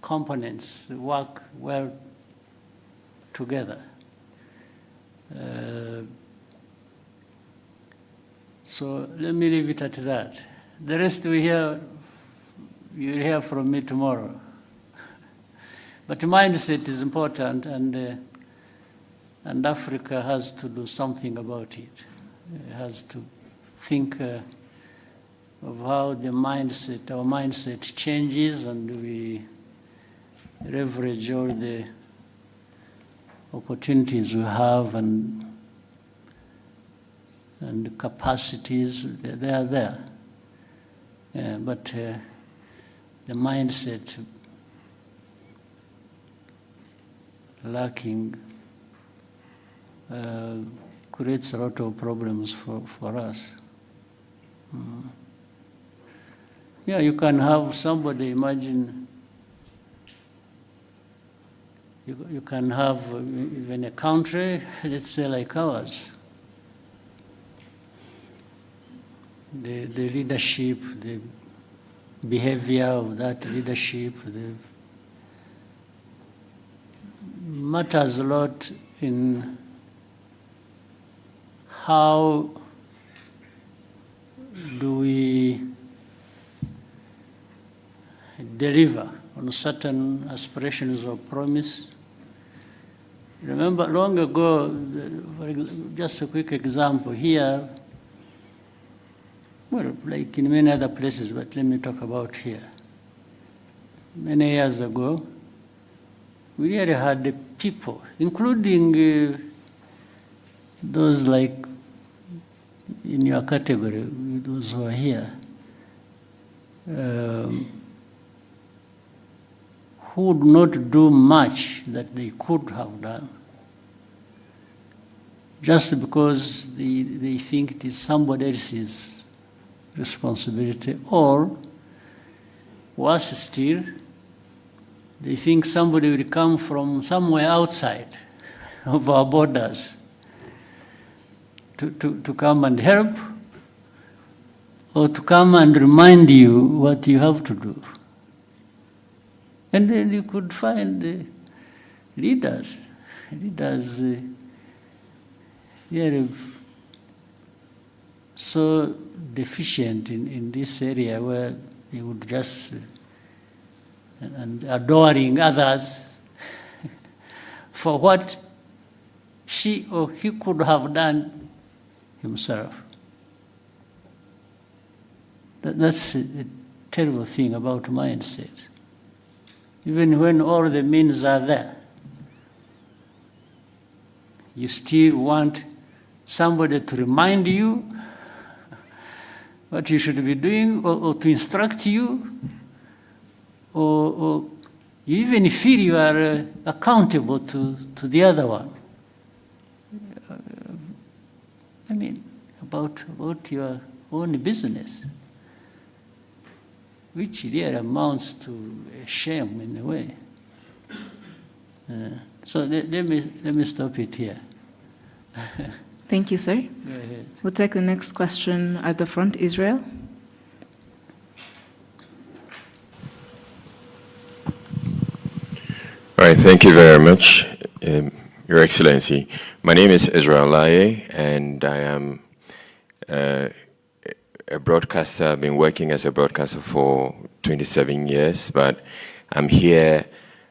components work well together. So let me leave it at that. The rest you'll hear from me tomorrow. But mindset is important, and Africa has to do something about it. It has to think of how our mindset changes, and we leverage all the opportunities we have and capacities. They are there. But the mindset lacking creates a lot of problems for us. Yeah, you can have somebody, imagine, you can have even a country, let's say like ours. The leadership, the behavior of that leadership, matters a lot in how do we deliver on certain aspirations or promise. Remember, long ago, just a quick example here, well, like in many other places, but let me talk about here. Many years ago, we really had the people, including those like in your category, those who are here, who would not do much that they could have done, just because they think it is somebody else's responsibility, or worse still, they think somebody will come from somewhere outside of our borders to come and help, or to come and remind you what you have to do. And then you could find leaders really so deficient in this area, where they would just, and adoring others for what she or he could have done himself. That's a terrible thing about mindset. Even when all the means are there, you still want somebody to remind you what you should be doing, or to instruct you, or you even feel you are accountable to the other one. I mean, about your own business, which really amounts to a shame in a way. So let me stop it here. Thank you, sir. Go ahead. We'll take the next question at the front, Israel. All right, thank you very much, Your Excellency. My name is Israel Laye, and I am a broadcaster. I've been working as a broadcaster for 27 years, but I'm here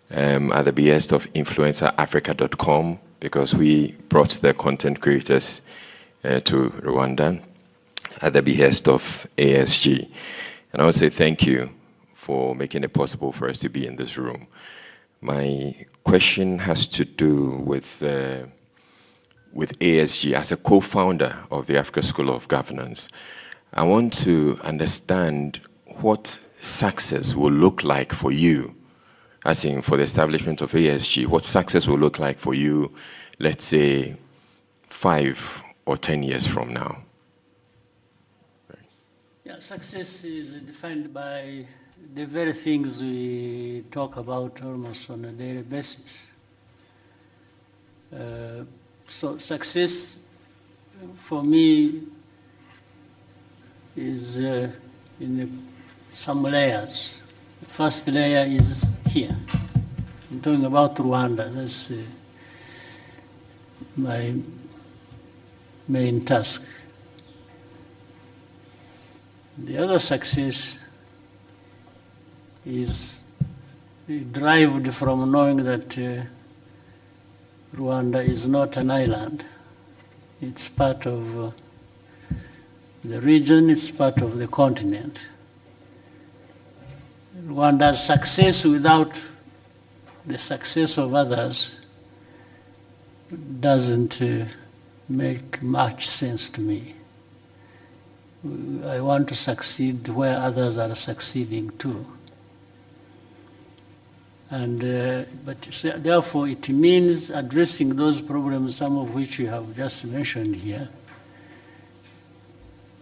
at the behest of InfluencerAfrica.com, because we brought the content creators to Rwanda at the behest of ASG. And I would say thank you for making it possible for us to be in this room. My question has to do with ASG. As a co-founder of the Africa School of Governance, I want to understand what success will look like for you, as in for the establishment of ASG, what success will look like for you, let's say 5 or 10 years from now. Yeah, success is defined by the very things we talk about almost on a daily basis. So success for me is in some layers. The first layer is here. I'm talking about Rwanda. That's my main task. The other success is derived from knowing that Rwanda is not an island. It's part of the region, it's part of the continent. Rwanda's success without the success of others doesn't make much sense to me. I want to succeed where others are succeeding too. And, but therefore it means addressing those problems, some of which you have just mentioned here.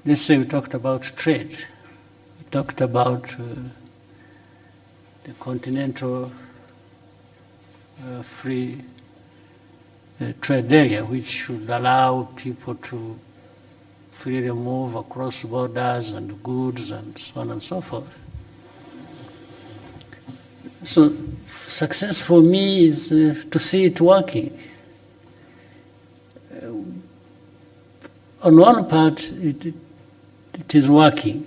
Let's say we talked about trade. We talked about the continental free trade area, which should allow people to freely move across borders and goods and so on and so forth. So success for me is to see it working. On one part, it is working.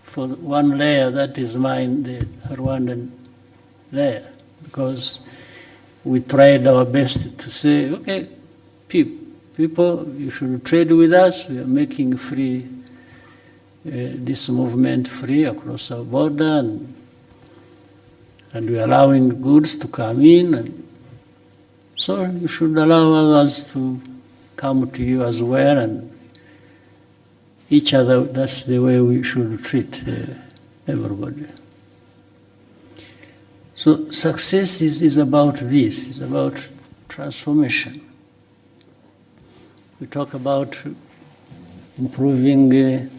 For one layer, that is mine, the Rwandan layer, because we tried our best to say, okay, people, you should trade with us. We are making free, this movement free across our border, and we are allowing goods to come in. And so you should allow others to come to you as well, and each other. That's the way we should treat everybody. So success is about this, it's about transformation. We talk about improving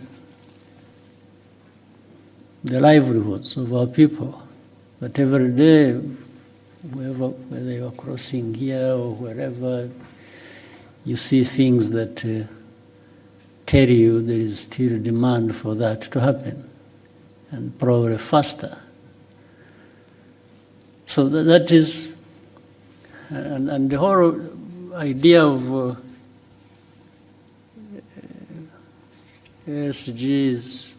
the livelihoods of our people. But every day, whether you are crossing here or wherever, you see things that tell you there is still demand for that to happen, and probably faster. So that is, and the whole idea of SGs,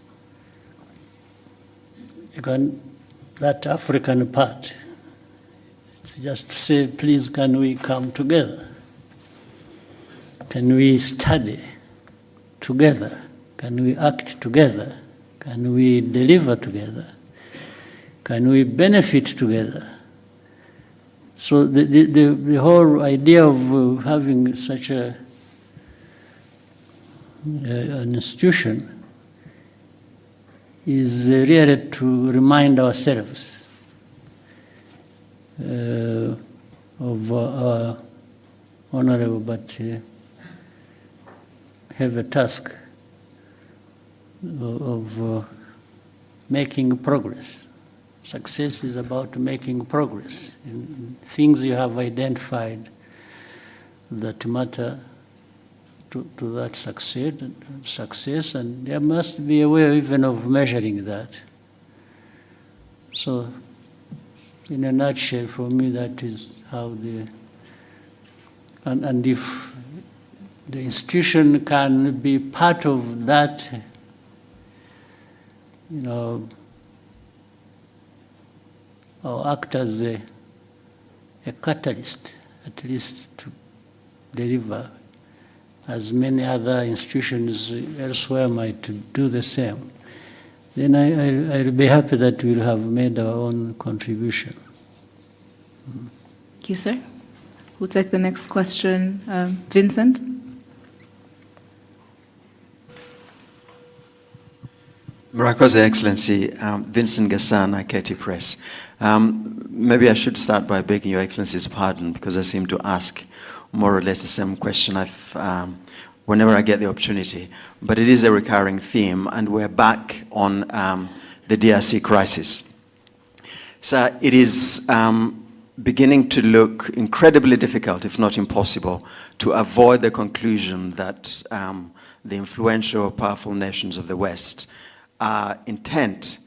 that African part, it's just to say, please, can we come together? Can we study together? Can we act together? Can we deliver together? Can we benefit together? So the whole idea of having such an institution is really to remind ourselves of our honorable but heavy task of making progress. Success is about making progress in things you have identified that matter to that success, and there must be a way even of measuring that. So, in a nutshell, for me, that is how and if the institution can be part of that, or act as a catalyst, at least to deliver, as many other institutions elsewhere might do the same, then I'll be happy that we'll have made our own contribution. Thank you, sir. We'll take the next question. Vincent? Murakoze, Excellency, Vincent Gasana, KT Press. Maybe I should start by begging Your Excellency's pardon because I seem to ask more or less the same question whenever I get the opportunity. But it is a recurring theme, and we're back on the DRC crisis. So it is beginning to look incredibly difficult, if not impossible, to avoid the conclusion that the influential, powerful nations of the West are intent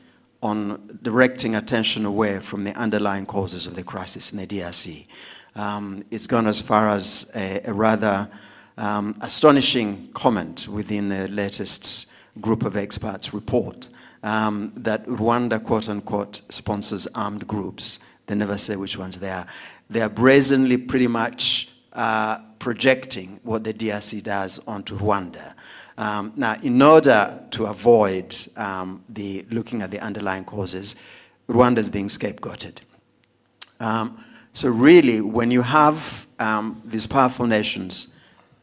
on directing attention away from the underlying causes of the crisis in the DRC. It's gone as far as a rather astonishing comment within the latest group of experts report that Rwanda, quote unquote, sponsors armed groups. They never say which ones they are. They are brazenly pretty much projecting what the DRC does onto Rwanda. Now, in order to avoid looking at the underlying causes, Rwanda is being scapegoated. So really, when you have these powerful nations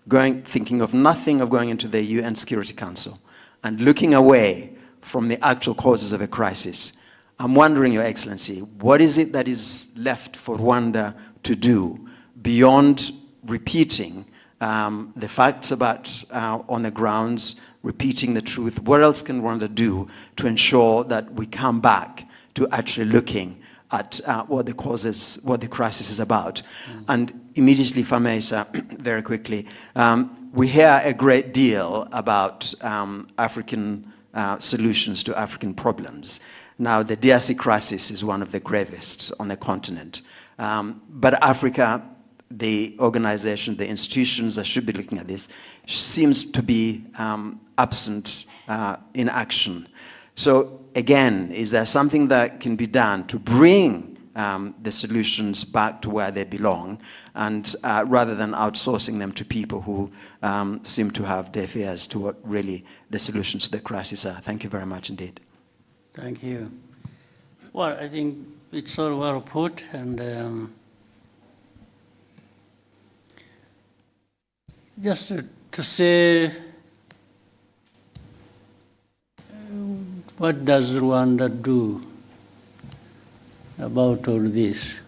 thinking of nothing of going into the UN Security Council and looking away from the actual causes of a crisis, I'm wondering, Your Excellency, what is it that is left for Rwanda to do beyond repeating the facts about on the grounds, repeating the truth? What else can Rwanda do to ensure that we come back to actually looking at what the crisis is about? And immediately, if I may, sir, very quickly, we hear a great deal about African solutions to African problems. Now, the DRC crisis is one of the gravest on the continent. But Africa, the organization, the institutions that should be looking at this, seems to be absent in action. So again, is there something that can be done to bring the solutions back to where they belong, and rather than outsourcing them to people who seem to have deaf ears to what really the solutions to the crisis are? Thank you very much indeed. Thank you. Well, I think it's all well put, and just to say, what does Rwanda do about all this?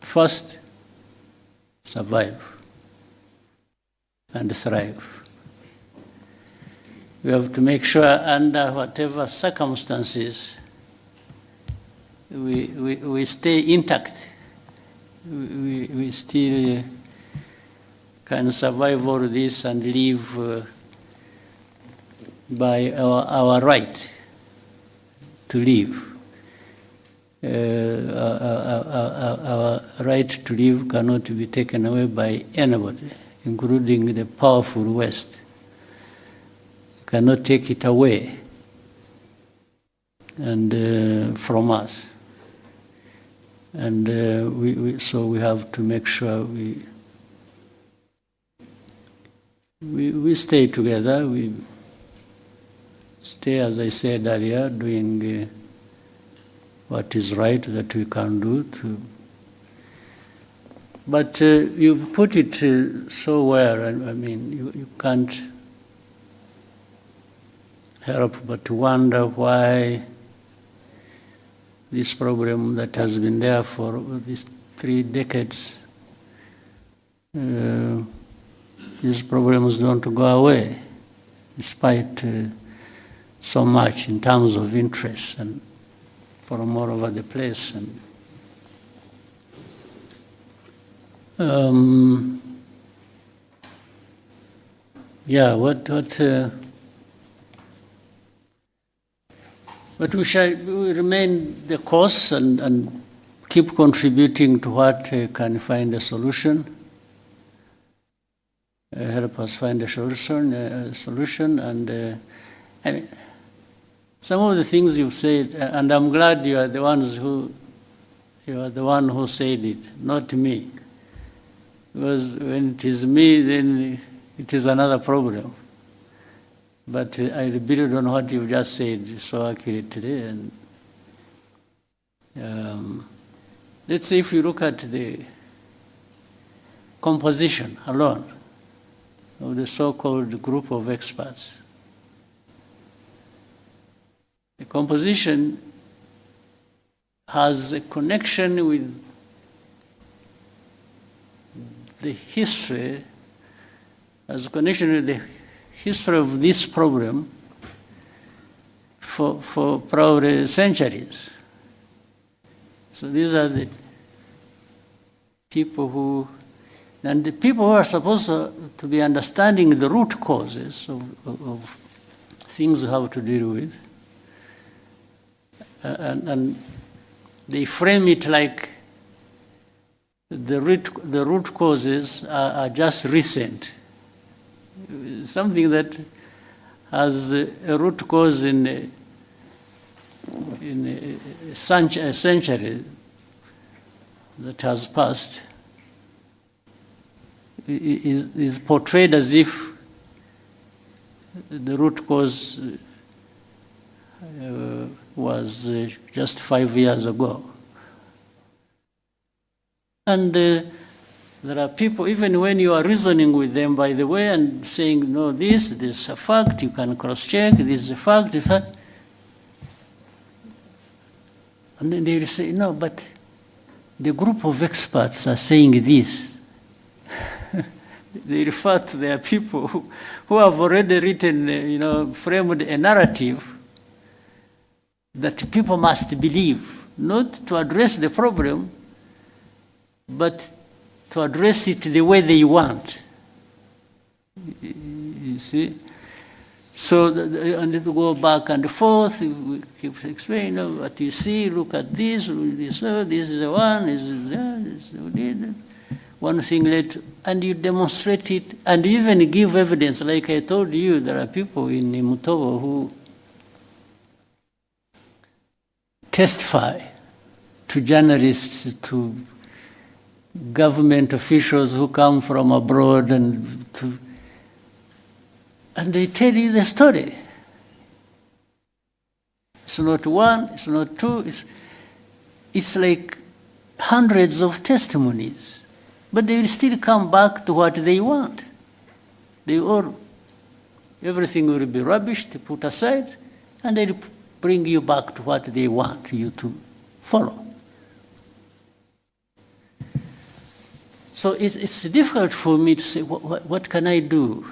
First, survive and thrive. we have to make sure under whatever circumstances we stay intact. We still can survive all this and live by our right to live. Our right to live cannot be taken away by anybody, including the powerful West. You cannot take it away and from us. And so we have to make sure we stay together. We stay, as I said earlier, doing what is right that we can do. But you've put it so well. I mean, you can't help but to wonder why this problem that has been there for these 3 decades, these problems don't go away, despite so much in terms of interest and from all over the place. And but we remain the course and keep contributing to what can find a solution, help us find a solution. And I mean, some of the things you've said, and I'm glad you are the one who said it, not me. Because when it is me, then it is another problem. But I build on what you just said so accurately. And let's say if you look at the composition alone of the so-called group of experts, the composition has a connection with the history, has a connection with the history of this problem for probably centuries. So these are the people who are supposed to be understanding the root causes of things we have to deal with. And they frame it like the root causes are just recent. Something that has a root cause in a century that has passed is portrayed as if the root cause was just 5 years ago. And there are people, even when you are reasoning with them, by the way, and saying, no, this is a fact, you can cross-check, this is a fact, and then they will say, no, but the group of experts are saying this. They refer to their people who have already written, framed a narrative that people must believe, not to address the problem, but to address it the way they want. You see? So, and to go back and forth, we keep explaining, what you see, look at this is the one, this is that, one thing later, and you demonstrate it, and even give evidence. Like I told you, there are people in Mutobo who testify to journalists, to government officials who come from abroad, and they tell you the story. It's not one, it's not two, it's like hundreds of testimonies. But they will still come back to what they want. Everything will be rubbish, to put aside, and they'll bring you back to what they want you to follow. So it's difficult for me to say, what can I do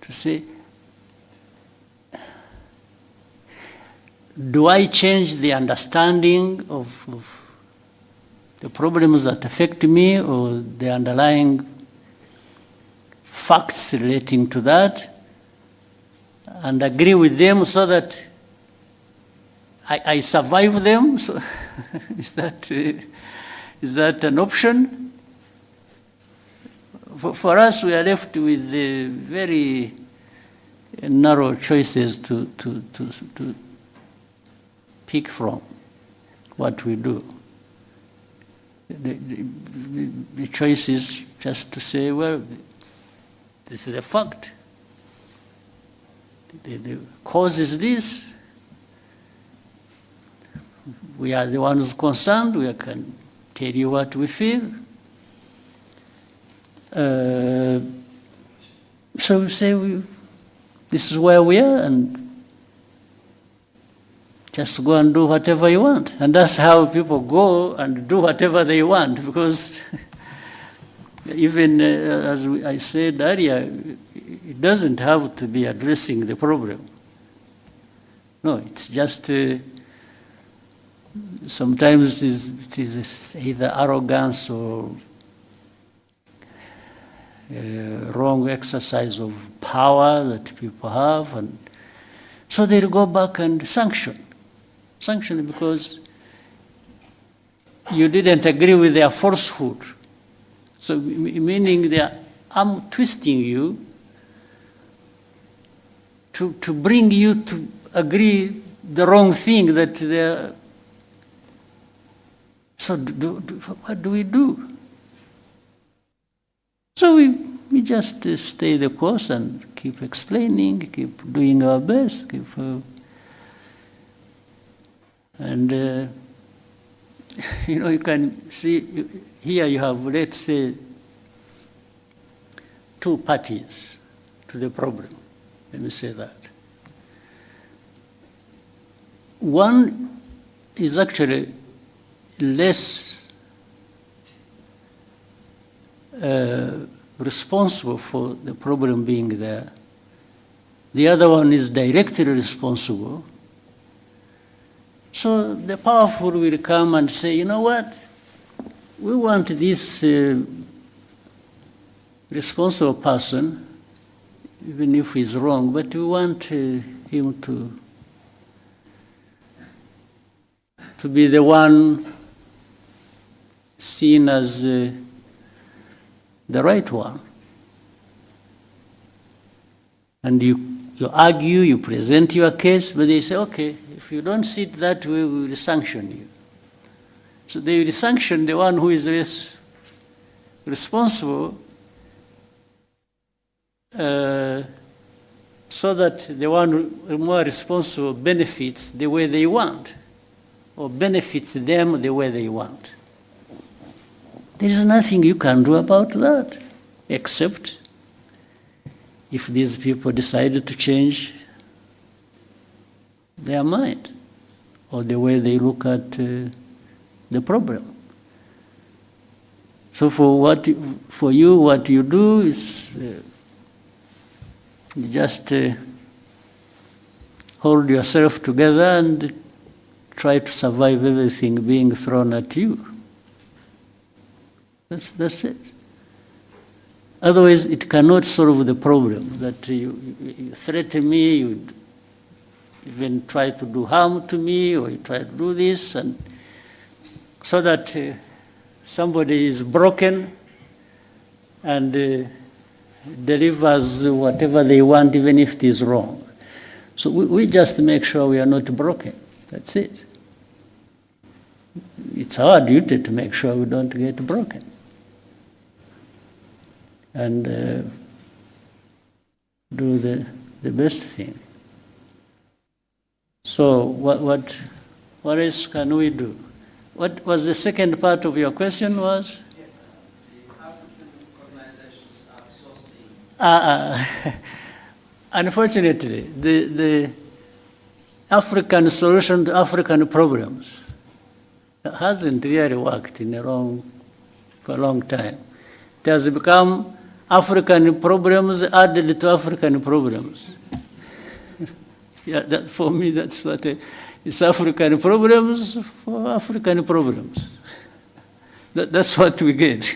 to say, do I change the understanding of the problems that affect me or the underlying facts relating to that and agree with them so that I survive them? So is that an option? For us, we are left with very narrow choices to pick from what we do. The choice is just to say, well, this is a fact. The cause is this. We are the ones concerned. We can tell you what we feel. So we say, this is where we are, and just go and do whatever you want. And that's how people go and do whatever they want, because even as I said earlier, it doesn't have to be addressing the problem. No, it's just sometimes it is either arrogance or wrong exercise of power that people have, and so they'll go back and sanction because you didn't agree with their falsehood. So meaning they are arm twisting you to bring you to agree the wrong thing that they're. So what do we do? So we just stay the course and keep explaining, keep doing our best, and you can see here you have, let's say, two parties to the problem. Let me say that. One is actually less responsible for the problem being there. The other one is directly responsible. So the powerful will come and say, you know what, we want this responsible person, even if he's wrong, but we want him to be the one seen as the right one. And you argue, you present your case, but they say, okay, if you don't see it that way, we will sanction you. So they will sanction the one who is less responsible so that the one who is more responsible benefits the way they want, or benefits them the way they want. There is nothing you can do about that, except if these people decided to change their mind or the way they look at the problem. So for you, what you do is you just hold yourself together and try to survive everything being thrown at you. That's it. Otherwise, it cannot solve the problem. That you threaten me, you even try to do harm to me, or you try to do this, and so that somebody is broken and delivers whatever they want, even if it is wrong. So we just make sure we are not broken. That's it. It's our duty to make sure we don't get broken. And do the best thing. So what else can we do? What was the second part of your question was? Yes, the African organizations are sourcing. Unfortunately, the African solution to African problems hasn't really worked for a long time. It has become African problems added to African problems. Yeah, that, for me, that's what it's African problems for African problems. That's what we get.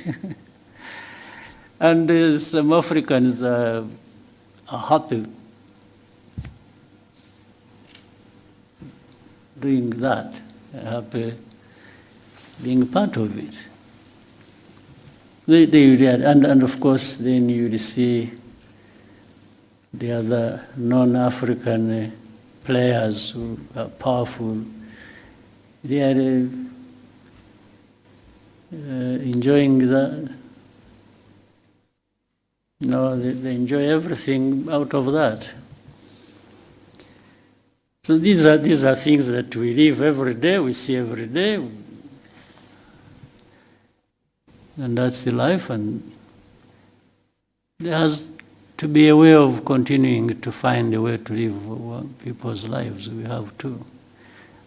And some Africans are happy doing that, happy being part of it. And of course, then you will see the other non-African players who are powerful. They are enjoying that. No, they enjoy everything out of that. So these are things that we live every day, we see every day, and that's the life. And there has to be a way of continuing to find a way to live people's lives. We have to.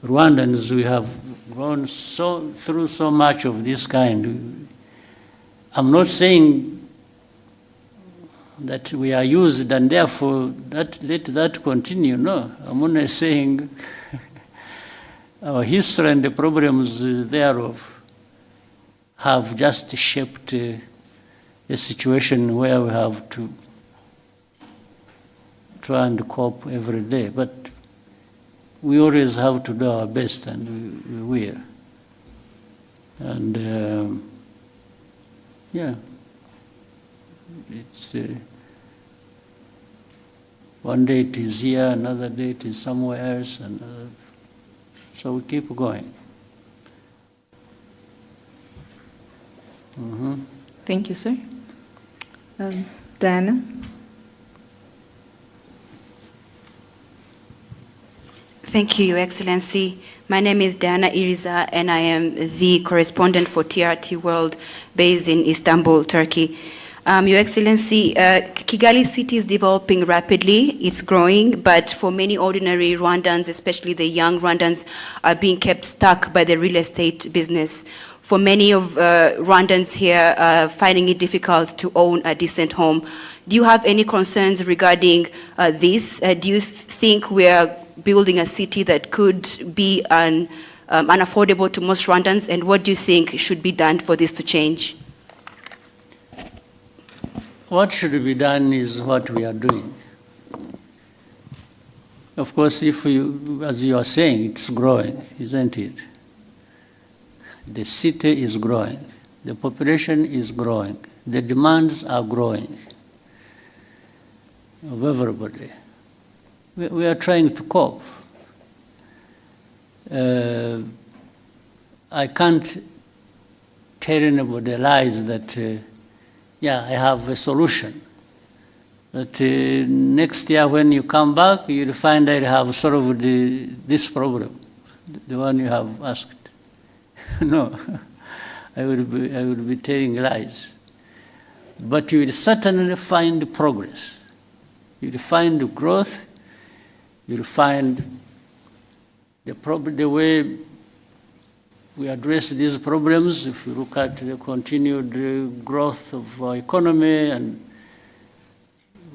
Rwandans, we have gone through so much of this kind. I'm not saying that we are used and therefore let that continue. No, I'm only saying our history and the problems thereof have just shaped a situation where we have to try and cope every day. But we always have to do our best, and we will. And yeah. It's one day it is here, another day it is somewhere else, and so we keep going. Mm-hmm. Thank you, sir. Diana? Thank you, Your Excellency. My name is Diana Iriza, and I am the correspondent for TRT World based in Istanbul, Turkey. Your Excellency, Kigali city is developing rapidly, it's growing, but for many ordinary Rwandans, especially the young Rwandans, are being kept stuck by the real estate business. For many of Rwandans here, finding it difficult to own a decent home. Do you have any concerns regarding this? Do you think we are building a city that could be unaffordable to most Rwandans, and what do you think should be done for this to change? What should be done is what we are doing. Of course, if you, as you are saying, it's growing, isn't it? The city is growing. The population is growing. The demands are growing of everybody. We are trying to cope. I can't tell anybody lies that yeah, I have a solution. That next year when you come back, you'll find I have solved this problem, the one you have asked. No, I will be telling lies. But you will certainly find progress. You will find growth. You will find the way we address these problems. If you look at the continued growth of our economy, and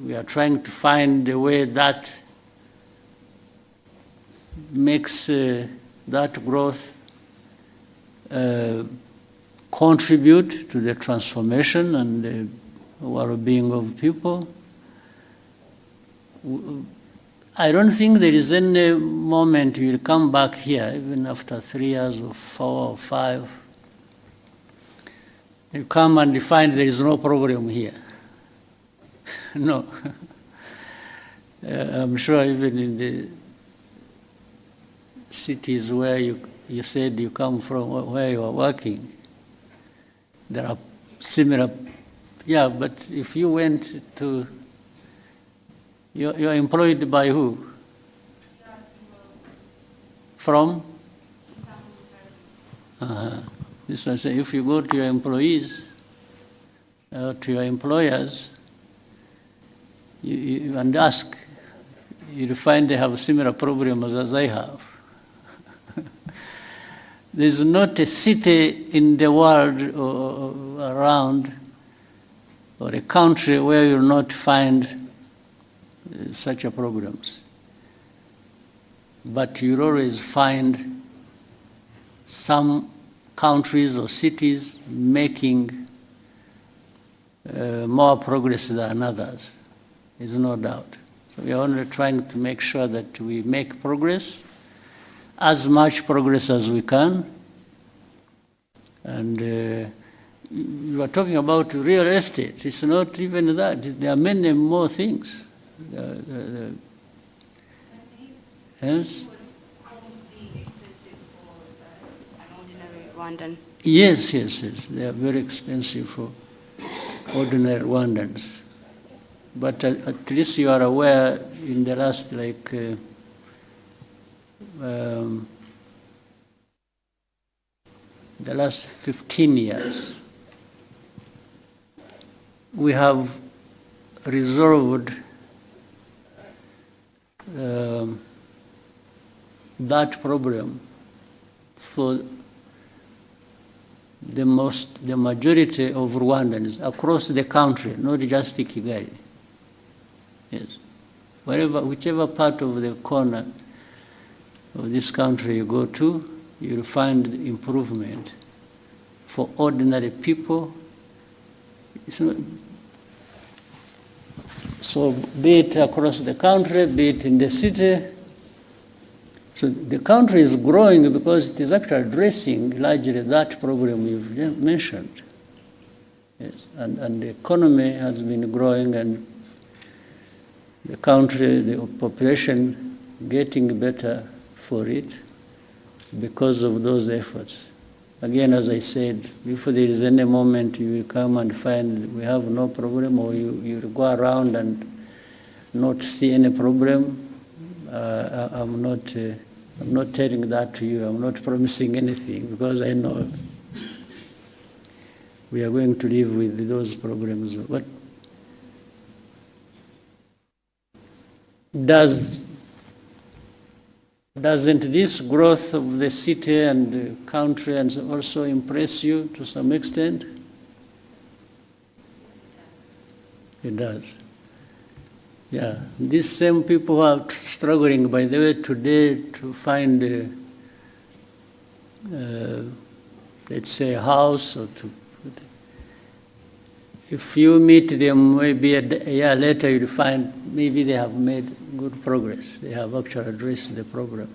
we are trying to find a way that makes that growth contribute to the transformation and the well-being of people. I don't think there is any moment you will come back here, even after 3 years or 4 or 5. You come and you find there is no problem here. No. I'm sure even in the cities where you said you come from, where you are working, there are similar, yeah, but if you went to, you're employed by who? From? This one say, if you go to your employees, to your employers, you and ask, you'll find they have similar problems as I have. There's not a city in the world or around or a country where you'll not find such a problems. But you'll always find some countries or cities making more progress than others. There's no doubt. So we are only trying to make sure that we make progress, as much progress as we can. And you are talking about real estate. It's not even that. There are many more things. Yes? Rwandan. Yes. They are very expensive for ordinary Rwandans. But at least you are aware in the last the last 15 years, we have resolved that problem for the majority of Rwandans across the country, not just Kigali. Yes. Whichever part of the corner of this country you go to, you'll find improvement for ordinary people. So be it across the country, be it in the city. So the country is growing because it is actually addressing largely that problem you've mentioned. Yes. And the economy has been growing, and the country, the population getting better for it because of those efforts. Again, as I said, if there is any moment you will come and find we have no problem, or you will go around and not see any problem, I'm not telling that to you. I'm not promising anything, because I know we are going to live with those problems. But doesn't this growth of the city and the country and also impress you to some extent? It does. Yeah, these same people who are struggling, by the way, today to find, let's say, a house, or if you meet them maybe a year later, you'll find maybe they have made good progress. They have actually addressed the problem.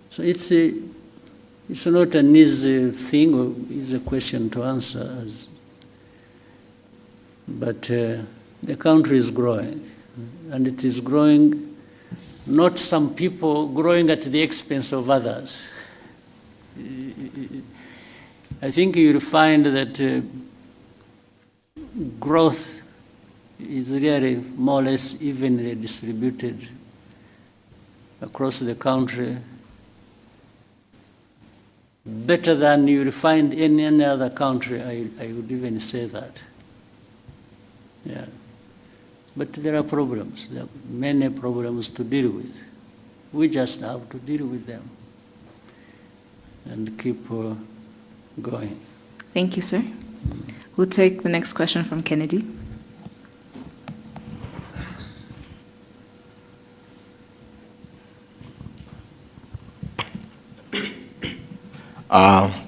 So it's not an easy thing, or easy question to answer, but the country is growing, and it is growing, not some people growing at the expense of others. I think you'll find that growth is really more or less evenly distributed across the country, better than you will find in any other country. I would even say that. Yeah. But there are problems. There are many problems to deal with. We just have to deal with them and keep going. Thank you, sir. We'll take the next question from Kennedy.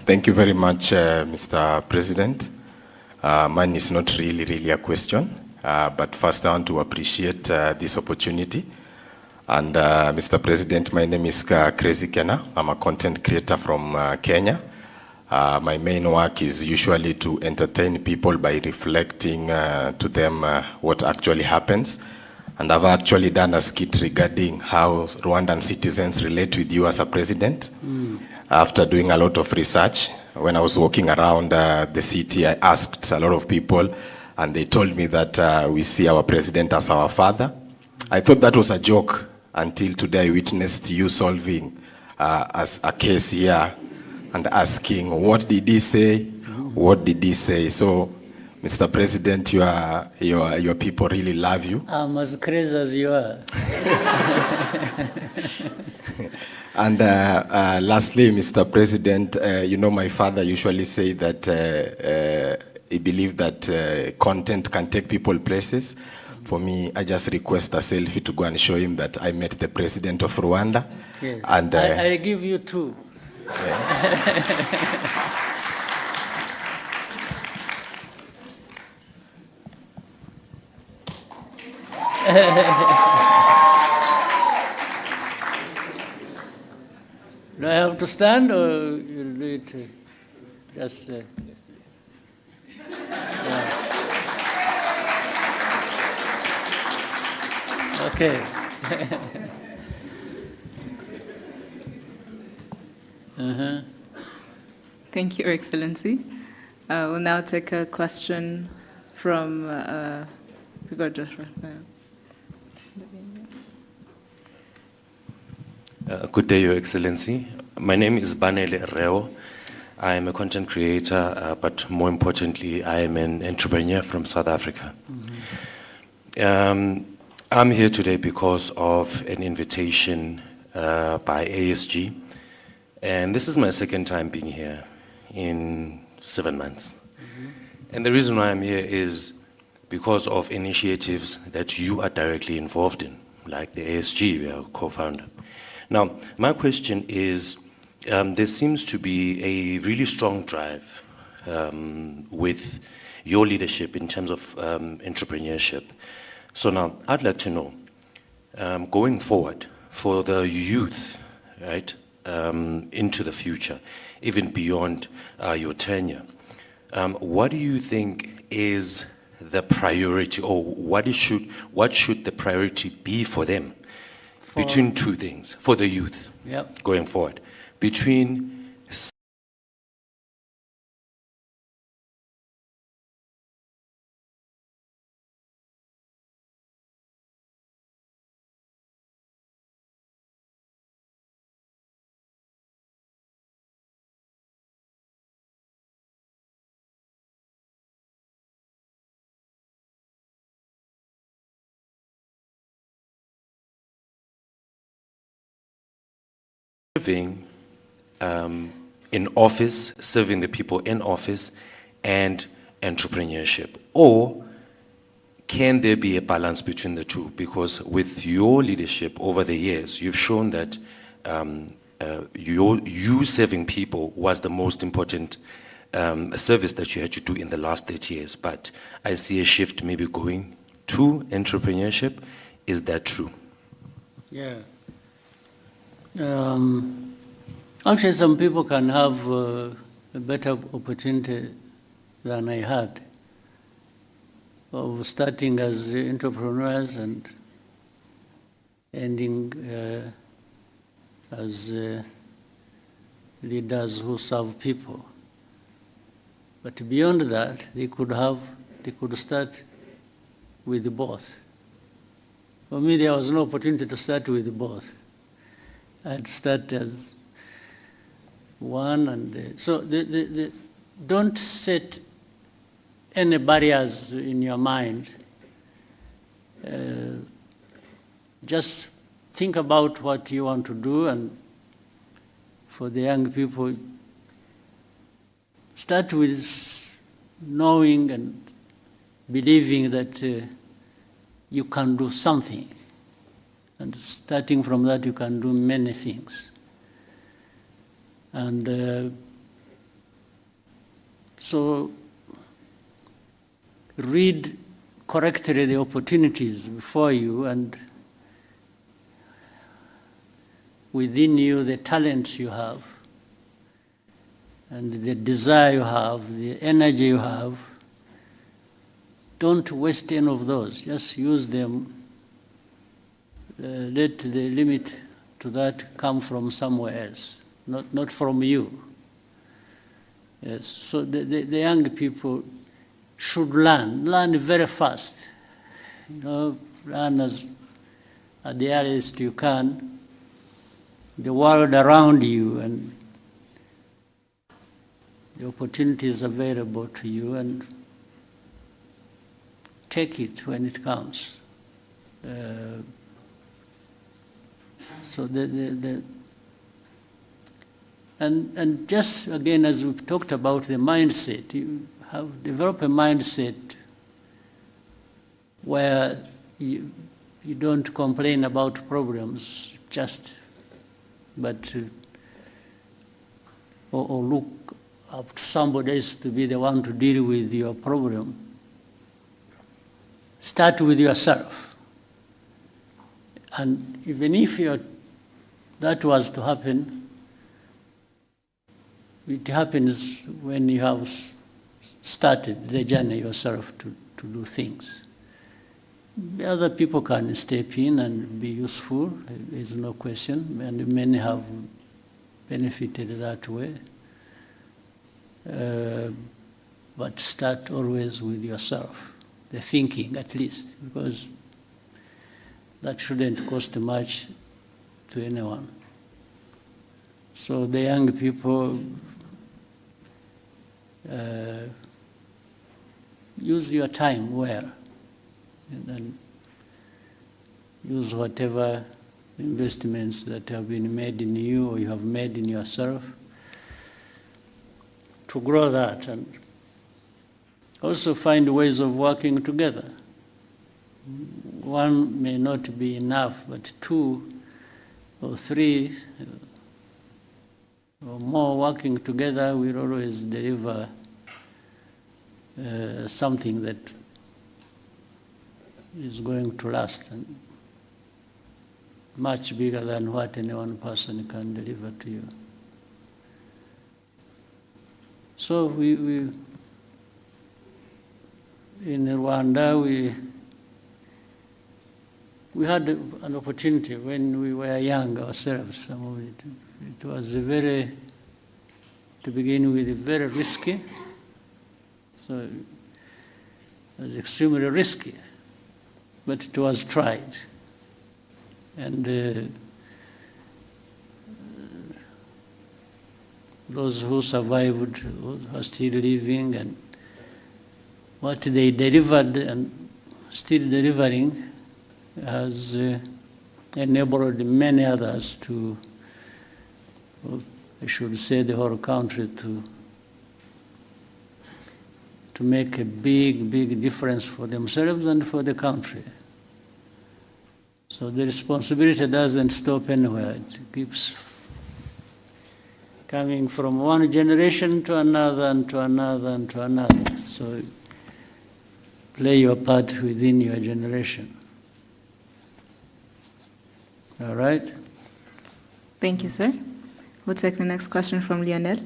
Thank you very much, Mr. President. Mine is not really a question, but first I want to appreciate this opportunity. And Mr. President, my name is Crazy Kena. I'm a content creator from Kenya. My main work is usually to entertain people by reflecting to them what actually happens. And I've actually done a skit regarding how Rwandan citizens relate with you as a president. After doing a lot of research, when I was walking around the city, I asked a lot of people, and they told me that we see our president as our father. I thought that was a joke until today I witnessed you solving as a case here and asking, what did he say? What did he say? So, Mr. President, your people really love you. I'm as crazy as you are. And lastly, Mr. President, you know, my father usually say that he believes that content can take people places. For me, I just request a selfie to go and show him that I met the president of Rwanda. Yes. And I give you two. Do I have to stand or you'll do it just... yeah. Okay. Thank you, Your Excellency. We'll now take a question from Good day, Your Excellency. My name is Banele Reo. I am a content creator, but more importantly, I am an entrepreneur from South Africa. I'm here today because of an invitation by ASG, and this is my second time being here in 7 months. And the reason why I'm here is because of initiatives that you are directly involved in, like the ASG, we are co-founder. Now, my question is, there seems to be a really strong drive with your leadership in terms of entrepreneurship. So now, I'd like to know, going forward, for the youth, right, into the future, even beyond your tenure, what do you think is the priority, or what should the priority be for them? Between two things, for the youth, going forward, between serving in office, serving the people in office, and entrepreneurship? Or can there be a balance between the two? Because with your leadership over the years, you've shown that you serving people was the most important service that you had to do in the last 30 years. But I see a shift maybe going to entrepreneurship. Is that true? Yeah. Actually, some people can have a better opportunity than I had of starting as entrepreneurs and ending as leaders who serve people. But beyond that, they could start with both. For me, there was no opportunity to start with both. I'd start as one, and so don't set any barriers in your mind. Just think about what you want to do, and for the young people, start with knowing and believing that you can do something. And starting from that, you can do many things. And so read correctly the opportunities before you, and within you the talents you have, and the desire you have, the energy you have. Don't waste any of those. Just use them. Let the limit to that come from somewhere else, not from you. Yes. So the young people should learn very fast. You know, learn at the earliest you can, the world around you and the opportunities available to you, and take it when it comes. So and just again, as we've talked about the mindset, you have developed a mindset where you don't complain about problems or look up to somebody else to be the one to deal with your problem. Start with yourself. And even if that was to happen, it happens when you have started the journey yourself to do things. Other people can step in and be useful, there's no question, and many have benefited that way. But start always with yourself, the thinking at least, because that shouldn't cost much to anyone. So the young people, use your time well, and use whatever investments that have been made in you or you have made in yourself to grow that, and also find ways of working together. One may not be enough, but 2 or 3 or more working together will always deliver something that is going to last and much bigger than what any one person can deliver to you. So we in Rwanda, we had an opportunity when we were young ourselves. It was to begin with, very risky. So it was extremely risky, but it was tried. And those who survived are still living, and what they delivered and still delivering has enabled many others to, I should say the whole country, to make a big, big difference for themselves and for the country. So the responsibility doesn't stop anywhere. It keeps coming from one generation to another and to another and to another. So play your part within your generation. All right? Thank you, sir. We'll take the next question from Lionel.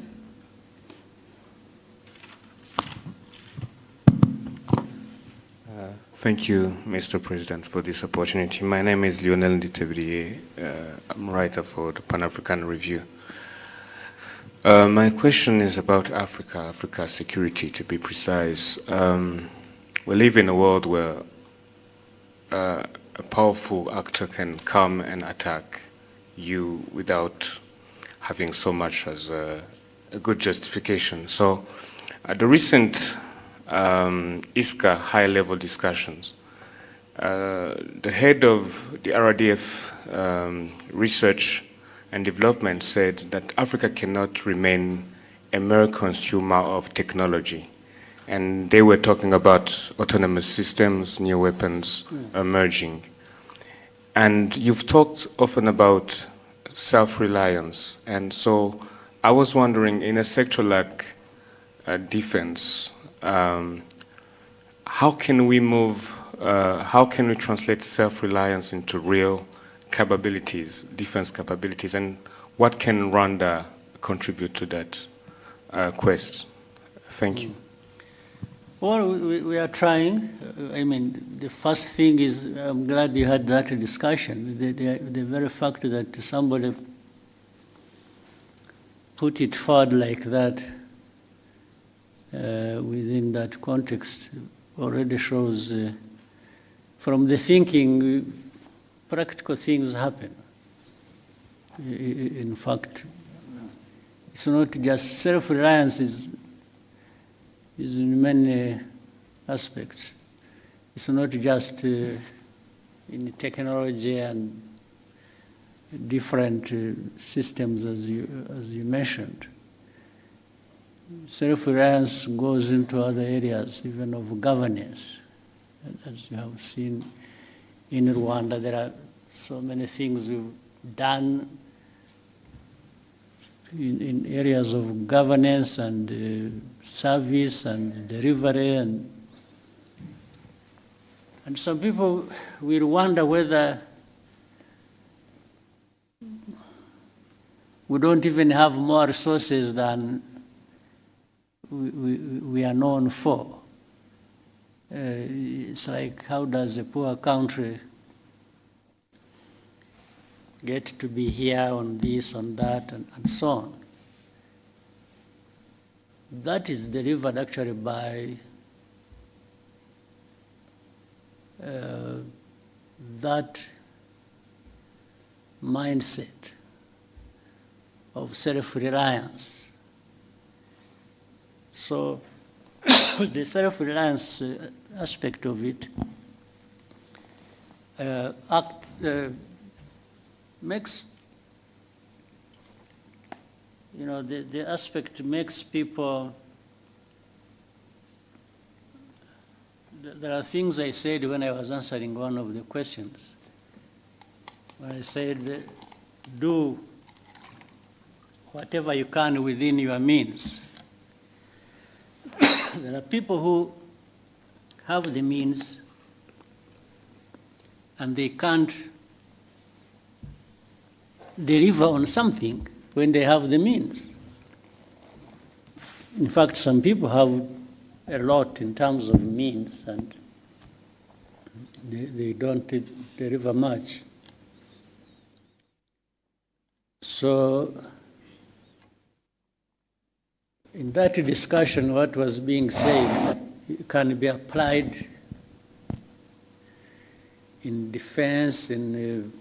Thank you, Mr. President, for this opportunity. My name is Lionel Nditebriye. I'm a writer for the Pan-African Review. My question is about Africa security, to be precise. We live in a world where a powerful actor can come and attack you without having so much as a good justification. So at the recent ISCA high-level discussions, the head of the RDF research and development said that Africa cannot remain a mere consumer of technology. And they were talking about autonomous systems, new weapons emerging. And you've talked often about self-reliance. And so I was wondering, in a sector like defense, how can we translate self-reliance into real capabilities, defense capabilities, and what can Rwanda contribute to that quest? Thank you. Well, we are trying. I mean, the first thing is, I'm glad you had that discussion. The very fact that somebody put it forward like that within that context already shows from the thinking, practical things happen. In fact, it's not just self-reliance is in many aspects. It's not just in technology and different systems as you mentioned. self-reliance goes into other areas, even of governance. As you have seen in Rwanda, there are so many things we've done in areas of governance and service and delivery, and some people will wonder whether we don't even have more resources than we are known for. It's like, how does a poor country get to be here on this, on that, and so on? That is delivered actually by that mindset of self-reliance. So the self-reliance aspect of it makes, the aspect makes people, there are things I said when I was answering one of the questions. When I said, do whatever you can within your means. There are people who have the means and they can't deliver on something when they have the means. In fact, some people have a lot in terms of means and they don't deliver much. So in that discussion, what was being said can be applied in defense, again,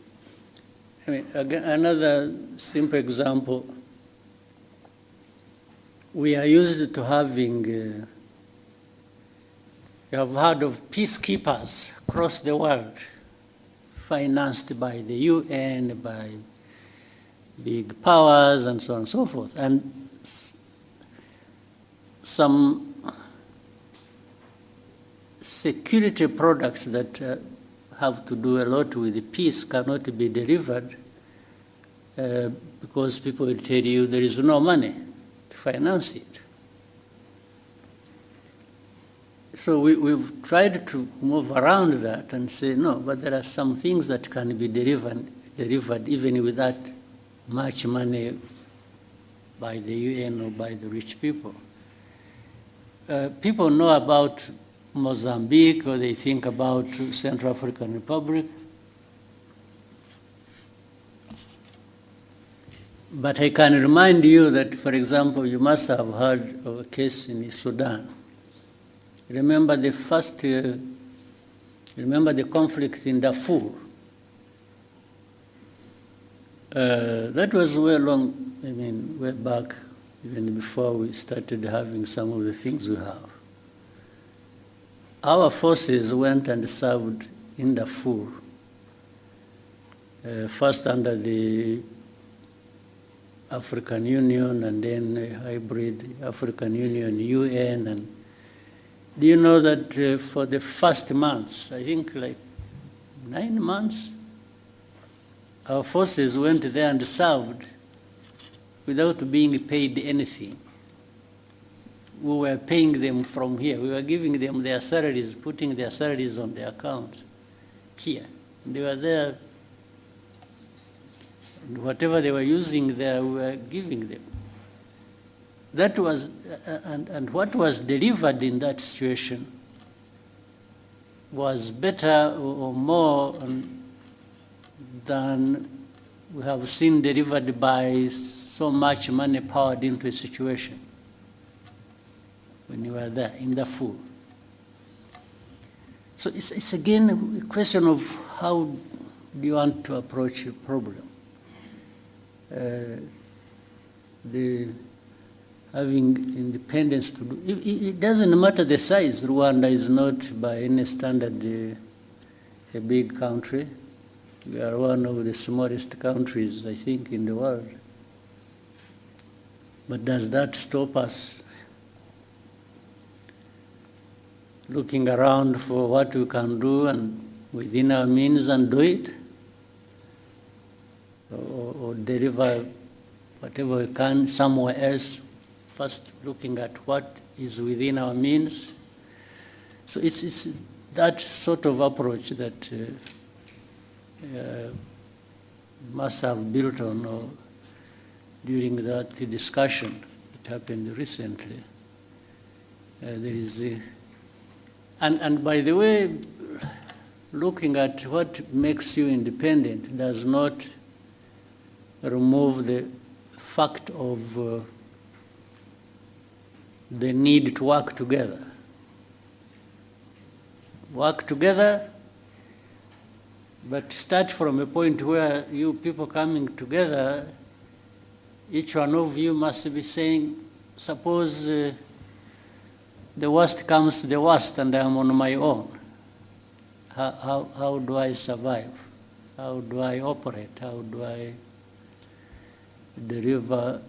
another simple example, we are used to having, you have heard of peacekeepers across the world, financed by the UN, by big powers, and so on and so forth. And some security products that have to do a lot with the peace cannot be delivered because people will tell you there is no money to finance it. So we've tried to move around that and say, no, but there are some things that can be delivered even without much money by the UN or by the rich people. People know about Mozambique, or they think about Central African Republic. But I can remind you that, for example, you must have heard of a case in Sudan. Remember the conflict in Darfur. That was way back, even before we started having some of the things we have. Our forces went and served in Darfur, first under the African Union and then a hybrid African Union, UN. And do you know that for the first months, I think like 9 months, our forces went there and served without being paid anything. We were paying them from here. We were giving them their salaries, putting their salaries on their account here. And they were there, and whatever they were using there, we were giving them. That was, and what was delivered in that situation was better or more than we have seen delivered by so much money poured into a situation when you were there in Darfur. So it's again a question of how do you want to approach a problem. Having independence to do, it doesn't matter the size. Rwanda is not by any standard a big country. We are one of the smallest countries, I think, in the world. But does that stop us looking around for what we can do and within our means and do it, or deliver whatever we can somewhere else, first looking at what is within our means. So it's that sort of approach that must have built on during that discussion that happened recently. There is and by the way, looking at what makes you independent does not remove the fact of the need to work together. Work together, but start from a point where you people coming together, each one of you must be saying, suppose the worst comes to the worst and I'm on my own. How do I survive? How do I operate? How do I deliver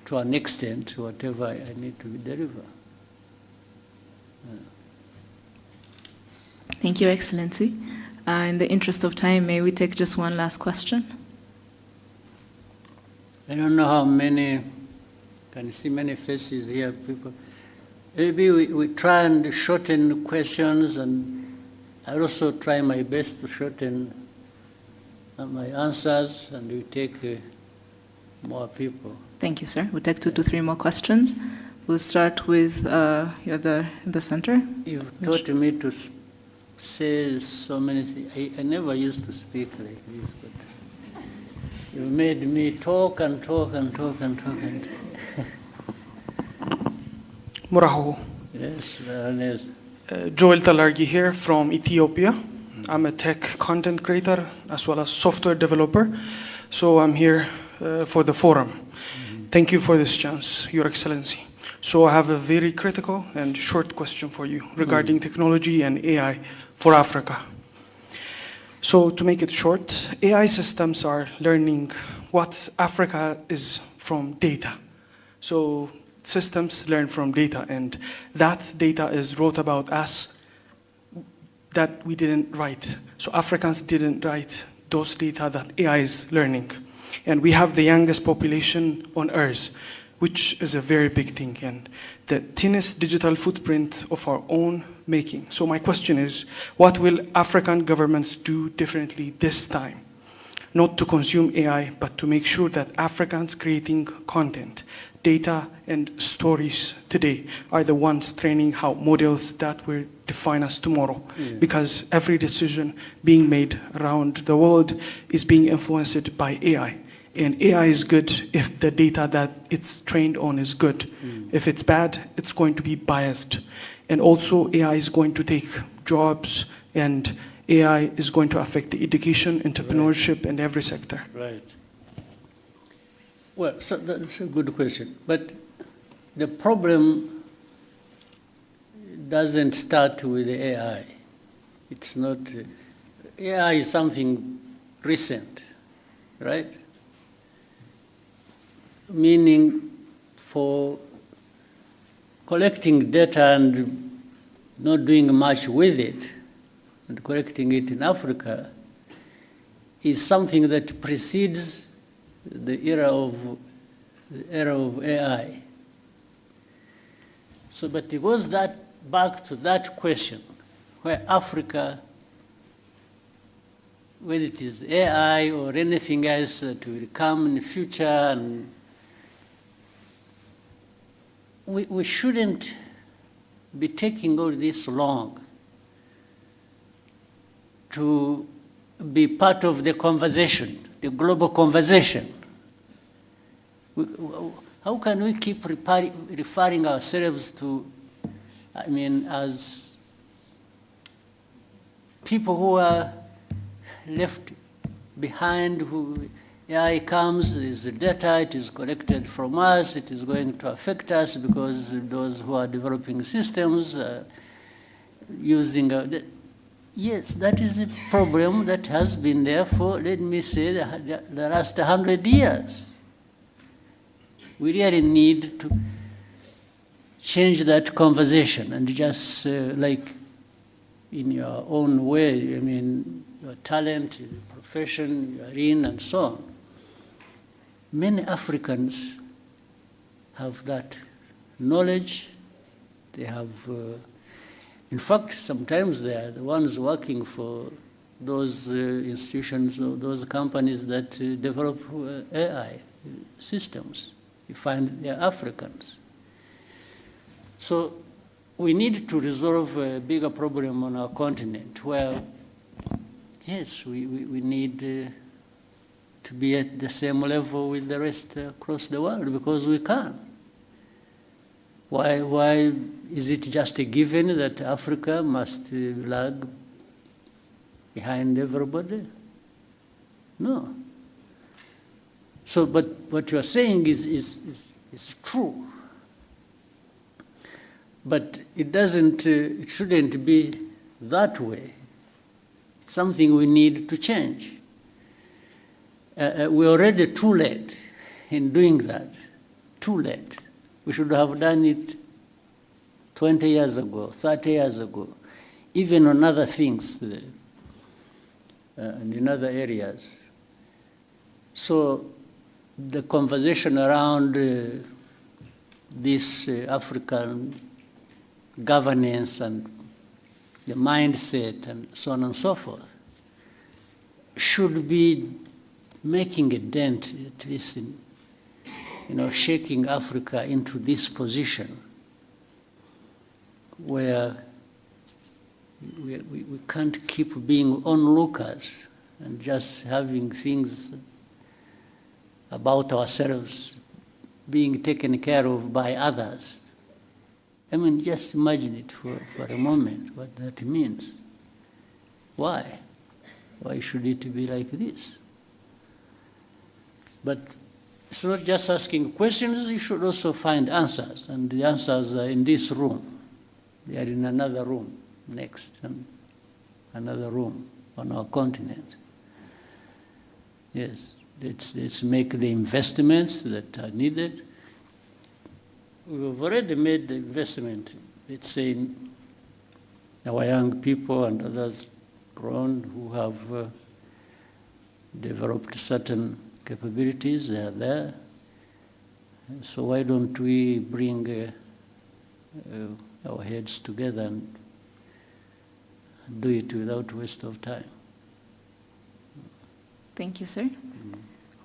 to an extent whatever I need to deliver? Thank you, Excellency. In the interest of time, may we take just one last question? I don't know how many, can you see many faces here, people? Maybe we try and shorten questions, and I also try my best to shorten my answers, and we take more people. Thank you, sir. We'll take 2 to 3 more questions. We'll start with you're the center. You've taught me to say so many things. I never used to speak like this, but you made me talk and talk and talk and talk and Muraho. Yes, Joel Talargi here from Ethiopia. I'm a tech content creator as well as software developer. So I'm here for the forum. Thank you for this chance, Your Excellency. So I have a very critical and short question for you regarding technology and AI for Africa. So to make it short, AI systems are learning what Africa is from data. So systems learn from data, and that data is wrote about us that we didn't write. So Africans didn't write those data that AI is learning. And we have the youngest population on Earth, which is a very big thing, and the thinnest digital footprint of our own making. So my question is, what will African governments do differently this time? Not to consume AI, but to make sure that Africans creating content, data, and stories today are the ones training how models that will define us tomorrow. Yeah. Because every decision being made around the world is being influenced by AI. And AI is good if the data that it's trained on is good. If it's bad, it's going to be biased. And also AI is going to take jobs, and AI is going to affect the education, entrepreneurship, and every sector. Right. Well, so that's a good question. But the problem doesn't start with the AI. It's not, AI is something recent, right? Meaning for collecting data and not doing much with it and collecting it in Africa is something that precedes the era of AI. So, but it goes back to that question, where Africa, whether it is AI or anything else that will come in the future, and we shouldn't be taking all this long to be part of the conversation, the global conversation. How can we keep referring ourselves to, I mean, as people who are left behind, who AI comes, there's the data, it is collected from us, it is going to affect us because those who are developing systems are using, yes, that is a problem that has been there for, let me say, the last 100 years. We really need to change that conversation and just like in your own way, I mean, your talent, your profession you are in, and so on. Many Africans have that knowledge. They have, in fact, sometimes they are the ones working for those institutions or those companies that develop AI systems. You find they are Africans. So we need to resolve a bigger problem on our continent where, yes, we need to be at the same level with the rest across the world, because we can. Why is it just a given that Africa must lag behind everybody? No. So, but what you are saying is true. But it doesn't, it shouldn't be that way. It's something we need to change. We're already too late in doing that. Too late. We should have done it 20 years ago, 30 years ago, even on other things and in other areas. So the conversation around this African governance and the mindset and so on and so forth should be making a dent, at least in, shaking Africa into this position where we can't keep being onlookers and just having things about ourselves being taken care of by others. I mean, just imagine it for a moment, what that means. Why? Why should it be like this? But it's not just asking questions, you should also find answers. And the answers are in this room. They are in another room next, and another room on our continent. Yes, let's make the investments that are needed. We've already made the investment, let's say, in our young people and others grown who have developed certain capabilities. They are there. So why don't we bring our heads together and do it without waste of time? Thank you, sir.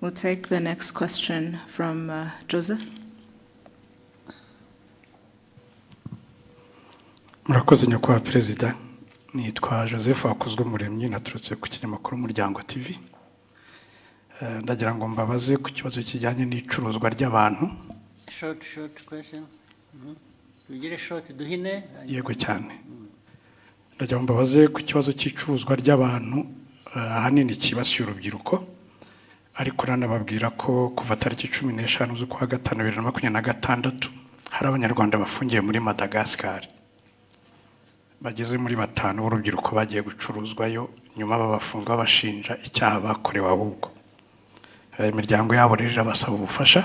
We'll take the next question from Joseph. Murakoze nyakubahwa Perezida. Nitwa Joseph Hakuzweumuremyi, naturutse ku kinyamakuru Umuryango TV. Ndagira ngo mbabaze ku kibazo kijyanye n'icuruzwa ry'abantu. Short question. Tugire short duhine. Yego cyane. Ndagira ngo mbabaze ku kibazo cy'icuruzwa ry'abantu ahanini kibasiye urubyiruko, ariko nanababwira ko kuva tariki 15 z'ukwa gatanu 2026 hari abanyarwanda bafungiye muri Madagascar. Bageze muri 5 b'urubyiruko bagiye gucuruzwayo, nyuma babafunga bashinja icyaha bakorewe ahubwo. Imiryango yabo rero basaba ubufasha,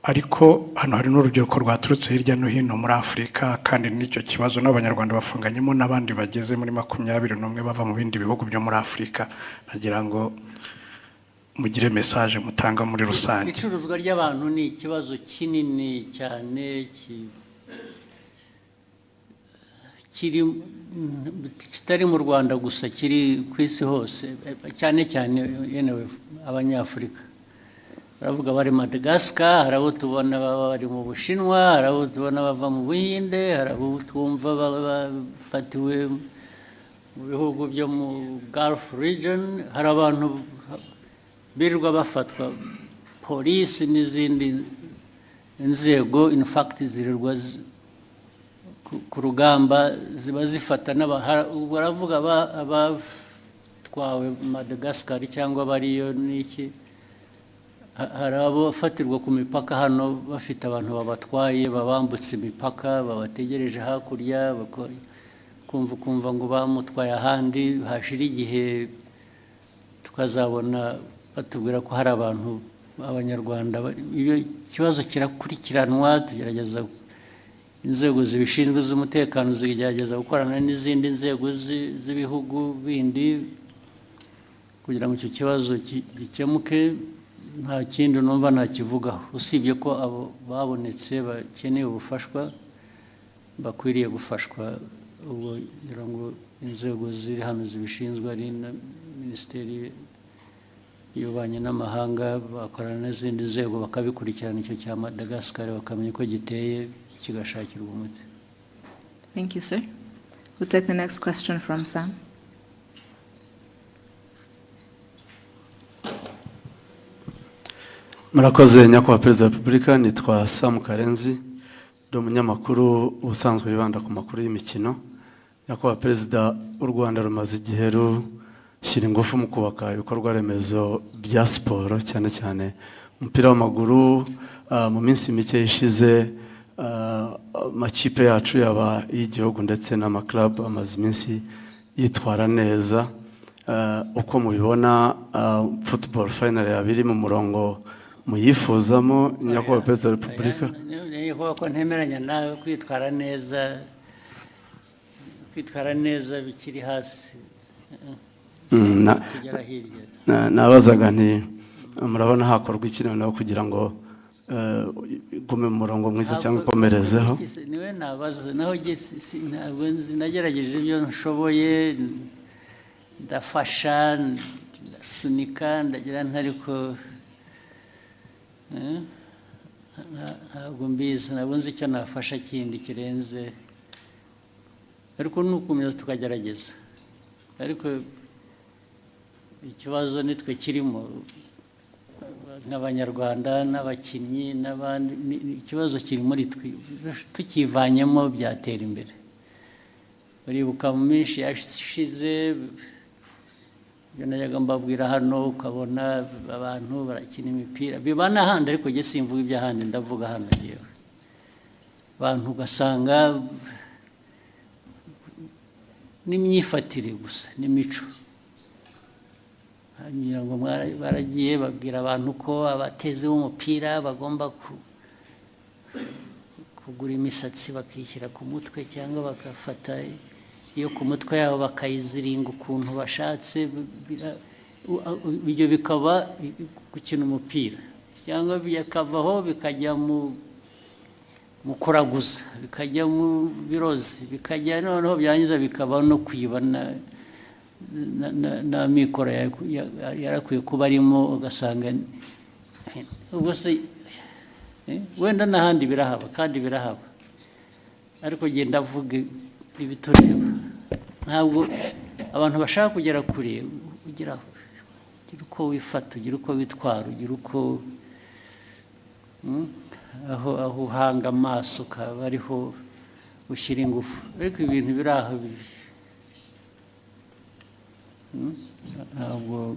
ariko hano hari n'urubyiruko rwaturutse hirya no hino muri Afurika, kandi n'icyo kibazo n'abanyarwanda bafunganyemo n'abandi bageze muri 21 bava mu bindi bihugu byo muri Afurika. Nagira ngo mugire message mutanga muri rusange. Icuruzwa ry'abantu ni ikibazo kinini cyane kitari mu Rwanda gusa, kiri ku isi hose, cyane cyane yenewe abanyafurika. Baravuga bari Madagascar, hari abo tubona bari mu Bushinwa, hari abo tubona bava mu Buhinde, hari abo twumva bafatiwe mu bihugu byo mu Gulf region, hari abantu birirwa bafatwa, polisi n'izindi inzego in fact zirirwa ku rugamba ziba zifata baravuga abatwawe Madagascar cyangwa bariyo n'iki. Hari abafatirwa ku mipaka hano bafite abantu babatwaye, babambutse imipaka, babategereje hakurya, kumva ngo bamutwaye ahandi. Hashira igihe tukazabona batubwira ko hari abantu abanyarwanda. Iyo kibazo kirakurikiranwa, tugerageza inzego zibishinzwe z'umutekano zigerageza gukorana n'izindi nzego z'ibihugu bindi kugira ngo icyo kibazo gikemuke. Nta kindi numva nakivugaho usibye ko abo babonetse bakeneye ubufashwa bakwiriye gufashwa. Ubwo ngira ngo inzego ziri hano zibishinzwe ari na Minisiteri y'Ububanyi n'Amahanga bakorana n'izindi nzego bakabikurikirana icyo cya Madagascar bakamenya ko giteye kigashakirwa umuti. Thank you, sir. We'll take the next question from Sam. Murakoze nyakubahwa Perezida wa Repubulika, nitwa Sam Karenzi, ndi umunyamakuru ubusanzwe wibanda ku makuru y'imikino. Nyakubahwa Perezida, u Rwanda rumaze igihe rushyira ingufu mu kubaka ibikorwa remezo bya siporo cyane cyane umupira w'amaguru. Mu minsi mike ishize amakipe yacu yaba y'igihugu ndetse n'amaklub amaze iminsi yitwara neza. Uko mubibona football final yabiri mu murongo muyifuzamo nyakubahwa Perezida wa Repubulika? Niyo ko ntemeranya nawe kwitwara neza bikiri hasi. Nabazaga nti murabona hakorwa iki noneho kugira ngo gume mu murongo mwiza cyangwa ikomerezeho? Niwe nabaza naho ntabwo nagerageje ibyo nshoboye, ndafasha ndasunika ndagira ntariko ntabwo mbizi, ntabwo nzi icyo nafasha kindi kirenze, ariko nukomeza tukagerageza. Ariko ikibazo nitwe kirimo nk'abanyarwanda n'abakinnyi n'abandi, ikibazo kiri muri twe, tukivanyemo byatera imbere. Uribuka mu minsi yashize ibyo najyaga mbabwira hano, ukabona abantu barakina imipira biba n'ahandi, ariko njye simvuga iby'ahandi, ndavuga hano yewe. Abantu ugasanga n'imyifatire gusa n'imico, hanyuma ngo baragiye babwira abantu ko abatezi b'umupira bagomba kugura imisatsi bakishyira ku mutwe cyangwa bagafata iyo ku mutwe yabo bakayiziringa ukuntu bashatse. Ibyo bikaba gukina umupira, cyangwa bikavaho bikajya mu kuraguza, bikajya mu birozi, bikajya noneho byangiza bikaba no kwiba na mikoro yarakwiye kuba arimo, ugasanga ubwo se wenda n'ahandi birahaba kandi birahaba, ariko genda avuga ibitureba. Ntabwo abantu bashaka kugera kure, ugira uko wifata, ugira uko witwara, ugira uko aho uhanga amaso ukaba ariho ushyira ingufu, ariko ibintu biri aho ntabwo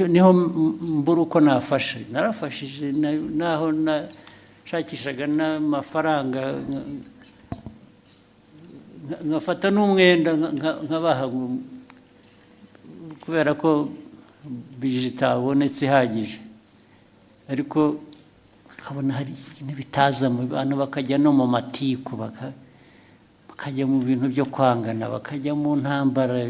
niho mbura uko nafashe. Narafashije naho nashakishaga n'amafaranga, nkafata n'umwenda nkabaha, kubera ko bije itabonetse ihagije, ariko ukabona hari ibintu bitaza mu bantu, bakajya no mu matiku, bakajya mu bintu byo kwangana, bakajya mu ntambara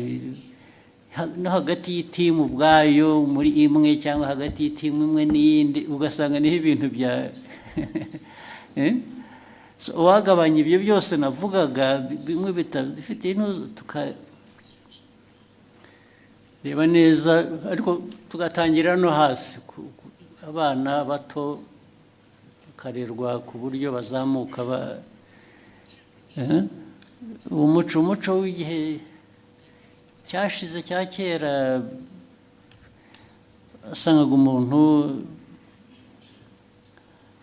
no hagati y'itimu ubwayo muri imwe, cyangwa hagati y'itimu imwe n'iyindi, ugasanga niho ibintu bya uwagabanya ibyo byose navugaga, bimwe bifite intuzo, tukareba neza, ariko tugatangira no hasi, abana bato bakarerwa ku buryo bazamuka umuco w'igihe cyashize cya kera, wasangaga umuntu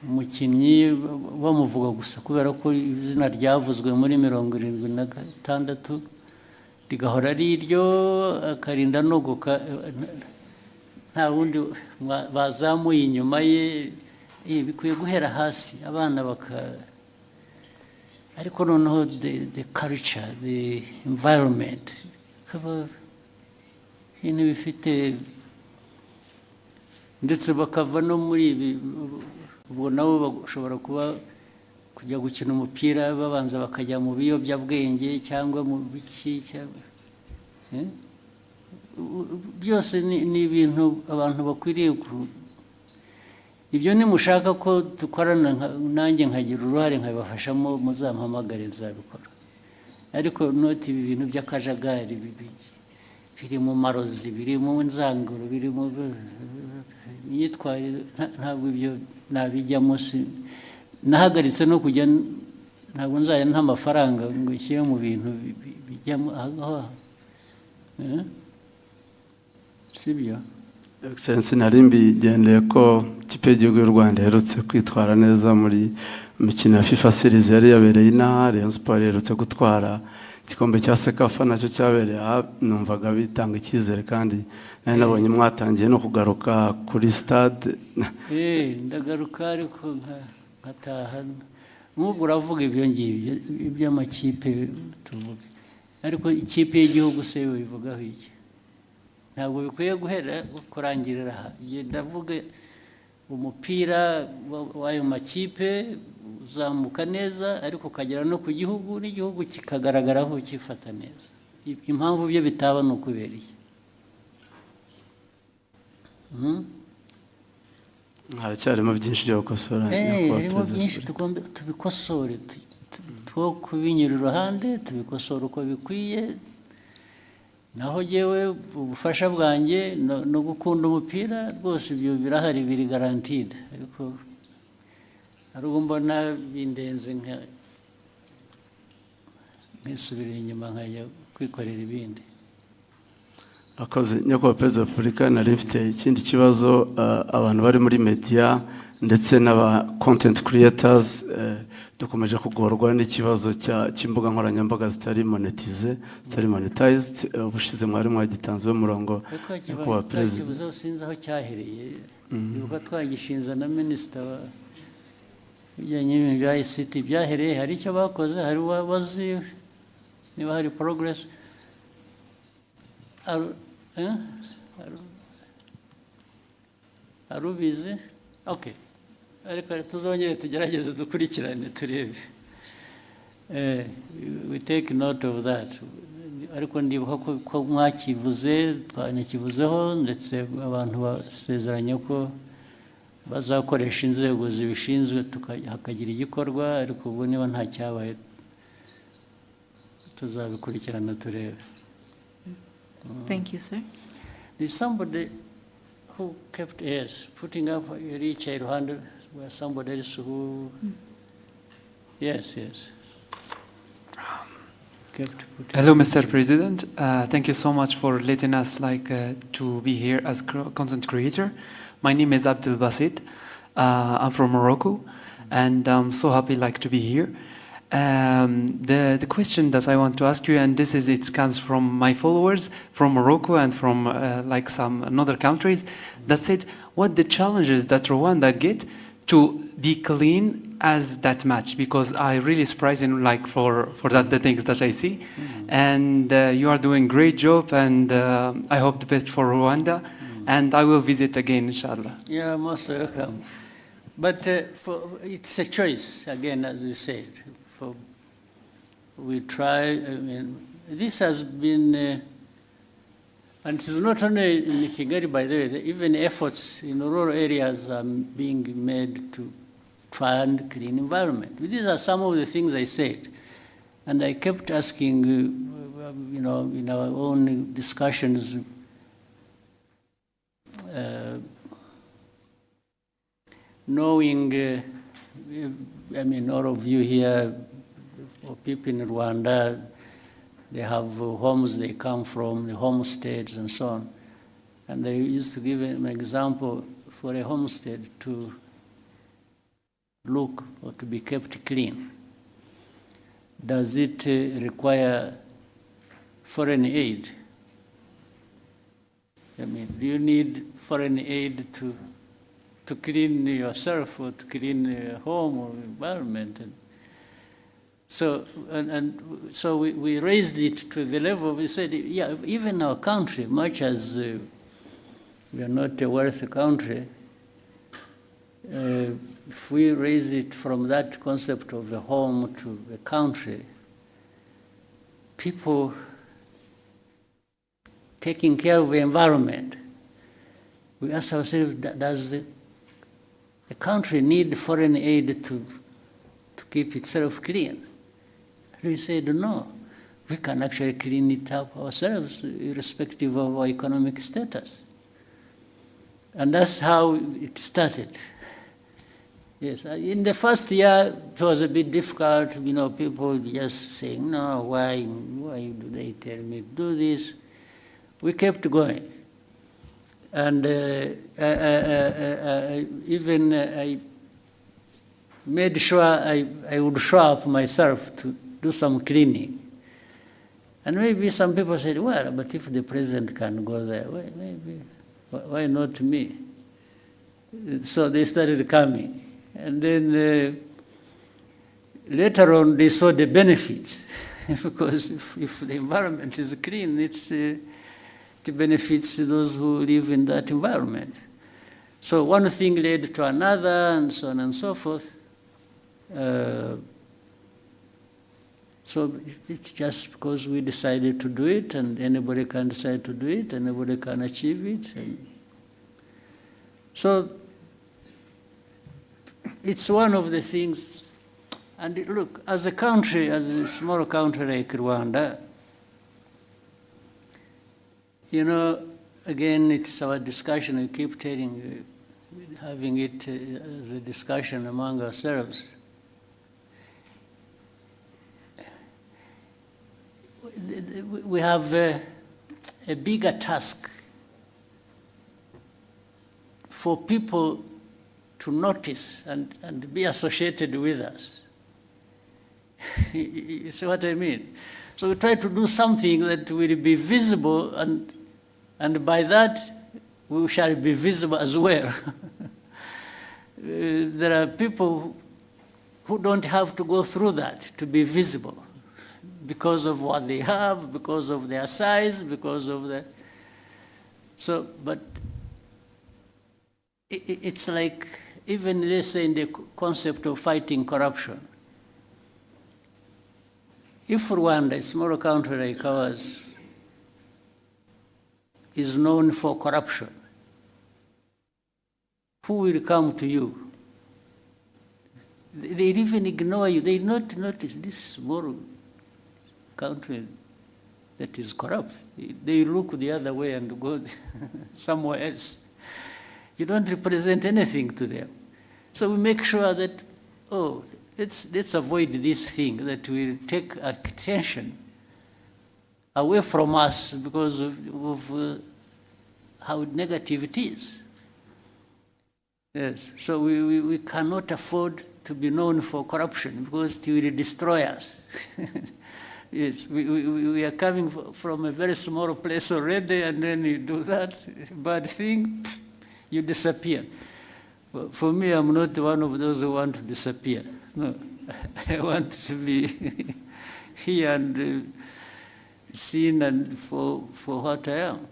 umukinnyi bamuvuga gusa kubera ko izina ryavuzwe muri 76 rigahora ari iryo, akarinda nogoka, nta wundi bazamuye inyuma ye. Bikwiye guhera hasi, abana ariko noneho the culture, the environment, kaba ibintu bifite, ndetse bakava no muri ibi. Ubwo nabo bashobora kuba kujya gukina umupira babanza bakajya mu biyobyabwenge cyangwa mu biki byose ni ibintu abantu bakwiriye ibyo nimushaka ko dukorana nanjye nkagira uruhare nkabibafashamo muzampamagare nzabikora ariko noti ibi bintu by'akajagari biri mu marozi biri mu nzanguro biri mu imyitwarire ntabwo ibyo nabijyamo nahagaritse no kujya ntabwo nzajya nta mafaranga ngo nshyire mu bintu bijyamo aho sibyo Excellency nari mbigendeye ko ikipe y'igihugu y'u Rwanda iherutse kwitwara neza muri imikino ya FIFA Series yari yabereye inaha Rayon Sport iherutse gutwara igikombe cya Sekafa nacyo cyabereye aha numvaga bitanga icyizere kandi nari nabonye mwatangiye no kugaruka kuri stade ndagaruka ariko nkataha nk'ubwo uravuga ibyo ngibyo iby'amakipe tuvuga ariko ikipe y'igihugu se bivugaho iki ntabwo bikwiye guhera kurangirira aha ndavuga umupira w'ayo makipe uzamuka neza ariko ukagera no ku gihugu n'igihugu kikagaragaraho kifata neza impamvu byo bitaba ni ukubereye haracyarimo byinshi byo gukosora harimo byinshi tugomba tubikosore two kubinyura iruhande tubikosora uko bikwiye naho yewe ubufasha bwanjye no gukunda umupira rwose ibyo birahari biri garantide ariko hari ubwo mbona bindenze nkisubira inyuma nkajya kwikorera ibindi akoze nyakubahwa perezida wa repubulika nari mfite ikindi kibazo abantu bari muri media ndetse n'aba content creators dukomeje kugorwa n'ikibazo cy'imbuga nkoranyambaga zitari monetized ubushize mwari mwagitanzeho umurongo nyakubahwa perezida twakibuzeho sinzi aho cyahereye ibuka twagishinze na minisita bijyanye n'ibintu bya ICT byahereye hari icyo bakoze hari wazi niba hari progress arubizi okay ariko tuzongere tugerageze dukurikirane turebe we take note of that ariko ndibuka ko mwakivuze twanakivuzeho ndetse abantu basezeranye ko bazakoresha inzego zibishinzwe hakagira igikorwa ariko ubu niba nta cyabaye tuzabikurikirana turebe. Thank you, sir. There's somebody who kept putting up reach a handle where somebody else who yes. Hello, Mr. President. Thank you so much for letting us to be here as content creator. My name is Abdel Basit. I'm from Morocco, and I'm so happy to be here. The question that I want to ask you, and it comes from my followers from Morocco and from some other countries, that said, what the challenges that Rwanda get to be clean as that match, because I really surprising for that the things that I see, and you are doing great job, and I hope the best for Rwanda, and I will visit again, inshallah. Yeah, most welcome. But it's a choice again, as we said. We try. I mean, this has been, and it's not only in Kigali, by the way. Even efforts in rural areas are being made to try and clean environment. These are some of the things I said, and I kept asking, in our own discussions. Knowing, all of you here, or people in Rwanda, they have homes they come from, the homesteads and so on. And they used to give an example for a homestead to look or to be kept clean. Does it require foreign aid? Do you need foreign aid to clean yourself or to clean your home or environment? So we raised it to the level, we said, yeah, even our country, much as we are not a wealthy country, if we raise it from that concept of a home to a country, people taking care of the environment, we ask ourselves, does the country need foreign aid to keep itself clean? We said, no, we can actually clean it up ourselves, irrespective of our economic status. And that's how it started. Yes, in the first year, it was a bit difficult, people just saying, no, why do they tell me to do this? We kept going. And I made sure I would show up myself to do some cleaning. And maybe some people said, well, but if the president can go there, why not me? So they started coming. And then later on, they saw the benefits. Because if the environment is clean, it benefits those who live in that environment. So one thing led to another, and so on and so forth. So it's just because we decided to do it, and anybody can decide to do it, and anybody can achieve it. And so it's one of the things. And look, as a country, as a small country like Rwanda, again, it's our discussion. We keep having it as a discussion among ourselves. We have a bigger task for people to notice and be associated with us. You see what I mean? So we try to do something that will be visible, and by that we shall be visible as well. There are people who don't have to go through that to be visible because of what they have, because of their size, because of the... So, but it's like, even let's say in the concept of fighting corruption, if Rwanda, a small country like ours, is known for corruption, who will come to you? They even ignore you. They not notice this small country that is corrupt. They look the other way and go somewhere else. You don't represent anything to them. So we make sure that, let's avoid this thing that will take attention away from us because of how negative it is. Yes, so we cannot afford to be known for corruption because it will destroy us. Yes, we are coming from a very small place already, and then you do that bad thing, you disappear. For me, I'm not one of those who want to disappear. No, I want to be here and seen and for what I am.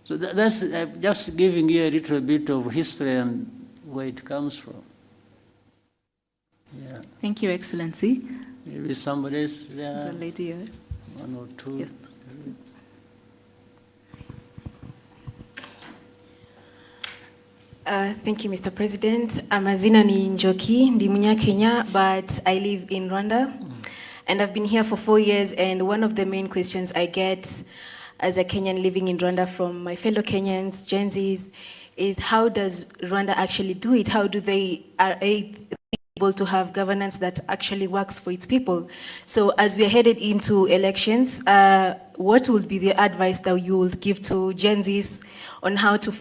So that's just giving you a little bit of history and where it comes from. Yeah. Thank you, Excellency. Maybe somebody else there. There's a lady here. One or two. Yes. Thank you, Mr. President. Amazina ni Njoki, ndi Munya-Kenya, but I live in Rwanda. And I've been here for 4 years, and one of the main questions I get as a Kenyan living in Rwanda from my fellow Kenyans, Gen Zs, is how does Rwanda actually do it? How do they are able to have governance that actually works for its people? So as we are headed into elections, what would be the advice that you would give to Gen Zs on how to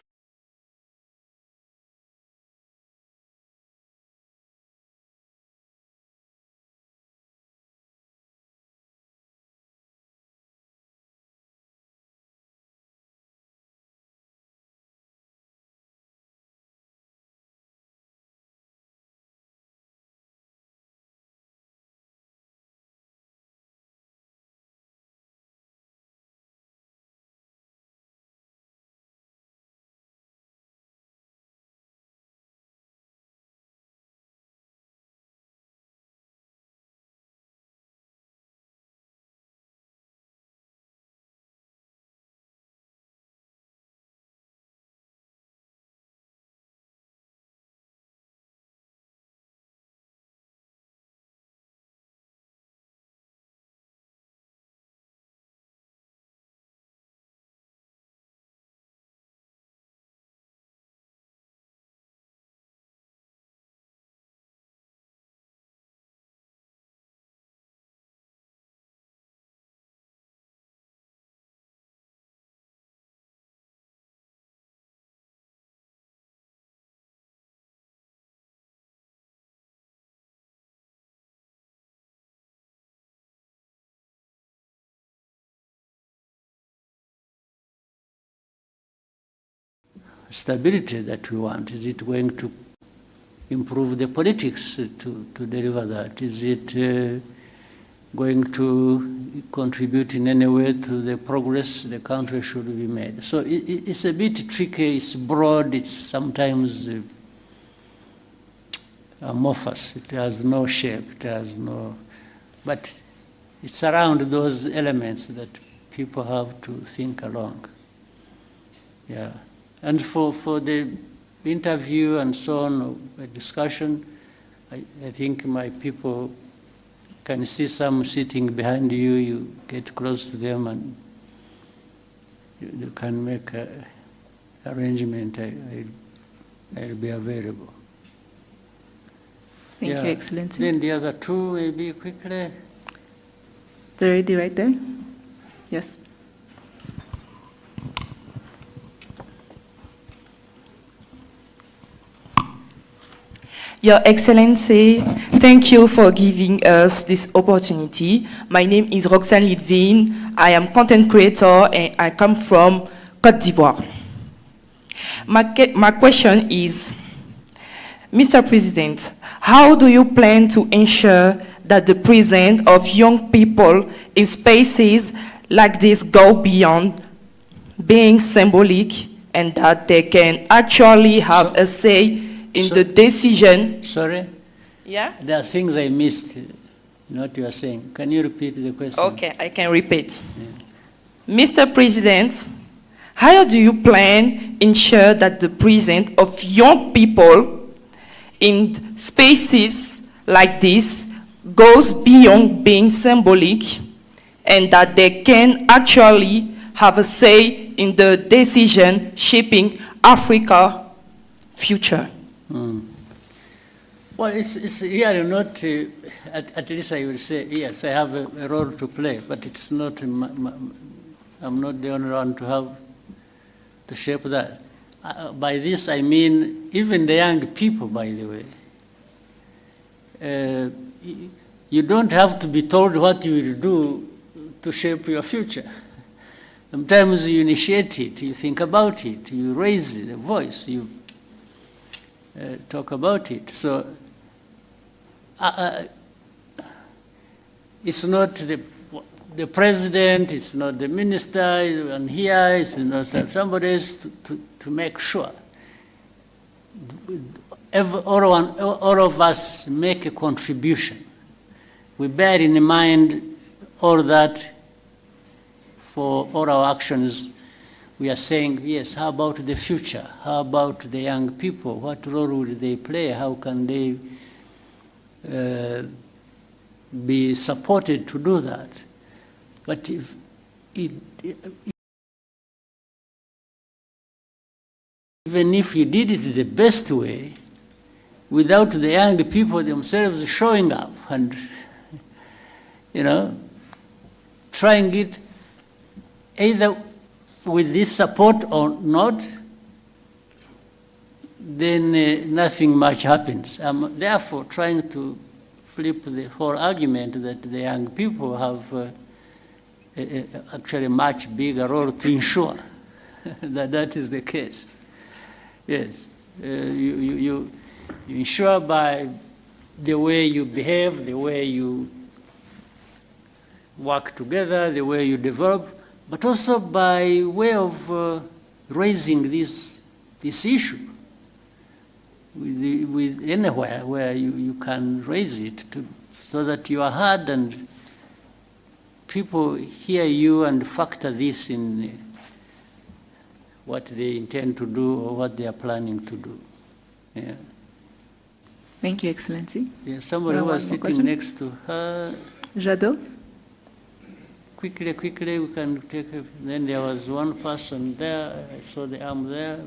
stability that we want? Is it going to improve the politics to deliver that? Is it going to contribute in any way to the progress the country should be made? So it's a bit tricky, it's broad, it's sometimes amorphous, it has no shape, it has no, but it's around those elements that people have to think along. Yeah, and for the interview and so on, a discussion, I think my people can see some sitting behind you, you get close to them and you can make an arrangement. I'll be available. Thank you, Excellency. Then the other two, maybe quickly. The lady right there? Yes. Your Excellency, thank you for giving us this opportunity. My name is Roxane Litvin. I am content creator and I come from Côte d'Ivoire. My question is, Mr. President, how do you plan to ensure that the presence of young people in spaces like this go beyond being symbolic and that they can actually have a say in the decision? Sorry? Yeah? There are things I missed in what you are saying. Can you repeat the question? Okay, I can repeat. Yeah. Mr. President, how do you plan to ensure that the presence of young people in spaces like this goes beyond being symbolic and that they can actually have a say in the decision shaping Africa's future? Well, it's really not, at least I will say, yes, I have a role to play, but it's not, I'm not the only one to have to shape that. By this I mean even the young people, by the way. You don't have to be told what you will do to shape your future. Sometimes you initiate it, you think about it, you raise the voice, you talk about it. So it's not the president, it's not the minister, and here it's not somebody else to make sure. All of us make a contribution. We bear in mind all that for all our actions. We are saying, yes, how about the future? How about the young people? What role will they play? How can they be supported to do that? But even if you did it the best way, without the young people themselves showing up and, trying it either with this support or not, then nothing much happens. I'm therefore trying to flip the whole argument that the young people have actually a much bigger role to ensure that that is the case. Yes, you ensure by the way you behave, the way you work together, the way you develop, but also by way of raising this issue with anywhere where you can raise it so that you are heard and people hear you and factor this in what they intend to do or what they are planning to do. Yeah. Thank you, Excellency. Yeah, somebody who was sitting next to her. Jadot? Quickly, we can take it. Then there was one person there. I saw the arm there.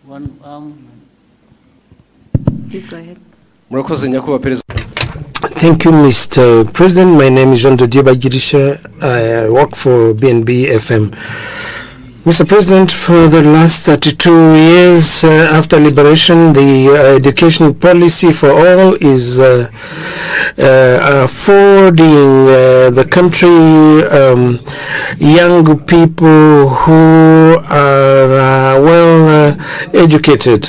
One arm. Please go ahead. Thank you, Mr. President. My name is Jean de Dieu Bagirisha. I work for BNB FM. Mr. President, for the last 32 years after liberation, the education policy for all is affording the country young people who are well educated.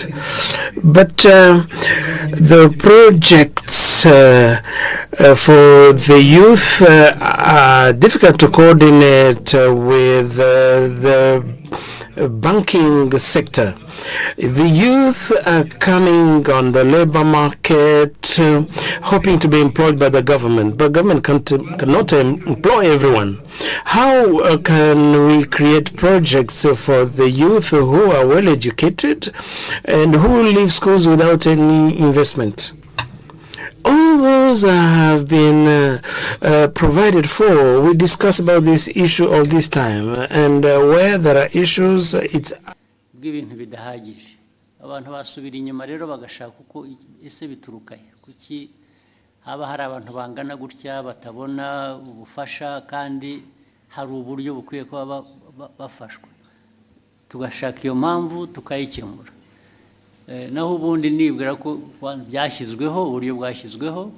But the projects for the youth are difficult to coordinate with the banking sector. The youth are coming on the labor market, hoping to be employed by the government, but government cannot employ everyone. How can we create projects for the youth who are well educated and who leave schools without any investment? All those have been provided for. We discuss about this issue all this time, and where there are issues, it's bw'ibintu bidahagije abantu basubira inyuma rero bagashaka uko ese biturukaye kuki haba hari abantu bangana gutya batabona ubufasha kandi hari uburyo bukwiye kuba bafashwa tugashaka iyo mpamvu tukayikemura naho ubundi nibwira ko byashyizweho uburyo bwashyizweho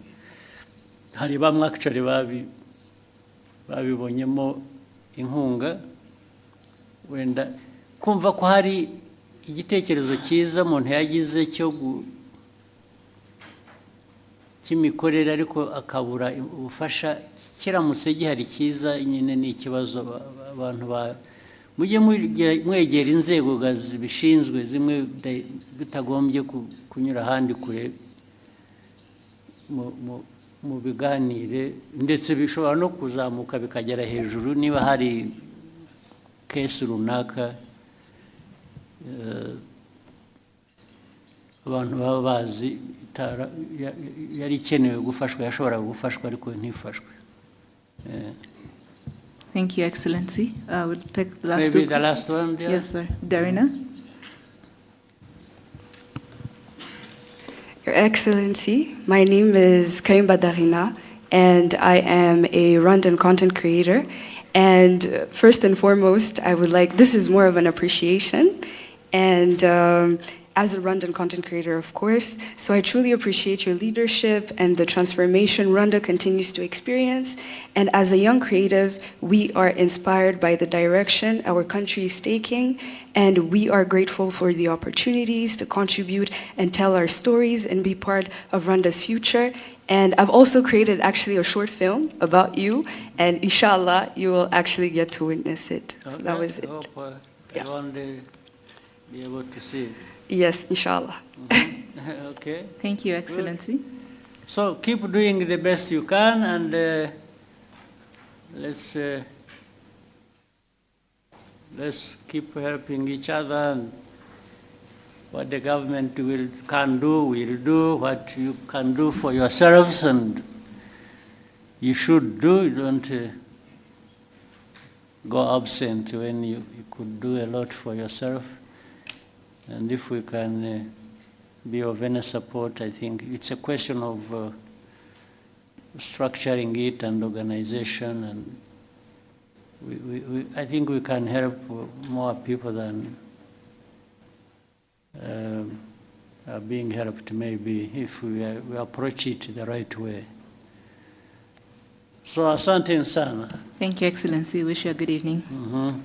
hari bamwe actually babibonyemo inkunga wenda kumva ko hari igitekerezo cyiza umuntu yagize cy'imikorere ariko akabura ubufasha kiramutse gihari cyiza nyine ni ikibazo abantu mujye mwegera inzego zibishinzwe zimwe bitagombye kunyura ahandi kure mu biganire ndetse bishobora no kuzamuka bikagera hejuru niba hari kesi runaka abantu baba bazi yari ikenewe gufashwa yashoboraga gufashwa ariko ntifashwe. Thank you, Excellency. We'll take the last Maybe the last one. Yeah. Yes, sir. Darina. Your Excellency, my name is Kaimba Darina, and I am a Rwandan content creator. And first and foremost, this is more of an appreciation. And as a Rwandan content creator, of course, so I truly appreciate your leadership and the transformation Rwanda continues to experience. And as a young creative, we are inspired by the direction our country is taking, and we are grateful for the opportunities to contribute and tell our stories and be part of Rwanda's future. And I've also created actually a short film about you, and inshallah, you will actually get to witness it. So that was it. I hope everyone will be able to see it. Yes, inshallah. Okay. Thank you, Excellency. Good. So keep doing the best you can, and let's keep helping each other. And what the government can do, will do. What you can do for yourselves, and you should do. You don't go absent when you could do a lot for yourself. And if we can be of any support, I think it's a question of structuring it and organization, and I think we can help more people than are being helped, maybe, if we approach it the right way. So asante sana. Thank you, Excellency. Wish you a good evening. Mm-hmm.